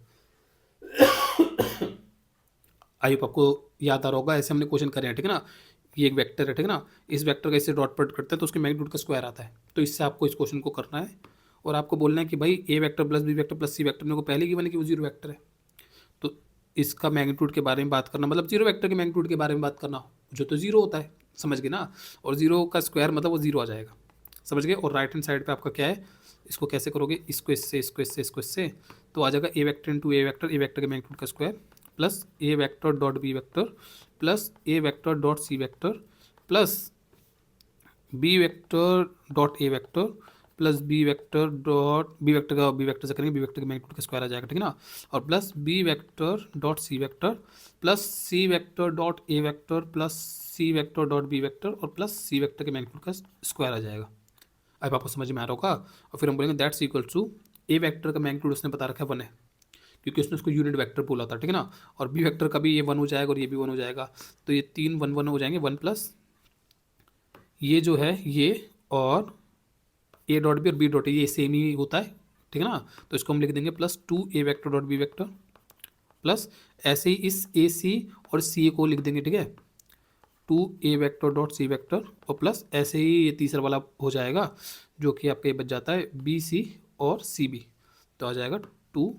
I hope आपको याद आ रहा होगा, ऐसे हमने क्वेश्चन करे हैं, ठीक है ना। ये एक वेक्टर है, ठीक है ना, इस वेक्टर का इससे डॉट प्रोडक्ट करते हैं तो उसके मैग्नीट्यूड का स्क्वायर आता है। तो इससे आपको इस क्वेश्चन को करना है और आपको बोलना है कि भाई A vector plus B vector plus C vector, मेरे को पहले की बने कि वो 0 वेक्टर है, तो इसका मैग्नीट्यूड के बारे में बात करना मतलब 0 वेक्टर के मैग्नीट्यूड के बारे में बात करना, जो तो 0 होता है, समझ गए ना। और 0 का स्क्वायर मतलब वो 0 आ जाएगा, समझ गए। और राइट हैंड साइड पे आपका क्या है, इसको कैसे करोगे, इसको इससे इसको इससे इसको इससे, तो आ जाएगा A vector into A vector के मैग्नीट्यूड का square plus A vector dot B vector plus A vector dot C vector plus B vector dot A vector plus B vector dot B vector का B vector से करेंगे, B vector के magnitude का square आ जाएगा, ठीक है ना। और plus B vector dot C vector plus C vector dot A vector plus C vector dot B vector और प्लस सी वेक्टर के मैग्नीट्यूड का स्क्वायर आ जाएगा। अब आपको समझ में आ रहा होगा। और फिर हम बोलेंगे that's equal to A vector का मैग्नीट्यूड उसने बता रखा है 1 है, क्योंकि उसने उसको यूनिट वेक्टर बोला था, ठीक है ना। और बी वेक्टर का भी ये 1 हो जाएगा और ये भी 1 हो जाएगा, तो ये 3 1 1 हो जाएंगे, 1 प्लस ये जो है ये और ए डॉट बी और बी डॉट ए ये सेम ही होता है, ठीक है ना। तो इसको हम लिख देंगे plus 2 A vector dot B vector plus ऐसे ही इस ए सी और सी को लिख देंगे, ठीक है, 2 A vector dot C vector और प्लस ऐसे ही ये तीसरा वाला हो जाएगा जो कि आपका ये बच जाता है बी सी और सी बी, तो आ जाएगा 2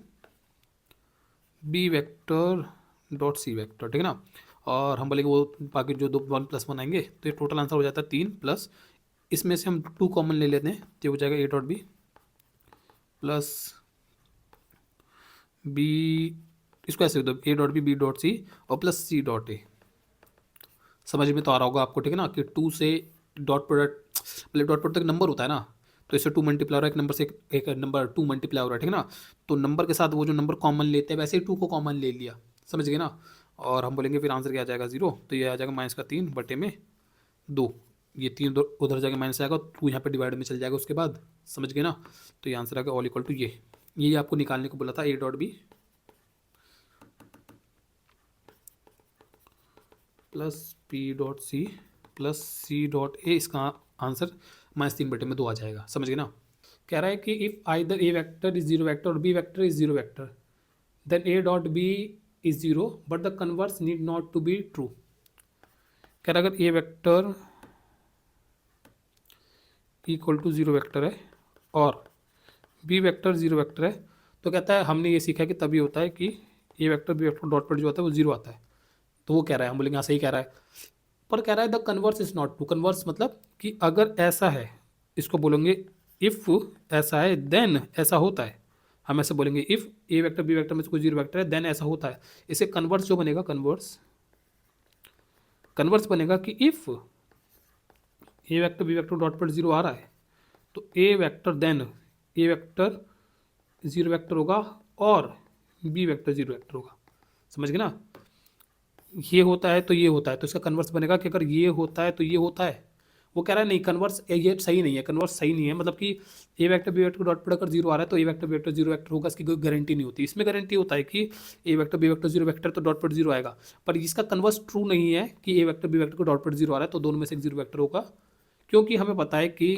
B vector dot C vector, ठीक है ना। और हम बोलेंगे वो बाकी जो दो 1 प्लस 1 आएंगे तो ये टोटल आंसर हो जाता है 3 प्लस इसमें से हम 2 कॉमन ले लेते हैं, तो हो जाएगा A dot B plus B, इसको ऐसे लिख दो A dot B dot C और प्लस सी डॉट ए। समझ में तो आ रहा होगा आपको, ठीक है ना, कि 2 से डॉट प्रोडक्ट, पहले डॉट प्रोडक्ट नंबर होता है ना, तो इससे 2 मल्टीप्लाई हो रहा है, एक नंबर से एक नंबर 2 मल्टीप्लाई हो रहा है, ठीक है ना। तो नंबर के साथ वो जो नंबर कॉमन लेते हैं वैसे ही 2 को कॉमन ले लिया, समझ गए ना। और हम बोलेंगे फिर आंसर क्या आ जाएगा 0, तो ये आ जाएगा -3/2। ये 3 उधर जाके माइनस आएगा, 2 यहाँ पे डिवाइड में चल जाएगा उसके बाद, समझ गए ना। तो ये आंसर आएगा ऑल इक्वल टू ये आपको निकालने को बोला था, A dot B plus P dot C plus C dot A. इसका आंसर -3/2 आ जाएगा, समझ गए ना। कह रहा है कि if either A vector is 0 vector और B vector is 0 vector then A dot B is 0 but the converse need not to be true. कह रहा है अगर A vector equal to 0 vector है और बी वेक्टर 0 वेक्टर है, तो कहता है हमने ये सीखा कि तभी होता है कि A vector B vector dot product जो होता है वो 0 आता है। तो वो कह रहा है, हम बोलेंगे हाँ सही कह रहा है, पर कह रहा है the converse is not true. Converse मतलब कि अगर ऐसा है, इसको बोलेंगे इफ ऐसा है देन ऐसा होता है। हम ऐसे बोलेंगे if A vector B vector में से कोई 0 वेक्टर है देन ऐसा होता है। इसे कन्वर्स जो बनेगा, कन्वर्स बनेगा कि if A vector B vector dot पर 0 आ रहा है तो A vector then A vector 0 vector होगा और बी वेक्टर 0 वेक्टर होगा, समझ गए ना। ये होता है तो ये होता है, तो इसका कन्वर्स बनेगा कि अगर ये होता है तो ये होता है। वो कह रहा है नहीं, कन्वर्स ये सही नहीं है, कन्वर्स सही नहीं है, मतलब कि A vector B vector dot product अगर 0 आ रहा है तो A vector B vector 0 vector होगा, इसकी कोई गारंटी नहीं होती। इसमें गारंटी होता है कि A vector B vector 0 vector तो डॉट प्रोडक्ट 0 आएगा, पर इसका कन्वर्स ट्रू नहीं है कि ए वेक्टर बी वेक्टर को डॉट प्रोडक्ट 0 आ रहा है तो दोनों में से एक 0 वेक्टर होगा। क्योंकि हमें पता है कि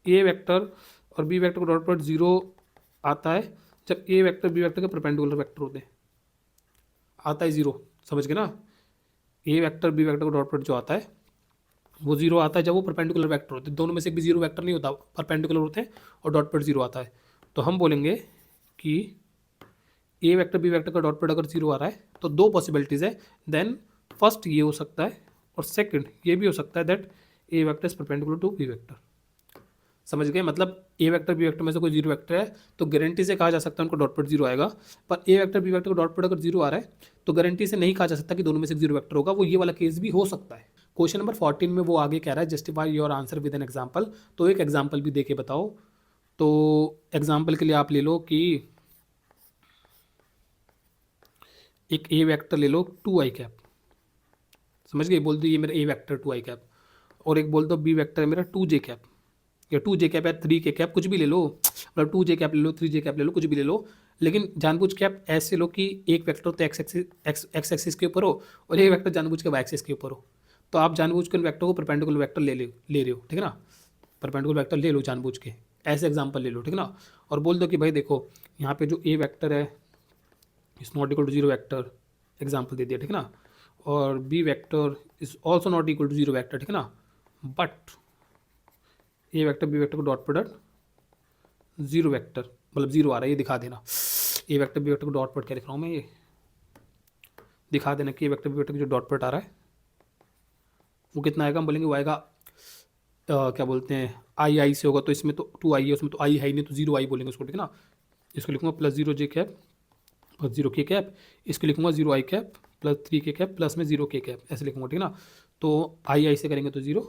ए वेक्टर और बी वेक्टर को डॉट प्रोडक्ट 0 आता है जब ए वेक्टर बी वेक्टर के परपेंडिकुलर वेक्टर होते हैं, आता है 0, समझ गए ना। ए वेक्टर बी वेक्टर को डॉट प्रोडक्ट जो आता है वो 0 आता है जब वो परपेंडिकुलर वेक्टर होते हैं, दोनों में से एक भी 0 वेक्टर नहीं होता, परपेंडिकुलर होते हैं और डॉट प्रोडक्ट 0 आता है। तो हम बोलेंगे कि ए वेक्टर बी वेक्टर का डॉट प्रोडक्ट अगर 0 आ रहा है तो 2 पॉसिबिलिटीज़ है, देन फर्स्ट ये हो सकता है और सेकंड ये भी हो सकता है that A vector is perpendicular to B vector, समझ गए। मतलब ए वेक्टर बी वेक्टर में से कोई 0 वेक्टर है तो गारंटी से कहा जा सकता है उनको डॉट प्रोडक्ट 0 आएगा, पर ए वेक्टर बी वेक्टर को डॉट प्रोडक्ट अगर 0 आ रहा है तो गारंटी से नहीं कहा जा सकता कि दोनों में से 0 वेक्टर होगा, वो ये वाला केस भी हो सकता है। क्वेश्चन नंबर 14 में वो आगे कह रहा है justify your answer with an example. तो एक एग्जाम्पल भी दे के बताओ। तो एग्जाम्पल के लिए आप ले लो कि एक ए वेक्टर ले लो 2i कैप, समझ गए, बोल दो ये मेरा ए वेक्टर 2i कैप, और एक बोल दो बी वेक्टर है मेरा 2j कैप या 2j कैप या 3k कैप, कुछ भी ले लो, मतलब 2j कैप ले लो 3j कैप ले लो, कुछ भी ले लो, लेकिन जानबूझ के आप ऐसे लो कि एक वेक्टर तो एक्स एक्सिस के ऊपर हो और एक वेक्टर जानबूझ के वाई एक्सिस के ऊपर हो। तो आप जानबूझ के उन वेक्टर को परपेंडिकुलर वेक्टर ले रहे हो, ठीक है ना, परपेंडिकुलर वेक्टर ले लो जानबूझ के, ऐसे एग्जाम्पल ले लो, ठीक है ना। और बोल दो कि भाई देखो यहाँ पे जो ए वेक्टर है is not equal to 0 vector, example दे दिया, ठीक है ना, और B vector is also not equal to 0 vector, ठीक है ना, but A vector B vector को डॉट प्रोडक्ट 0 वेक्टर मतलब 0 आ रहा है, ये दिखा देना। ए वेक्टर बी वेक्टर को डॉट प्रोडक्ट क्या लिख रहा हूँ मैं, ये दिखा देना कि ए वेक्टर बी वेक्टर जो डॉट प्रोडक्ट आ रहा है वो कितना आएगा। हम बोलेंगे वो आएगा क्या बोलते हैं आई से होगा, तो इसमें तो 2i है, उसमें तो आई है ही नहीं, तो 0i बोलेंगे उसको, ठीक है ना। इसको लिखूँगा प्लस 0j कैप और 0k कैप, इसको लिखूँगा 0i cap plus 3k cap plus में 0k कैप, ऐसे लिखूँगा, ठीक है ना। तो आई से करेंगे तो 0,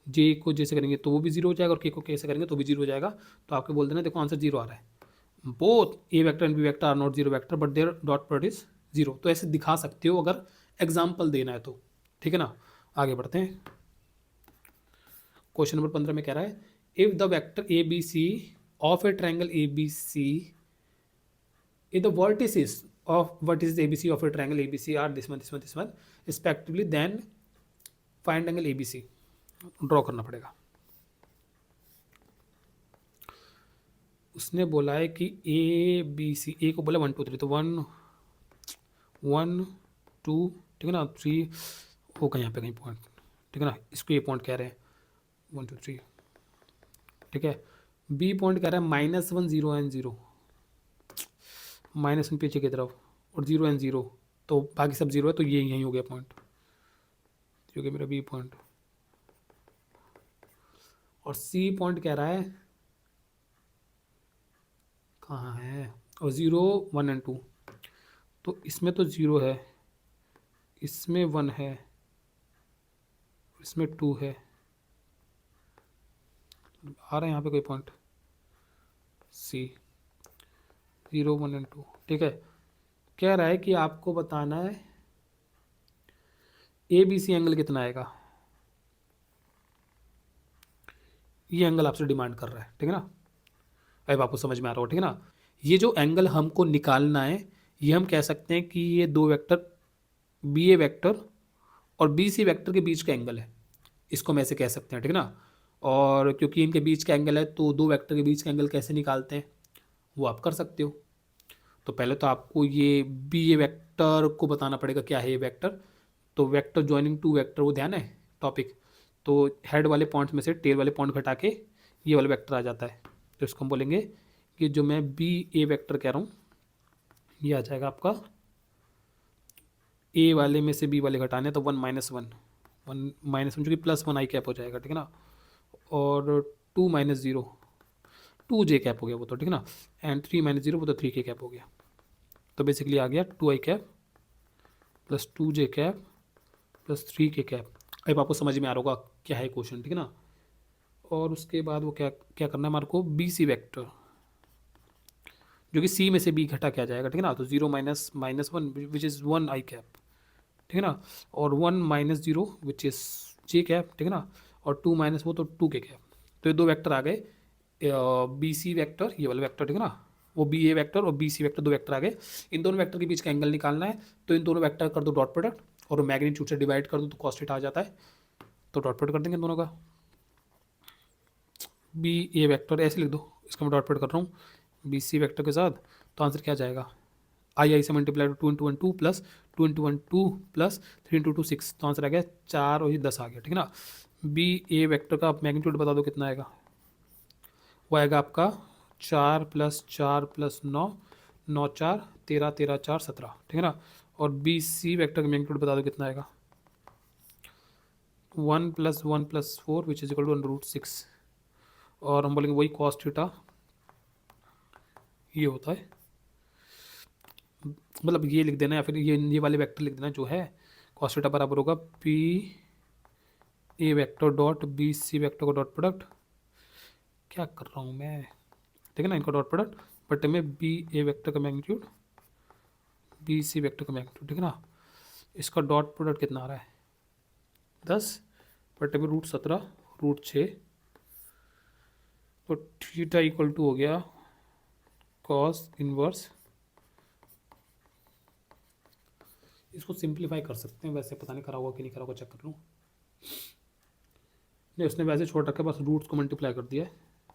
जे को जे से करेंगे तो वो भी 0 हो जाएगा और के को के से करेंगे तो भी 0 हो जाएगा। तो आपको बोल देना देखो आंसर 0 आ रहा है, both A vector and B vector are not 0 vector but their dot product is 0। तो ऐसे दिखा सकते हो अगर एग्जाम्पल देना है तो, ठीक है ना। आगे बढ़ते हैं। क्वेश्चन नंबर 15 में कह रहा है if the vector A B C of a triangle A B C if the vertices of vertices ABC of a triangle ABC are this one respectively then find angle ABC। Draw करना पड़ेगा। उसने बोला है कि ए B सी, ए को बोला 1 2 3, तो 1 1 2, ठीक है ना, 3 होगा यहाँ पे कहीं पॉइंट, ठीक है ना, इसको ये पॉइंट कह रहे हैं 1 2 3, ठीक है। बी पॉइंट कह रहा है -1 0 एंड 0, -1 पीछे की तरफ और 0 एंड 0, तो बाकी सब 0 है, तो ये यहीं हो गया पॉइंट, जो कि मेरा बी पॉइंट। और सी पॉइंट कह रहा है कहाँ है, और 0 1 एंड 2, तो इसमें तो 0 है, इसमें 1 है, इसमें 2 है, आ रहा है यहाँ पे कोई पॉइंट सी, 0 1 एंड 2, ठीक है। कह रहा है कि आपको बताना है ए बी सी एंगल कितना आएगा, ये एंगल आपसे डिमांड कर रहा है, ठीक है ना। अब आपको समझ में आ रहा हो, ठीक है ना। ये जो एंगल हमको निकालना है, ये हम कह सकते हैं कि ये दो वेक्टर बी ए वेक्टर और बी सी वेक्टर के बीच का एंगल है, इसको हम ऐसे कह सकते हैं, ठीक है ना। और क्योंकि इनके बीच का एंगल है तो दो वेक्टर के बीच का एंगल कैसे निकालते हैं वो आप कर सकते हो। तो पहले तो आपको ये बी ए वेक्टर को बताना पड़ेगा क्या है ये वेक्टर। तो वेक्टर ज्वाइनिंग टू वेक्टर, वो ध्यान है टॉपिक। तो हेड वाले पॉइंट्स में से टेल वाले पॉइंट घटा के ये वाला वेक्टर आ जाता है, तो इसको हम बोलेंगे कि जो मैं बी ए वेक्टर कह रहा हूँ ये आ जाएगा आपका, ए वाले में से बी वाले घटाने तो 1 - 1, 1 - 1 चूँकि +1 आई कैप हो जाएगा, ठीक है ना। और 2 - 0 2 जे कैप हो गया वो तो, ठीक है ना। एंड 3 - 0 वो तो 3 के कैप हो गया। तो बेसिकली आ गया 2 आई कैप प्लस 2 जे कैप प्लस 3 के कैप। अब आपको समझ में आ रहा होगा क्या है क्वेश्चन, ठीक है ना। और उसके बाद वो क्या क्या करना है हमारे को, बी सी वैक्टर जो कि सी में से बी घटा क्या जाएगा, ठीक है ना। तो 0 - 1 विच इज़ 1 आई कैप, ठीक है ना। और 1 - 0 विच इज़ जे कैप, ठीक है ना। और 2 - वो तो 2 के कैप। तो ये दो वेक्टर आ गए, बी सी वैक्टर ये वाला वेक्टर, ठीक है ना। वो बी ए वैक्टर और बी सी वैक्टर दो वेक्टर आ गए। इन दोनों वेक्टर के बीच का एंगल निकालना है, तो इन दोनों वेक्टर कर दो डॉट प्रोडक्ट और मैग्नीट्यूड से डिवाइड कर दो तो कॉस थीटा आ जाता है। तो डॉट प्रोडक्ट कर देंगे इन दोनों का, बी ए वैक्टर ऐसे लिख दो, इसका मैं डॉट प्रोडक्ट कर रहा हूँ बी सी वैक्टर के साथ। तो आंसर क्या जाएगा, आई से मल्टीप्लाई 2 × 1 2 प्लस 2 × 1 2 प्लस 3 × 2 6, तो आंसर आ गया 4 और ये 10 आ गया, ठीक है ना। बी ए वैक्टर का आप मैग्नीट्यूड बता दो कितना आएगा, वो आएगा आपका 4 + 4 + 9 9 4 13 13 4 17, ठीक है ना। और बी सी वैक्टर का मैग्नीट्यूड बता दो कितना आएगा, 1 + 1 + 4 विच इज इक्वल टू √6। और हम बोलेंगे वही कॉस थीटा ये होता है, मतलब ये लिख देना या फिर ये वाले वेक्टर लिख देना जो है, कॉस थीटा बराबर होगा P A vector dot B C vector का डॉट प्रोडक्ट, क्या कर रहा हूँ मैं, ठीक है ना, इनका डॉट प्रोडक्ट बटे में बी ए वेक्टर का मैग्नीट्यूड बी सी वेक्टर का मैग्नीट्यूड, ठीक है ना। इसका डॉट प्रोडक्ट कितना आ रहा है 10 बटे में √17 √6, तो थीटा इक्वल टू हो गया कॉस इनवर्स, इसको सिंप्लीफाई कर सकते हैं, वैसे पता नहीं करा होगा कि नहीं करा होगा, चेक कर लूँ। नहीं उसने वैसे छोड़ रखा है, बस रूट्स को मल्टीप्लाई कर दिया है।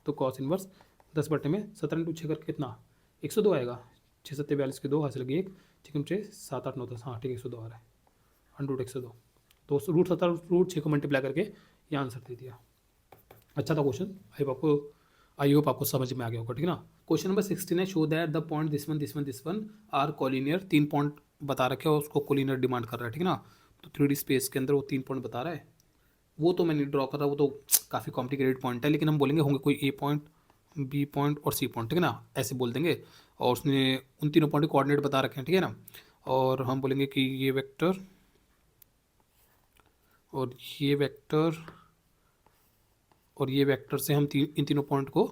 तो कॉस इनवर्स 10 बटे में 17 × 6 करके कितना 102 आएगा, 6 7 42 के 2 हासिल लगी 1 6 6 7 8 9 10, हाँ ठीक है 102 आ रहा है, √102। तो √17 √6 को मल्टीप्लाई करके ये आंसर दे दिया। अच्छा था क्वेश्चन, आई होप आपको समझ में आ गया होगा, ठीक है ना। क्वेश्चन नंबर 16 है, show that the point this one are collinear. 3 point बता रखे और उसको कोलिनियर डिमांड कर रहा है, ठीक है ना। तो 3D स्पेस के अंदर वो 3 पॉइंट बता रहा है, वो तो मैं नहीं ड्रॉ कर रहा, वो तो काफ़ी कॉम्प्लिकेटेड पॉइंट है, लेकिन हम बोलेंगे होंगे कोई ए पॉइंट बी पॉइंट और सी पॉइंट, ठीक है ना, ऐसे बोल देंगे। और उसने उन तीनों पॉइंट के कोऑर्डिनेट बता रखे हैं, ठीक है ना। और हम बोलेंगे कि ये वेक्टर और ये वेक्टर और ये वेक्टर से हम इन तीनों पॉइंट को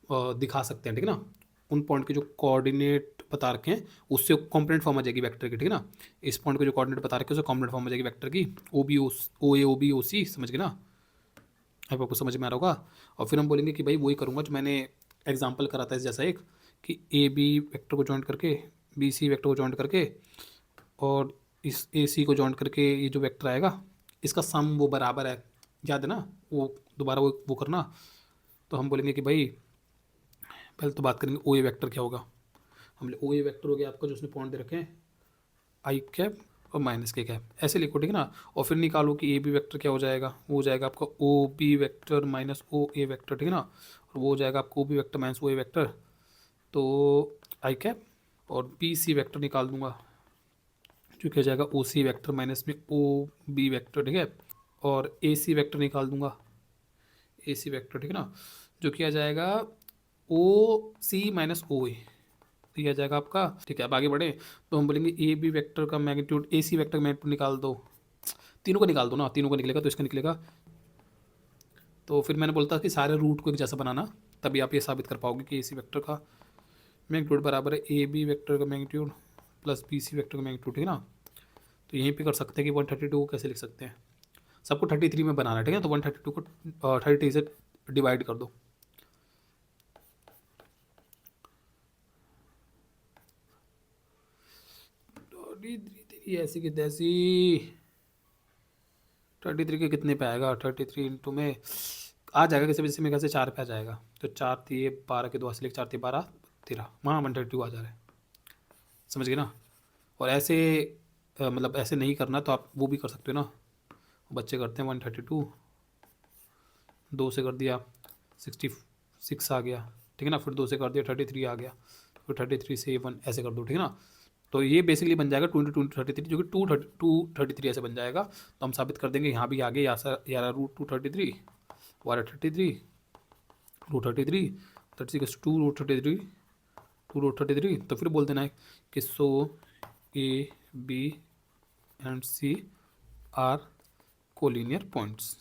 दिखा सकते हैं, ठीक है ना। उन पॉइंट के जो कोऑर्डिनेट बता रखे हैं उससे कॉम्पोनेंट फॉर्म आ जाएगी वेक्टर की, ठीक है ना। इस पॉइंट के जो कोऑर्डिनेट बता रखे हैं उससे कॉम्पोनेंट फॉर्म आ जाएगी वेक्टर की, ओ ए ओ बी ओ सी, समझ गए ना। अब आपको समझ में आ रहा होगा। और फिर हम बोलेंगे कि भाई वही करूँगा जो मैंने एग्जाम्पल करा था इस जैसा एक, कि ए बी वेक्टर को जॉइंट करके बी सी वेक्टर को जॉइंट करके और इस ए सी को जॉइंट करके ये जो वेक्टर आएगा इसका सम वो बराबर है, याद है ना, वो दोबारा वो करना। तो हम बोलेंगे कि भाई पहले तो बात करेंगे ओ ए वेक्टर क्या होगा। हम ओ ए वेक्टर हो गया आपका जो उसने पॉइंट दे रखे हैं आई कैप और माइनस के कैप, ऐसे लिखो, ठीक है ना। और फिर निकालो कि ए बी वेक्टर क्या हो जाएगा, वो हो जाएगा आपका O B vector minus O ए वेक्टर, ठीक है ना। और वो हो जाएगा आपको O B vector minus O ए वेक्टर, तो आई कैप। और बी सी वेक्टर निकाल दूंगा जो क्या हो जाएगा ओ सी वेक्टर माइनस में ओ बी वेक्टर, ठीक है। और ए सी वेक्टर निकाल दूंगा, ए सी वैक्टर, ठीक है ना, जो कि आ जाएगा ओ सी माइनस ओ ए, तो ये आ जाएगा आपका। ठीक है, अब आगे बढ़े तो हम बोलेंगे ए बी वैक्टर का मैग्नीट्यूड, ए सी वैक्टर का मैग्नीट्यूड निकाल दो, तीनों का निकाल दो ना, तीनों का निकलेगा तो इसका निकलेगा। तो फिर मैंने बोलता कि सारे रूट को एक जैसा बनाना, तभी आप ये साबित कर पाओगे कि ए सी वैक्टर का मैग्नीट्यूड बराबर है ए बी वैक्टर का magnitude plus B C vector का मैग्नीट्यूड, ठीक है ना। तो यहीं पे कर सकते हैं कि 132 को कैसे लिख सकते हैं, सबको 33 में बनाना है, ठीक है। तो 132 को 33 से डिवाइड कर दो, ऐसी की तैसी 33 के कितने पे आएगा, 33 इंटू में आ जाएगा किसी वजह से मेरे ख्याल से 4 पे आ जाएगा, तो 4 3 12 के 2 हाथ से 4 3 12 13, वहाँ 132 आ जा रहा है, समझ गए ना। और ऐसे मतलब ऐसे नहीं करना तो आप वो भी कर सकते हो ना, बच्चे करते हैं 132 2 से कर दिया 66 आ गया, ठीक है ना, फिर 2 से कर दिया 33 आ गया, फिर 33 से 1 ऐसे कर दो, ठीक है ना। तो ये बेसिकली बन जाएगा 2 इंटू 33, जो कि 233 ऐसे बन जाएगा। तो हम साबित कर देंगे यहाँ भी आगे यार रूट 233 वारा 33 रूट 33 36 2 रूट 33 2 रूट 33, तो फिर बोल देना है कि so A B and C are collinear points.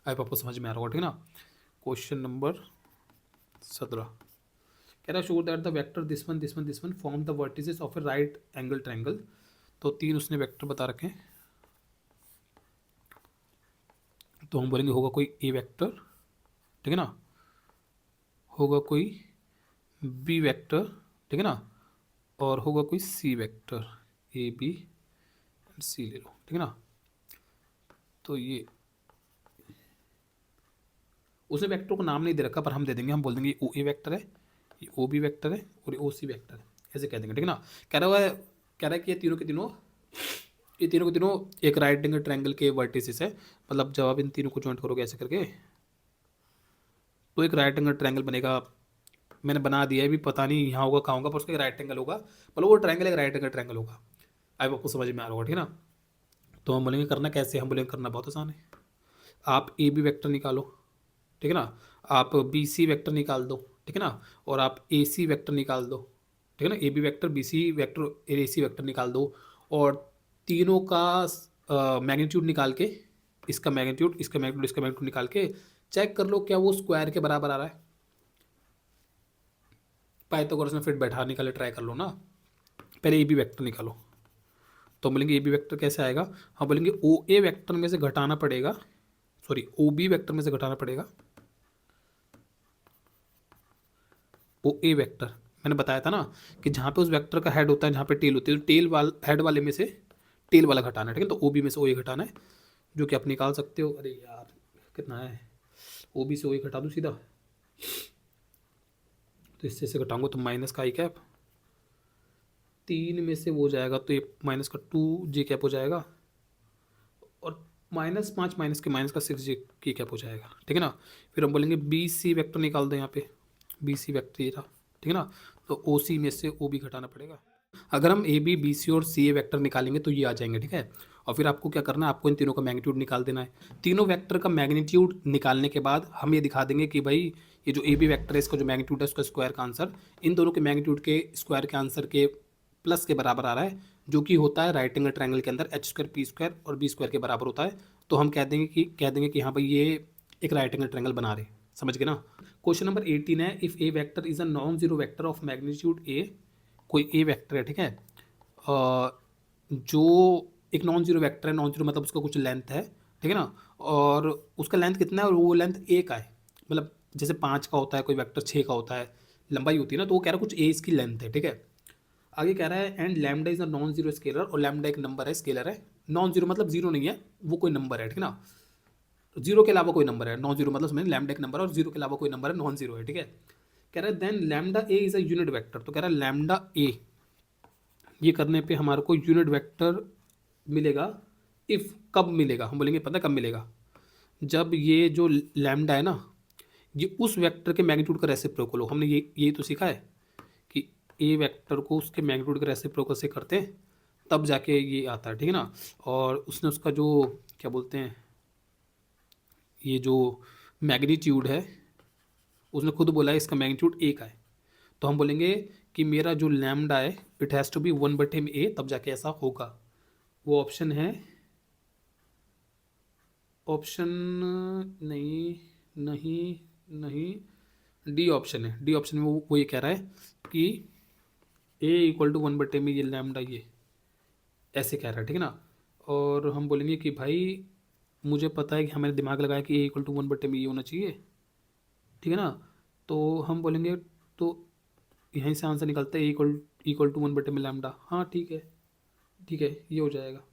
आई आपको समझ में आ रहा होगा, ठीक है ना। क्वेश्चन नंबर 17 कह रहा है show that the vector this one form the vertices of A right angle triangle. तो 3 उसने वेक्टर बता रखे हैं, तो हम बोलेंगे होगा कोई ए वेक्टर, ठीक है ना, होगा कोई बी वेक्टर, ठीक है ना, और होगा कोई सी वेक्टर, ए बी सी ले लो, ठीक है ना। तो ये उसने वेक्टर को नाम नहीं दे रखा, पर हम दे देंगे, हम बोल देंगे ओ ए वेक्टर है, ये ओ बी वेक्टर है और ये ओ सी वेक्टर है, ऐसे कह देंगे, ठीक है ना। कह रहा है कि ये तीनों के तीनों एक राइट एंगल ट्रायंगल के वर्टिसेस है, मतलब जब आप इन तीनों को ज्वाइंट करोगे ऐसे करके तो एक राइट एंगल ट्रायंगल बनेगा। मैंने बना दिया है, भी पता नहीं यहाँ होगा कहाँ होगा, पर उसका एक राइट एंगल होगा, मतलब वो ट्रायंगल एक राइट एंगल ट्रायंगल होगा। अब आपको समझ में आ रहा होगा, ठीक है ना। तो हम बोलेंगे करना कैसे, हम बोलेंगे करना बहुत आसान है, आप ए बी वैक्टर निकालो, ठीक है ना, आप बी सी वैक्टर निकाल दो, ठीक है ना, और आप ए सी वैक्टर निकाल दो, ठीक है ना, A B vector B C vector A C vector निकाल दो, और तीनों का मैग्नीट्यूड निकाल के, इसका मैग्नीट्यूड इसका मैग्नीट्यूड इसका मैग्नीट्यूड निकाल के चेक कर लो क्या वो स्क्वायर के बराबर आ रहा है। पाइथागोरस में फिर बैठा निकाले ट्राई कर लो ना, पहले ए बी वैक्टर निकालो। तो बोलेंगे ए बी वैक्टर कैसे आएगा, हम बोलेंगे ओ ए वैक्टर में से घटाना पड़ेगा, सॉरी ओ बी वैक्टर में से घटाना पड़ेगा ओ ए वेक्टर। मैंने बताया था ना कि जहाँ पे उस वेक्टर का हेड होता है, जहाँ पे टेल होती है, तो हेड वाले में से टेल वाला घटाना है, ठीक है। तो ओ बी में से ओ ए घटाना है, जो कि आप निकाल सकते हो। अरे यार कितना है, ओ बी से ओ ए घटा दूँ सीधा, तो इससे से घटाऊंगा तो माइनस का आई कैप, 3 में से वो हो जाएगा तो ये माइनस का 2 जे कैप हो जाएगा, और -5 माइनस के माइनस का 6 जे की कैप हो जाएगा, ठीक है ना। फिर हम बोलेंगे बी सी वैक्टर निकाल दो, यहाँ पे बी सी वैक्टर ये रहा, ठीक है ना। तो ओ सी में से ओ बी घटाना पड़ेगा। अगर हम ए बी बी सी और सी ए वैक्टर निकालेंगे तो ये आ जाएंगे, ठीक है। और फिर आपको क्या करना है, आपको इन तीनों का मैग्नीट्यूड निकाल देना है। तीनों वेक्टर का मैग्नीट्यूड निकालने के बाद हम ये दिखा देंगे कि भाई ये जो ए बी वैक्टर है, इसका जो मैग्नीट्यूड है उसका स्क्वायर का आंसर इन दोनों के मैग्नीट्यूड के स्क्वायर के आंसर के प्लस के बराबर आ रहा है, जो कि होता है राइट एंगल ट्रायंगल के अंदर एच स्क्वायर पी स्क्वायर और बी स्क्वायर के बराबर होता है। तो हम कह देंगे कि हाँ भाई ये एक राइट एंगल ट्रायंगल बना रहे, समझ गए ना। क्वेश्चन नंबर 18 है, if A vector is a non zero vector of magnitude ए, कोई ए वेक्टर है, ठीक है, जो एक नॉन जीरो वेक्टर है, नॉन जीरो मतलब उसका कुछ लेंथ है, ठीक है ना, और उसका लेंथ कितना है, और वो लेंथ ए का है, मतलब जैसे 5 का होता है, कोई वेक्टर 6 का होता है, लंबाई होती है ना, तो वो कह रहा है कुछ ए इसकी लेंथ है, ठीक है। आगे कह रहा है and lambda is a non zero scalar, और लैम्डा एक नंबर है, स्केलर है। नॉन जीरो मतलब जीरो नहीं है, वो कोई नंबर है, ठीक है ना, जीरो के अलावा कोई नंबर है, नॉन जीरो मतलब समझ लैम्डा एक नंबर है और जीरो के अलावा कोई नंबर है, नॉन जीरो है, ठीक है। कह रहा है then lambda A is a unit vector, तो कह रहा है लैम्डा ए, ये करने पे हमारे को यूनिट वेक्टर मिलेगा। इफ़ कब मिलेगा, हम बोलेंगे पता कब मिलेगा, जब ये जो लैम्डा है ना, ये उस वेक्टर के मैग्नीट्यूड का रेसिप्रोकल हो। हमने ये तो सीखा है कि ए वेक्टर को उसके मैग्नीट्यूड के रेसिप्रोकल से करते हैं तब जाके ये आता है, ठीक है ना। और उसने उसका जो क्या बोलते हैं ये जो मैग्नीट्यूड है उसने खुद बोला है इसका मैग्नीट्यूड ए का है, तो हम बोलेंगे कि मेरा जो लैम्डा है it has to be 1/a, तब जाके ऐसा होगा। वो ऑप्शन है, ऑप्शन नहीं नहीं नहीं, डी ऑप्शन है। डी ऑप्शन में वो ये कह रहा है कि ए इक्वल टू 1/a में ये लैम्डा ये ऐसे कह रहा है, ठीक है ना। और हम बोलेंगे कि भाई मुझे पता है कि हमारे दिमाग लगाया कि ए इक्वल टू 1/a में ये होना चाहिए, ठीक है ना। तो हम बोलेंगे, तो यहीं से आंसर निकलता है इक्वल इक्वल टू 1/a में लैम्डा। हाँ ठीक है, ठीक है, ये हो जाएगा।